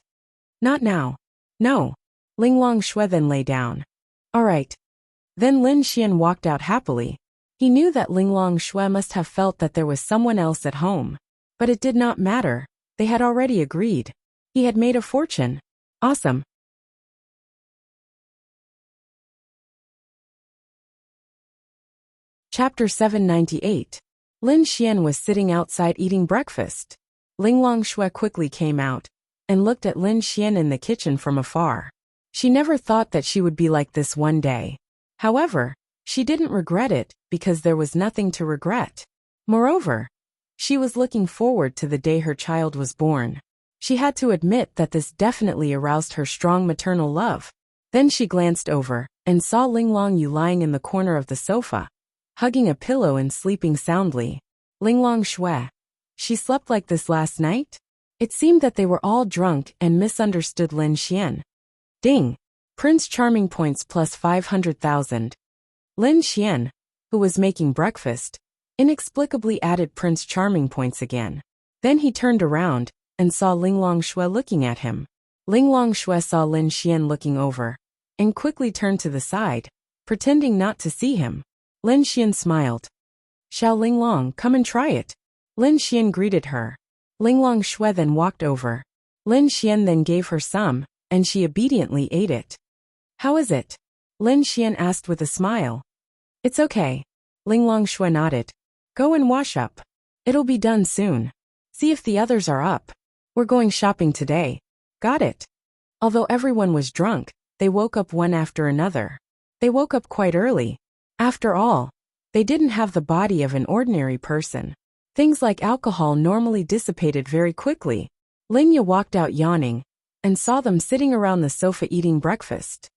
Not now. No. Ling Longshui then lay down. All right. Then Lin Xian walked out happily. He knew that Ling Longshui must have felt that there was someone else at home. But it did not matter. They had already agreed. He had made a fortune. Awesome. Chapter 798. Lin Xian was sitting outside eating breakfast. Ling Longshui quickly came out and looked at Lin Xian in the kitchen from afar. She never thought that she would be like this one day. However, she didn't regret it because there was nothing to regret. Moreover, she was looking forward to the day her child was born. She had to admit that this definitely aroused her strong maternal love. Then she glanced over and saw Ling Longyu lying in the corner of the sofa, hugging a pillow and sleeping soundly. Ling Longshui. She slept like this last night? It seemed that they were all drunk and misunderstood Lin Xian. Ding! Prince Charming points plus 500,000. Lin Xian. who was making breakfast, inexplicably added Prince Charming points again. Then he turned around and saw Ling Longshui looking at him. Ling Longshui saw Lin Xian looking over and quickly turned to the side, pretending not to see him. Lin Xian smiled. Xiao Ling Long, come and try it. Lin Xian greeted her. Ling Longshui then walked over. Lin Xian then gave her some, and she obediently ate it. How is it? Lin Xian asked with a smile. It's okay. Ling Longshui nodded. Go and wash up. It'll be done soon. See if the others are up. We're going shopping today. Got it. Although everyone was drunk, they woke up one after another. They woke up quite early. After all, they didn't have the body of an ordinary person. Things like alcohol normally dissipated very quickly. Lingya walked out yawning and saw them sitting around the sofa eating breakfast.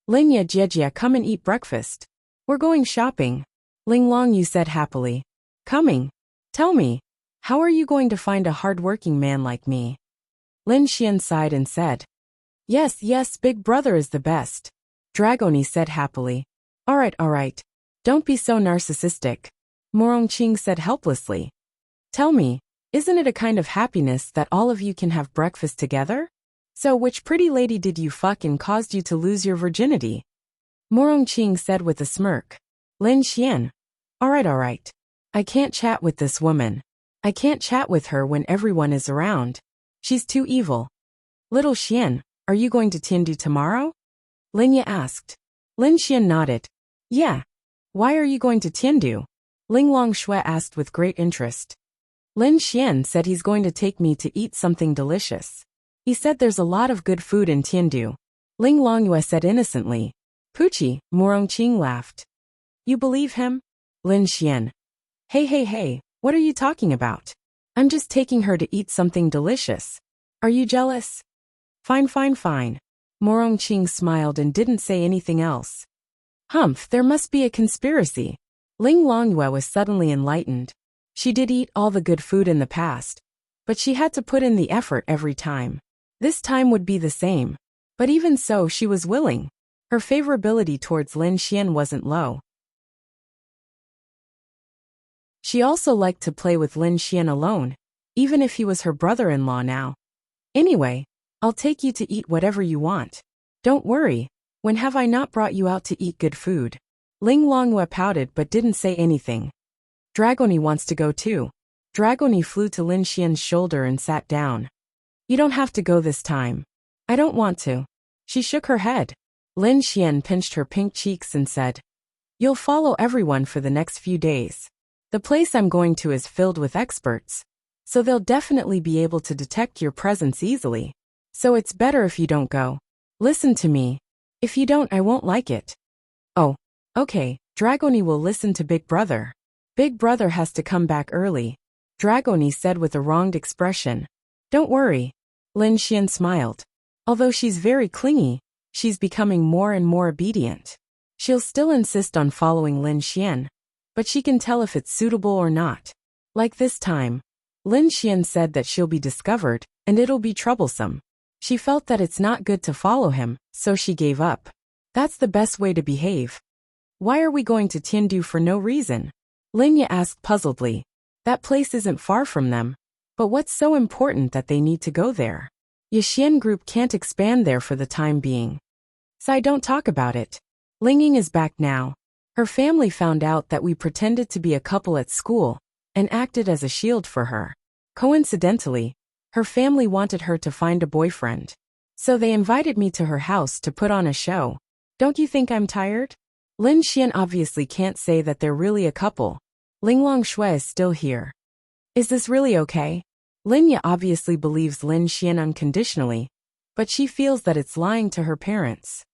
Lingya, Jejia, come and eat breakfast. We're going shopping. Ling Longyu said happily. Coming. Tell me, how are you going to find a hard-working man like me? Lin Xian sighed and said. Yes, big brother is the best. Dragoni said happily. All right. Don't be so narcissistic. Morongqing said helplessly. Tell me, isn't it a kind of happiness that all of you can have breakfast together? So which pretty lady did you fuck and caused you to lose your virginity? Morongqing said with a smirk. Lin Xian. All right. I can't chat with this woman. I can't chat with her when everyone is around. She's too evil. Little Xian, are you going to Tiandu tomorrow? Linya asked. Lin Xian nodded. Yeah. Why are you going to Tiandu? Ling Longshui asked with great interest. Lin Xian said he's going to take me to eat something delicious. He said there's a lot of good food in Tiandu. Ling Longyue said innocently. Poochie, Morongqing laughed. You believe him? Lin Xian. Hey, what are you talking about? I'm just taking her to eat something delicious. Are you jealous? Fine. Morongqing smiled and didn't say anything else. Humph, there must be a conspiracy. Ling Longyue was suddenly enlightened. She did eat all the good food in the past, but she had to put in the effort every time. This time would be the same. But even so, she was willing. Her favorability towards Lin Xian wasn't low. She also liked to play with Lin Xian alone, even if he was her brother-in-law now. Anyway, I'll take you to eat whatever you want. Don't worry, when have I not brought you out to eat good food? Ling Longyue pouted but didn't say anything. Dragoni wants to go too. Dragoni flew to Lin Xian's shoulder and sat down. You don't have to go this time. I don't want to. She shook her head. Lin Xian pinched her pink cheeks and said, You'll follow everyone for the next few days. The place I'm going to is filled with experts, so they'll definitely be able to detect your presence easily. So it's better if you don't go. Listen to me. If you don't, I won't like it. Oh, okay, Dragoni will listen to Big Brother. Big Brother has to come back early, Dragoni said with a wronged expression. Don't worry. Lin Xian smiled. Although she's very clingy, she's becoming more and more obedient. She'll still insist on following Lin Xian, but she can tell if it's suitable or not. Like this time, Lin Xian said that she'll be discovered, and it'll be troublesome. She felt that it's not good to follow him, so she gave up. That's the best way to behave. Why are we going to Tiandu for no reason? Linya asked puzzledly. That place isn't far from them. But what's so important that they need to go there? Yixian Group can't expand there for the time being. Sai, don't talk about it. Linging is back now. Her family found out that we pretended to be a couple at school and acted as a shield for her. Coincidentally, her family wanted her to find a boyfriend. So they invited me to her house to put on a show. Don't you think I'm tired? Lin Xian obviously can't say that they're really a couple. Ling Longshui is still here. Is this really okay? Linya obviously believes Lin Xian unconditionally, but she feels that it's lying to her parents.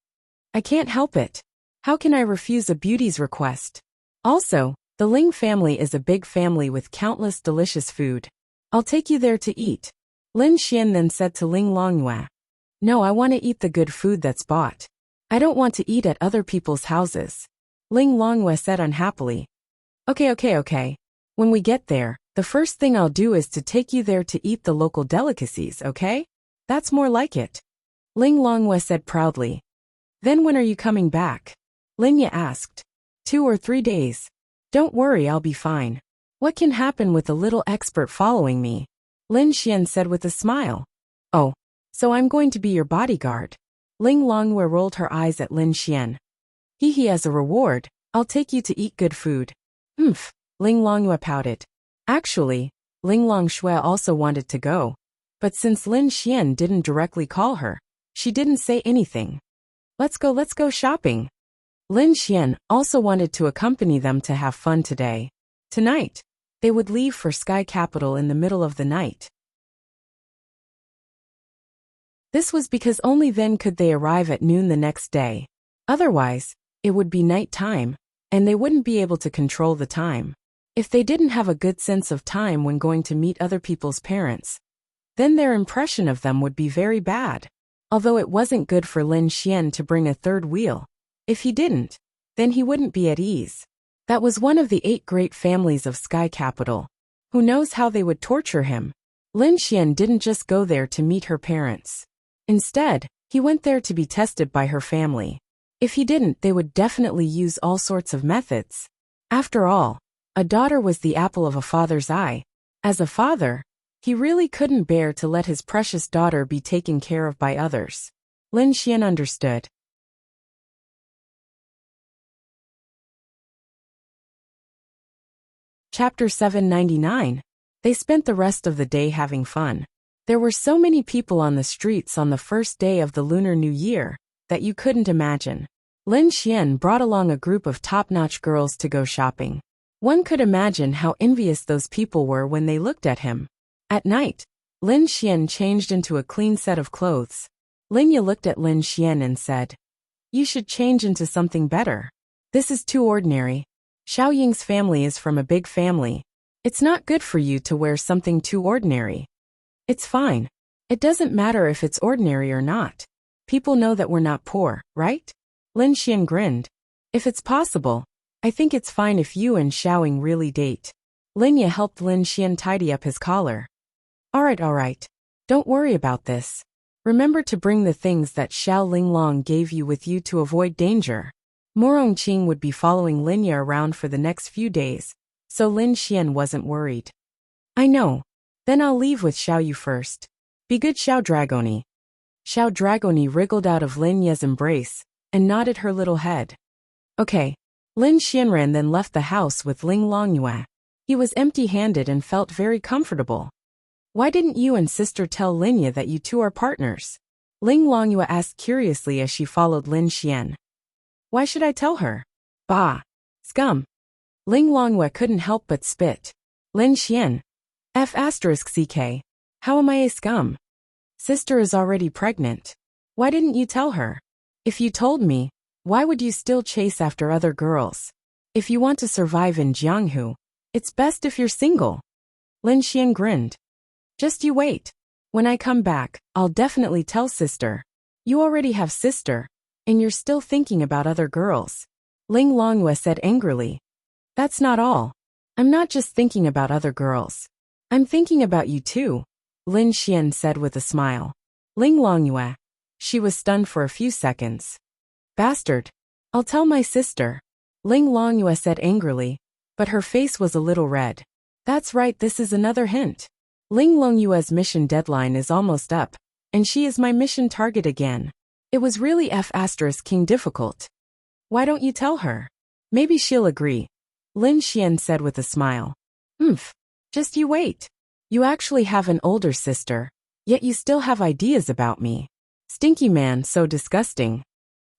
I can't help it. How can I refuse a beauty's request? Also, the Ling family is a big family with countless delicious food. I'll take you there to eat. Lin Xian then said to Ling Longyue. No, I want to eat the good food that's bought. I don't want to eat at other people's houses. Ling Longyue said unhappily. Okay. When we get there, the first thing I'll do is to take you there to eat the local delicacies, okay? That's more like it. Ling Longyue said proudly. Then when are you coming back? Linya asked. 2 or 3 days. Don't worry, I'll be fine. What can happen with a little expert following me? Lin Xian said with a smile. Oh, so I'm going to be your bodyguard. Ling Longyue rolled her eyes at Lin Xian. He as a reward, I'll take you to eat good food. Ling Longyue pouted. Actually, Ling Longshui also wanted to go. But since Lin Xian didn't directly call her, she didn't say anything. Let's go shopping. Lin Xian also wanted to accompany them to have fun today. Tonight, they would leave for Sky Capital in the middle of the night. This was because only then could they arrive at noon the next day. Otherwise, it would be night time, and they wouldn't be able to control the time. If they didn't have a good sense of time when going to meet other people's parents, then their impression of them would be very bad. Although it wasn't good for Lin Xian to bring a third wheel. If he didn't, then he wouldn't be at ease. That was one of the 8 great families of Sky Capital. Who knows how they would torture him? Lin Xian didn't just go there to meet her parents. Instead, he went there to be tested by her family. If he didn't, they would definitely use all sorts of methods. After all, a daughter was the apple of a father's eye. As a father, he really couldn't bear to let his precious daughter be taken care of by others. Lin Xian understood. Chapter 799. They spent the rest of the day having fun. There were so many people on the streets on the first day of the Lunar New Year that you couldn't imagine. Lin Xian brought along a group of top-notch girls to go shopping. One could imagine how envious those people were when they looked at him. At night, Lin Xian changed into a clean set of clothes. Lin Ye looked at Lin Xian and said, "You should change into something better. This is too ordinary. Xiao Ying's family is from a big family. It's not good for you to wear something too ordinary." "It's fine. It doesn't matter if it's ordinary or not. People know that we're not poor, right?" Lin Xian grinned. "If it's possible, I think it's fine if you and Xiao Ying really date." Lin Ye helped Lin Xian tidy up his collar. All right. Don't worry about this. Remember to bring the things that Xiao Linglong gave you with you to avoid danger." Morong Qing would be following Lin Ye around for the next few days, so Lin Xian wasn't worried. "I know. Then I'll leave with Xiao Yu first. Be good, Xiao Dragoni." Xiao Dragoni wriggled out of Lin Ye's embrace and nodded her little head. Okay. Lin Xianran then left the house with Ling Longyue. He was empty-handed and felt very comfortable. "Why didn't you and sister tell Lin Ye that you two are partners?" Ling Longyue asked curiously as she followed Lin Xian. "Why should I tell her? Bah! Scum!" Ling Longyue couldn't help but spit. "Lin Xian. F***ck. How am I a scum? Sister is already pregnant. Why didn't you tell her? If you told me, why would you still chase after other girls? If you want to survive in Jianghu, it's best if you're single." Lin Xian grinned. "Just you wait. When I come back, I'll definitely tell sister. You already have sister, and you're still thinking about other girls." Ling Longyue said angrily. "That's not all. I'm not just thinking about other girls. I'm thinking about you too," Lin Xian said with a smile. Ling Longyue. She was stunned for a few seconds. "Bastard. I'll tell my sister," Ling Longyue said angrily, but her face was a little red. "That's right, this is another hint. Ling Longyue's mission deadline is almost up, and she is my mission target again. It was really F***ing difficult. Why don't you tell her? Maybe she'll agree," Lin Xian said with a smile. Just you wait. You actually have an older sister, yet you still have ideas about me. Stinky man, so disgusting.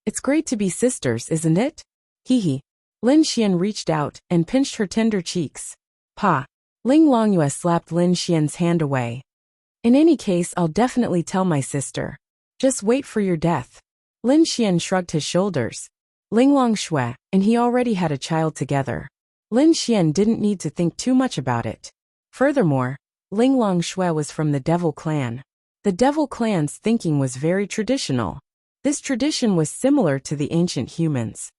It's great to be sisters, isn't it? Hee. Lin Xian reached out and pinched her tender cheeks. Pa. Ling Longyue slapped Lin Xian's hand away. "In any case, I'll definitely tell my sister. Just wait for your death." Lin Xian shrugged his shoulders. Ling Longshui and he already had a child together. Lin Xian didn't need to think too much about it. Furthermore, Ling Longshui was from the Devil Clan. The Devil Clan's thinking was very traditional. This tradition was similar to the ancient humans.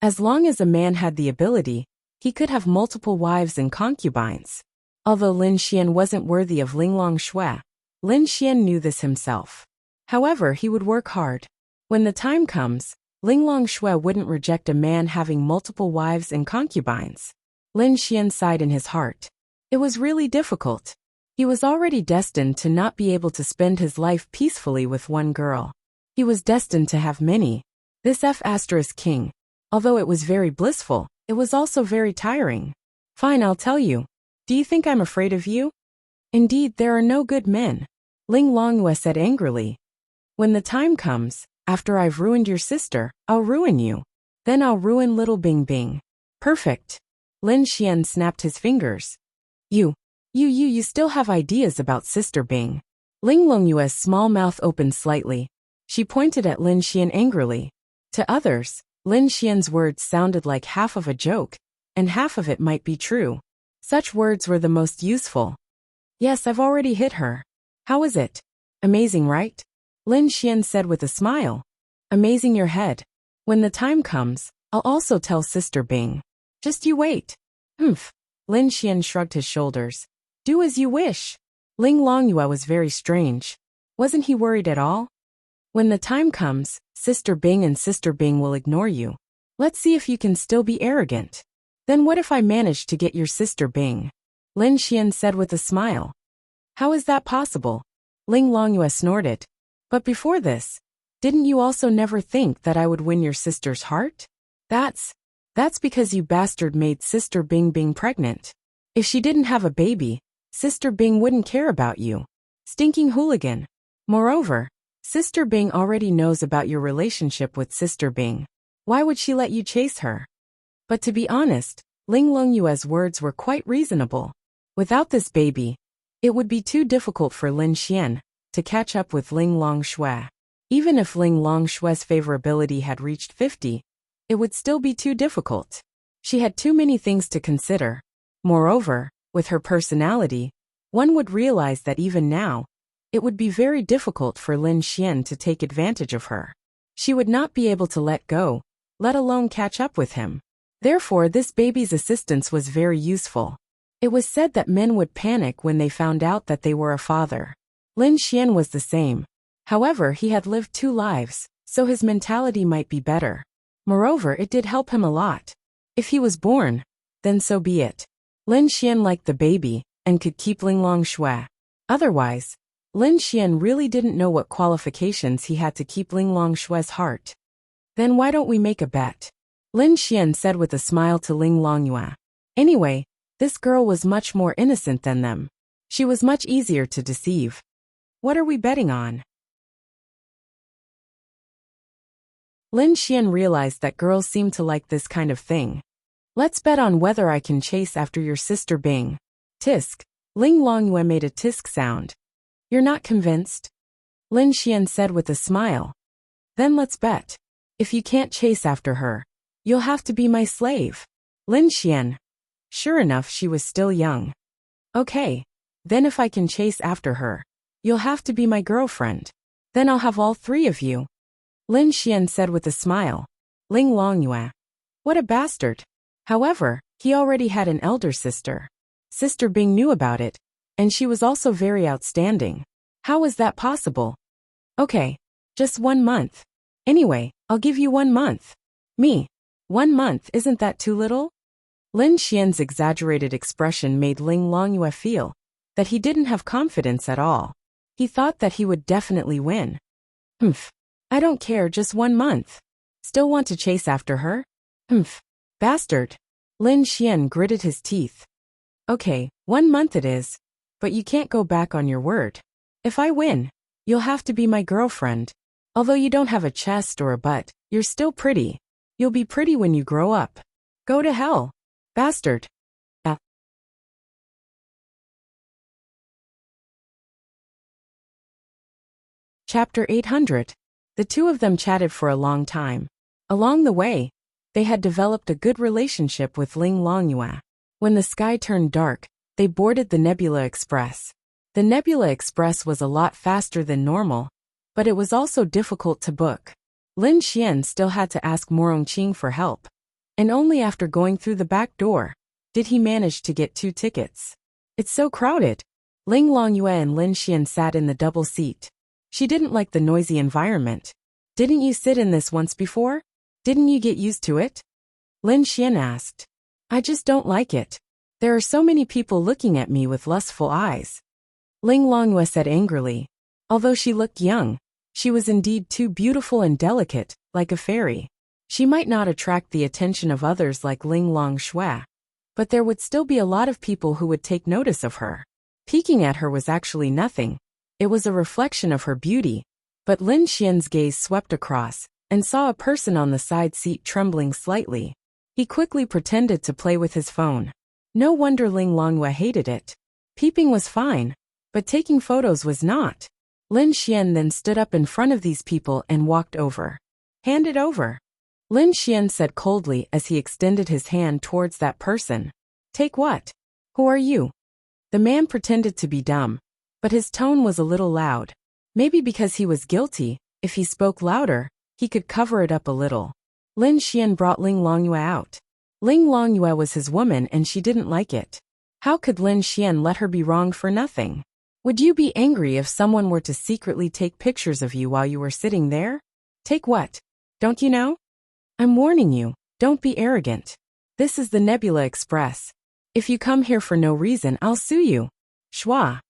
As long as a man had the ability, he could have multiple wives and concubines. Although Lin Xian wasn't worthy of Ling Longshui, Lin Xian knew this himself. However, he would work hard. When the time comes, Ling Longshui wouldn't reject a man having multiple wives and concubines. Lin Xian sighed in his heart. It was really difficult. He was already destined to not be able to spend his life peacefully with one girl. He was destined to have many. This F***king. Although it was very blissful, it was also very tiring. Fine, I'll tell you. Do you think I'm afraid of you? Indeed, there are no good men. Ling Longyue said angrily. When the time comes, after I've ruined your sister, I'll ruin you. Then I'll ruin little Bing Bing. Perfect. Lin Xian snapped his fingers. You still have ideas about Sister Bing. Ling Longyue's small mouth opened slightly. She pointed at Lin Xian angrily. To others, Lin Xian's words sounded like half of a joke, and half of it might be true. Such words were the most useful. Yes, I've already hit her. How is it? Amazing, right? Lin Xian said with a smile. Amazing your head. When the time comes, I'll also tell Sister Bing. Just you wait. Humph. Lin Xian shrugged his shoulders. Do as you wish. Ling Longyue was very strange. Wasn't he worried at all? When the time comes, Sister Bing and Sister Bing will ignore you. Let's see if you can still be arrogant. Then what if I manage to get your Sister Bing? Lin Xian said with a smile. How is that possible? Ling Longyue snorted. But before this, didn't you also never think that I would win your sister's heart? That's because you bastard made Sister Bing pregnant. If she didn't have a baby, Sister Bing wouldn't care about you. Stinking hooligan. Moreover, Sister Bing already knows about your relationship with Sister Bing. Why would she let you chase her? But to be honest, Ling Longyue's words were quite reasonable. Without this baby, it would be too difficult for Lin Xian to catch up with Ling Longshui. Even if Ling Longshui's favorability had reached 50, it would still be too difficult. She had too many things to consider. Moreover, with her personality, one would realize that even now, it would be very difficult for Lin Xian to take advantage of her. She would not be able to let go, let alone catch up with him. Therefore, this baby's assistance was very useful. It was said that men would panic when they found out that they were a father. Lin Xian was the same. However, he had lived 2 lives, so his mentality might be better. Moreover, it did help him a lot. If he was born, then so be it. Lin Xian liked the baby, and could keep Ling Longshui. Otherwise, Lin Xian really didn't know what qualifications he had to keep Ling Longshui's heart. Then why don't we make a bet? Lin Xian said with a smile to Ling Longyue. Anyway, this girl was much more innocent than them. She was much easier to deceive. What are we betting on? Lin Xian realized that girls seemed to like this kind of thing. Let's bet on whether I can chase after your Sister Bing. Tisk. Ling Longyue made a tisk sound. You're not convinced? Lin Xian said with a smile. Then let's bet. If you can't chase after her, you'll have to be my slave. Lin Xian. Sure enough, she was still young. Okay. Then if I can chase after her, you'll have to be my girlfriend. Then I'll have all 3 of you. Lin Xian said with a smile. Ling Longyue. What a bastard. However, he already had an elder sister. Sister Bing knew about it, and she was also very outstanding. How was that possible? Okay. Just 1 month. Anyway, I'll give you 1 month. Me. 1 month, isn't that too little? Lin Xian's exaggerated expression made Ling Longyue feel that he didn't have confidence at all. He thought that he would definitely win. Humph. I don't care, just 1 month. Still want to chase after her? Humph. Bastard. Lin Xian gritted his teeth. Okay, 1 month it is, but you can't go back on your word. If I win, you'll have to be my girlfriend. Although you don't have a chest or a butt, you're still pretty. You'll be pretty when you grow up. Go to hell. Bastard. Chapter 800. The 2 of them chatted for a long time. Along the way, they had developed a good relationship with Ling Longyue. When the sky turned dark, they boarded the Nebula Express. The Nebula Express was a lot faster than normal, but it was also difficult to book. Lin Xian still had to ask Morongqing for help, and only after going through the back door did he manage to get 2 tickets. It's so crowded. Ling Longyue and Lin Xian sat in the double seat. She didn't like the noisy environment. Didn't you sit in this once before? Didn't you get used to it? Lin Xian asked. I just don't like it. There are so many people looking at me with lustful eyes. Ling Longyue said angrily. Although she looked young, she was indeed too beautiful and delicate, like a fairy. She might not attract the attention of others like Ling Longshui, but there would still be a lot of people who would take notice of her. Peeking at her was actually nothing. It was a reflection of her beauty. But Lin Xian's gaze swept across, and saw a person on the side seat trembling slightly. He quickly pretended to play with his phone. No wonder Ling Longyue hated it. Peeping was fine, but taking photos was not. Lin Xian then stood up in front of these people and walked over. Hand it over. Lin Xian said coldly as he extended his hand towards that person. Take what? Who are you? The man pretended to be dumb, but his tone was a little loud. Maybe because he was guilty, if he spoke louder, he could cover it up a little. Lin Xian brought Ling Longyue out. Ling Longyue was his woman and she didn't like it. How could Lin Xian let her be wronged for nothing? Would you be angry if someone were to secretly take pictures of you while you were sitting there? Take what? Don't you know? I'm warning you, don't be arrogant. This is the Nebula Express. If you come here for no reason, I'll sue you. Schwa.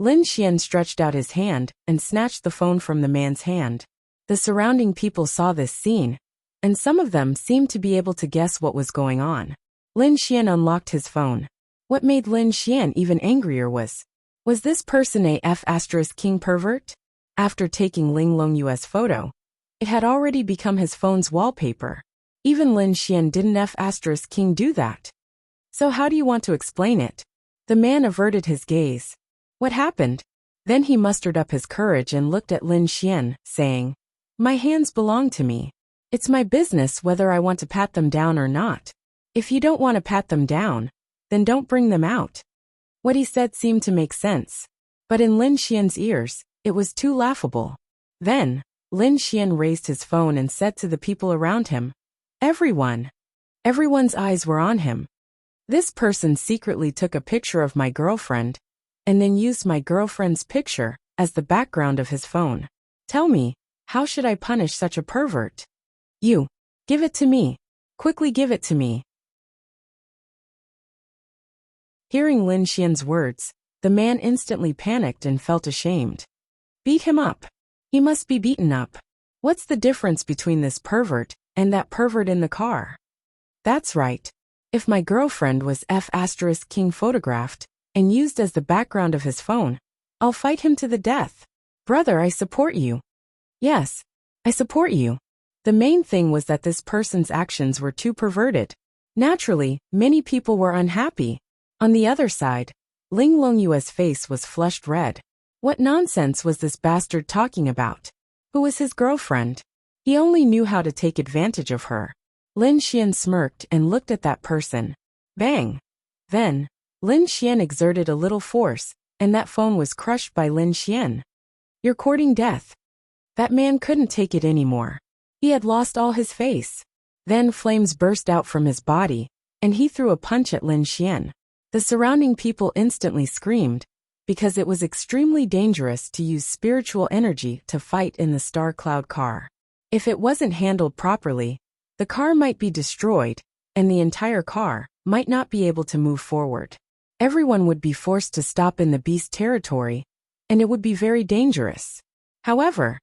Lin Xian stretched out his hand and snatched the phone from the man's hand. The surrounding people saw this scene, and some of them seemed to be able to guess what was going on. Lin Xian unlocked his phone. What made Lin Xian even angrier was this person a F***king pervert? After taking Ling Longyue's photo, it had already become his phone's wallpaper. Even Lin Xian didn't F***king do that. So how do you want to explain it? The man averted his gaze. What happened? Then he mustered up his courage and looked at Lin Xian, saying, My hands belong to me. It's my business whether I want to pat them down or not. If you don't want to pat them down, then don't bring them out. What he said seemed to make sense. But in Lin Xian's ears, it was too laughable. Then, Lin Xian raised his phone and said to the people around him, Everyone's eyes were on him. This person secretly took a picture of my girlfriend, and then used my girlfriend's picture as the background of his phone. Tell me, how should I punish such a pervert? You. Give it to me. Quickly give it to me. Hearing Lin Xian's words, the man instantly panicked and felt ashamed. Beat him up. He must be beaten up. What's the difference between this pervert and that pervert in the car? That's right. If my girlfriend was F***king photographed and used as the background of his phone, I'll fight him to the death. Brother, I support you. Yes, I support you. The main thing was that this person's actions were too perverted. Naturally, many people were unhappy. On the other side, Ling Longyue's face was flushed red. What nonsense was this bastard talking about? Who was his girlfriend? He only knew how to take advantage of her. Lin Xian smirked and looked at that person. Bang! Then, Lin Xian exerted a little force, and that phone was crushed by Lin Xian. You're courting death. That man couldn't take it anymore. He had lost all his face. Then flames burst out from his body, and he threw a punch at Lin Xian. The surrounding people instantly screamed, because it was extremely dangerous to use spiritual energy to fight in the Star Cloud car. If it wasn't handled properly, the car might be destroyed, and the entire car might not be able to move forward. Everyone would be forced to stop in the beast territory, and it would be very dangerous. However,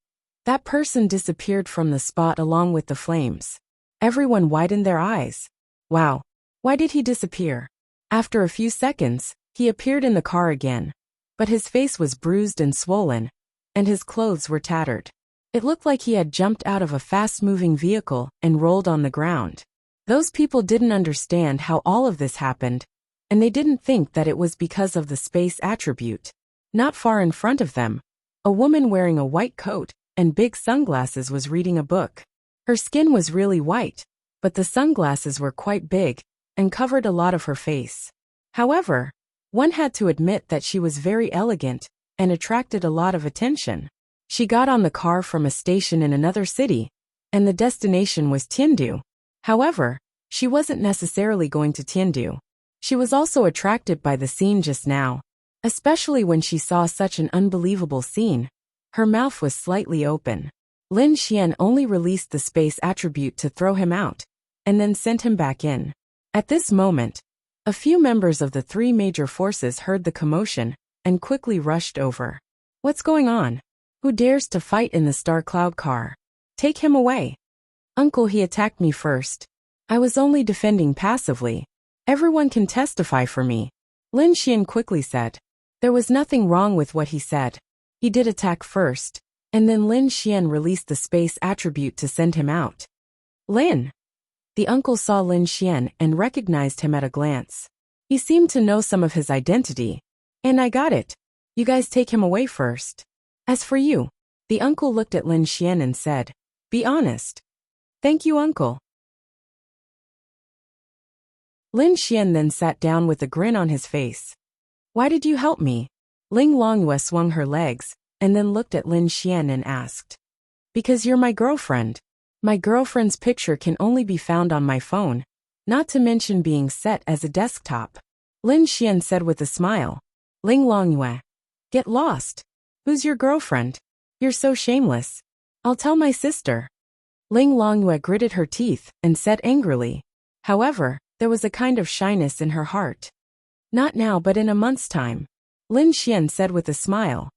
that person disappeared from the spot along with the flames. Everyone widened their eyes. Wow, why did he disappear? After a few seconds, he appeared in the car again, but his face was bruised and swollen, and his clothes were tattered. It looked like he had jumped out of a fast-moving vehicle and rolled on the ground. Those people didn't understand how all of this happened, and they didn't think that it was because of the space attribute. Not far in front of them, a woman wearing a white coat and big sunglasses was reading a book. Her skin was really white, but the sunglasses were quite big and covered a lot of her face. However, one had to admit that she was very elegant and attracted a lot of attention. She got on the car from a station in another city, and the destination was Tiandu. However, she wasn't necessarily going to Tiandu. She was also attracted by the scene just now, especially when she saw such an unbelievable scene. Her mouth was slightly open. Lin Xian only released the space attribute to throw him out, and then sent him back in. At this moment, a few members of the three major forces heard the commotion and quickly rushed over. What's going on? Who dares to fight in the Star Cloud car? Take him away. Uncle, he attacked me first. I was only defending passively. Everyone can testify for me. Lin Xian quickly said. There was nothing wrong with what he said. He did attack first, and then Lin Xian released the space attribute to send him out. Lin. The uncle saw Lin Xian and recognized him at a glance. He seemed to know some of his identity. And I got it. You guys take him away first. As for you, the uncle looked at Lin Xian and said, be honest. Thank you, uncle. Lin Xian then sat down with a grin on his face. Why did you help me? Ling Longyue swung her legs, and then looked at Lin Xian and asked. Because you're my girlfriend. My girlfriend's picture can only be found on my phone, not to mention being set as a desktop. Lin Xian said with a smile. Ling Longyue. Get lost. Who's your girlfriend? You're so shameless. I'll tell my sister. Ling Longyue gritted her teeth and said angrily. However, there was a kind of shyness in her heart. Not now, but in a month's time. Lin Xian said with a smile.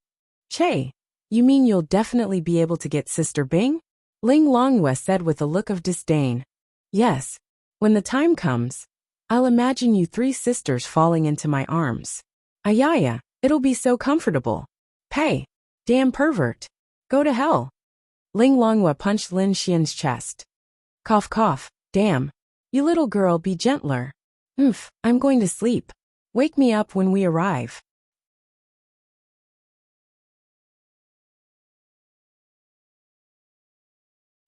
Che, you mean you'll definitely be able to get Sister Bing? Ling Longyue said with a look of disdain. Yes. When the time comes, I'll imagine you three sisters falling into my arms. Ayaya, it'll be so comfortable. Pay. Damn pervert. Go to hell. Ling Longyue punched Lin Xian's chest. Cough cough. Damn. You little girl, be gentler. I'm going to sleep. Wake me up when we arrive.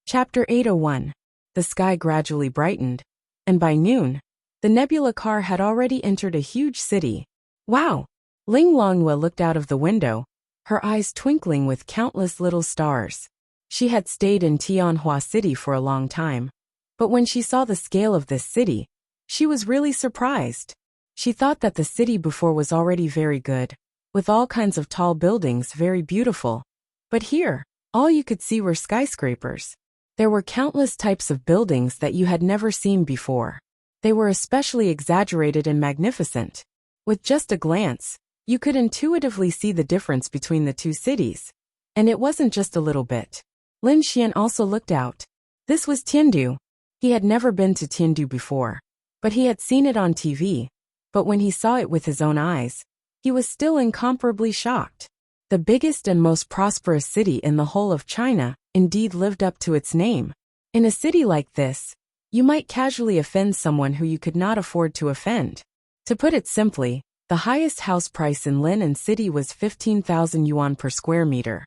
Chapter 801. The sky gradually brightened, and by noon, the nebula car had already entered a huge city. Wow! Ling Longyue looked out of the window, her eyes twinkling with countless little stars. She had stayed in Tianhua City for a long time, but when she saw the scale of this city, she was really surprised. She thought that the city before was already very good, with all kinds of tall buildings very beautiful. But here, all you could see were skyscrapers. There were countless types of buildings that you had never seen before. They were especially exaggerated and magnificent. With just a glance, you could intuitively see the difference between the two cities. And it wasn't just a little bit. Lin Xian also looked out. This was Tiandu. He had never been to Tiandu before, but he had seen it on TV. But when he saw it with his own eyes, he was still incomparably shocked. The biggest and most prosperous city in the whole of China indeed lived up to its name. In a city like this, you might casually offend someone who you could not afford to offend. To put it simply, the highest house price in Lin City was 15,000 yuan per square meter.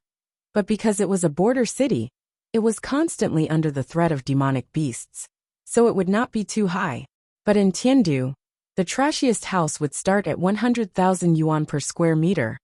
But because it was a border city, it was constantly under the threat of demonic beasts, so it would not be too high. But in Tiandu, the trashiest house would start at 100,000 yuan per square meter.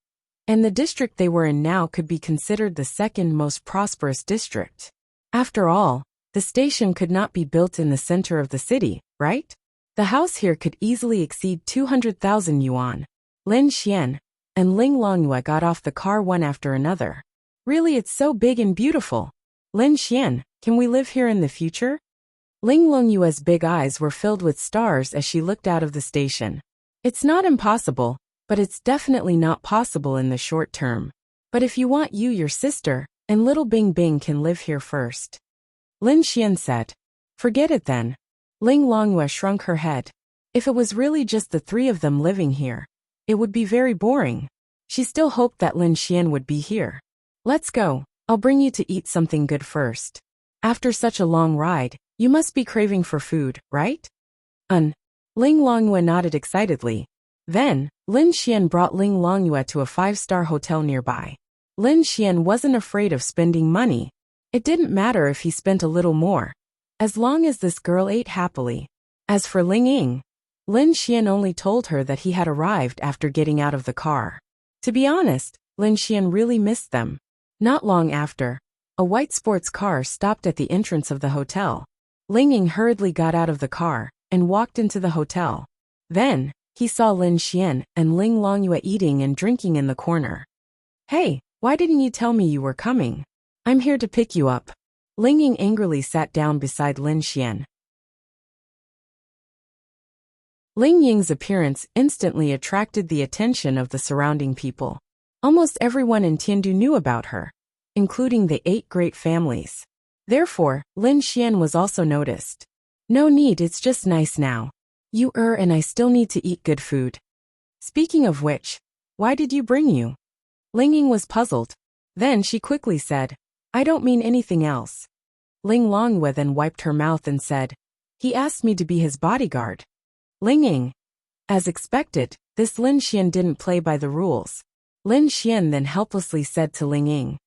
And the district they were in now could be considered the second most prosperous district. After all, the station could not be built in the center of the city, right? The house here could easily exceed 200,000 yuan. Lin Xian and Ling Longyue got off the car one after another. Really, it's so big and beautiful. Lin Xian, can we live here in the future? Ling Longyue's big eyes were filled with stars as she looked out of the station. It's not impossible, but it's definitely not possible in the short term. But if you want, you, your sister, and little Bing Bing can live here first. Lin Xian said. Forget it then. Ling Longyue shrunk her head. If it was really just the three of them living here, it would be very boring. She still hoped that Lin Xian would be here. Let's go. I'll bring you to eat something good first. After such a long ride, you must be craving for food, right? Ling Longyue nodded excitedly. Then, Lin Xian brought Ling Longyue to a 5-star hotel nearby. Lin Xian wasn't afraid of spending money. It didn't matter if he spent a little more, as long as this girl ate happily. As for Ling Ying, Lin Xian only told her that he had arrived after getting out of the car. To be honest, Lin Xian really missed them. Not long after, a white sports car stopped at the entrance of the hotel. Ling Ying hurriedly got out of the car and walked into the hotel. Then, he saw Lin Xian and Ling Longyue eating and drinking in the corner. Hey, why didn't you tell me you were coming? I'm here to pick you up. Ling Ying angrily sat down beside Lin Xian. Ling Ying's appearance instantly attracted the attention of the surrounding people. Almost everyone in Tiandu knew about her, including the 8 great families. Therefore, Lin Xian was also noticed. No need, it's just nice now. You and I still need to eat good food. Speaking of which, why did you bring you? Ling Ying was puzzled. Then she quickly said, I don't mean anything else. Ling Longyue then wiped her mouth and said, he asked me to be his bodyguard. Ling Ying. As expected, this Lin Xian didn't play by the rules. Lin Xian then helplessly said to Ling Ying,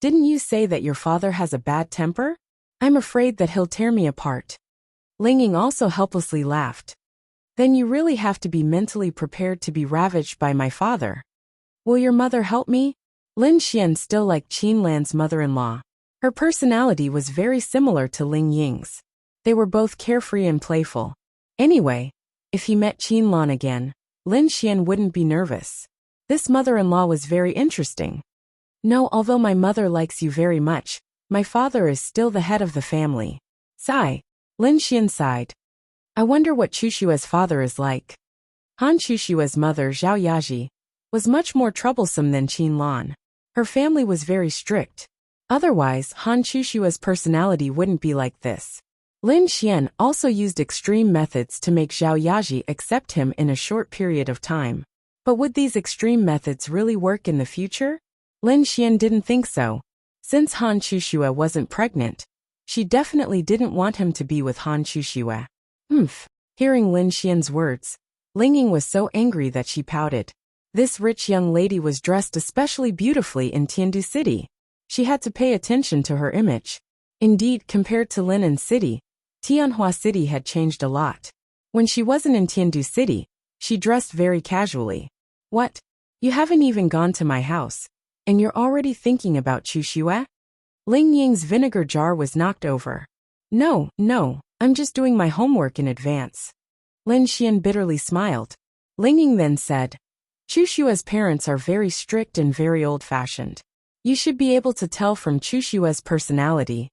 didn't you say that your father has a bad temper? I'm afraid that he'll tear me apart. Ling Ying also helplessly laughed. Then you really have to be mentally prepared to be ravaged by my father. Will your mother help me? Lin Xian still liked Qin Lan's mother-in-law. Her personality was very similar to Ling Ying's. They were both carefree and playful. Anyway, if he met Qin Lan again, Lin Xian wouldn't be nervous. This mother-in-law was very interesting. No, although my mother likes you very much, my father is still the head of the family. Sigh. Lin Xian sighed. I wonder what Chushua's father is like. Han Chushua's mother, Zhao Yaji, was much more troublesome than Qin Lan. Her family was very strict. Otherwise, Han Chushua's personality wouldn't be like this. Lin Xian also used extreme methods to make Zhao Yaji accept him in a short period of time. But would these extreme methods really work in the future? Lin Xian didn't think so. Since Han Chushua wasn't pregnant, she definitely didn't want him to be with Han Chushua. Hearing Lin Xian's words, Ling Ying was so angry that she pouted. This rich young lady was dressed especially beautifully in Tiandu City. She had to pay attention to her image. Indeed, compared to Linen City, Tianhua City had changed a lot. When she wasn't in Tiandu City, she dressed very casually. What? You haven't even gone to my house, and you're already thinking about Chushua? Ling Ying's vinegar jar was knocked over. No, I'm just doing my homework in advance. Lin Xian bitterly smiled. Ling Ying then said, Chushua's parents are very strict and very old-fashioned. You should be able to tell from Chushua's personality.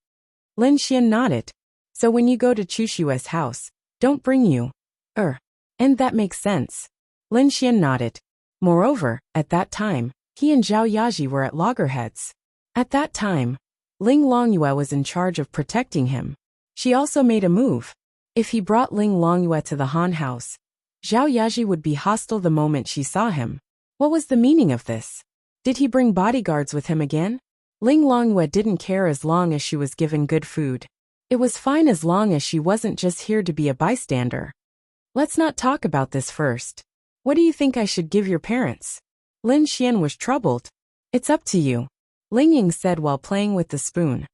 Lin Xian nodded. So when you go to Chushua's house, don't bring you. And that makes sense. Lin Xian nodded. Moreover, at that time, he and Zhao Yaji were at loggerheads. At that time, Ling Longyue was in charge of protecting him. She also made a move. If he brought Ling Longyue to the Han house, Zhao Yaji would be hostile the moment she saw him. What was the meaning of this? Did he bring bodyguards with him again? Ling Longyue didn't care as long as she was given good food. It was fine as long as she wasn't just here to be a bystander. Let's not talk about this first. What do you think I should give your parents? Lin Xian was troubled. It's up to you, Ling Ying said while playing with the spoon.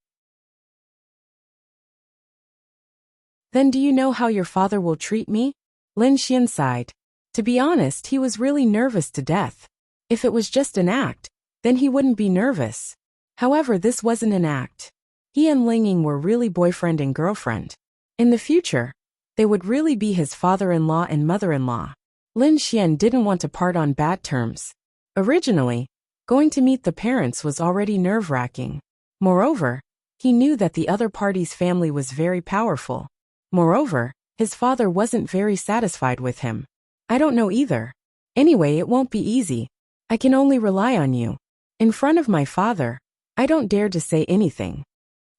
Then do you know how your father will treat me? Lin Xian sighed. To be honest, he was really nervous to death. If it was just an act, then he wouldn't be nervous. However, this wasn't an act. He and Ling Ying were really boyfriend and girlfriend. In the future, they would really be his father-in-law and mother-in-law. Lin Xian didn't want to part on bad terms. Originally, going to meet the parents was already nerve-wracking. Moreover, he knew that the other party's family was very powerful. Moreover, his father wasn't very satisfied with him. I don't know either. Anyway, it won't be easy. I can only rely on you. In front of my father, I don't dare to say anything.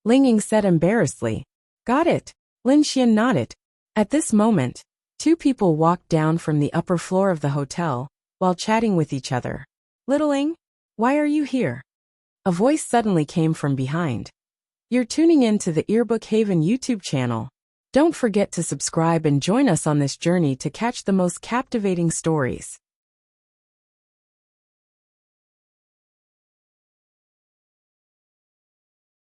Ling Ying said embarrassedly. Got it. Lin Xian nodded. At this moment, 2 people walked down from the upper floor of the hotel, while chatting with each other. Little Ling, why are you here? A voice suddenly came from behind. You're tuning in to the Earbook Haven YouTube channel. Don't forget to subscribe and join us on this journey to catch the most captivating stories.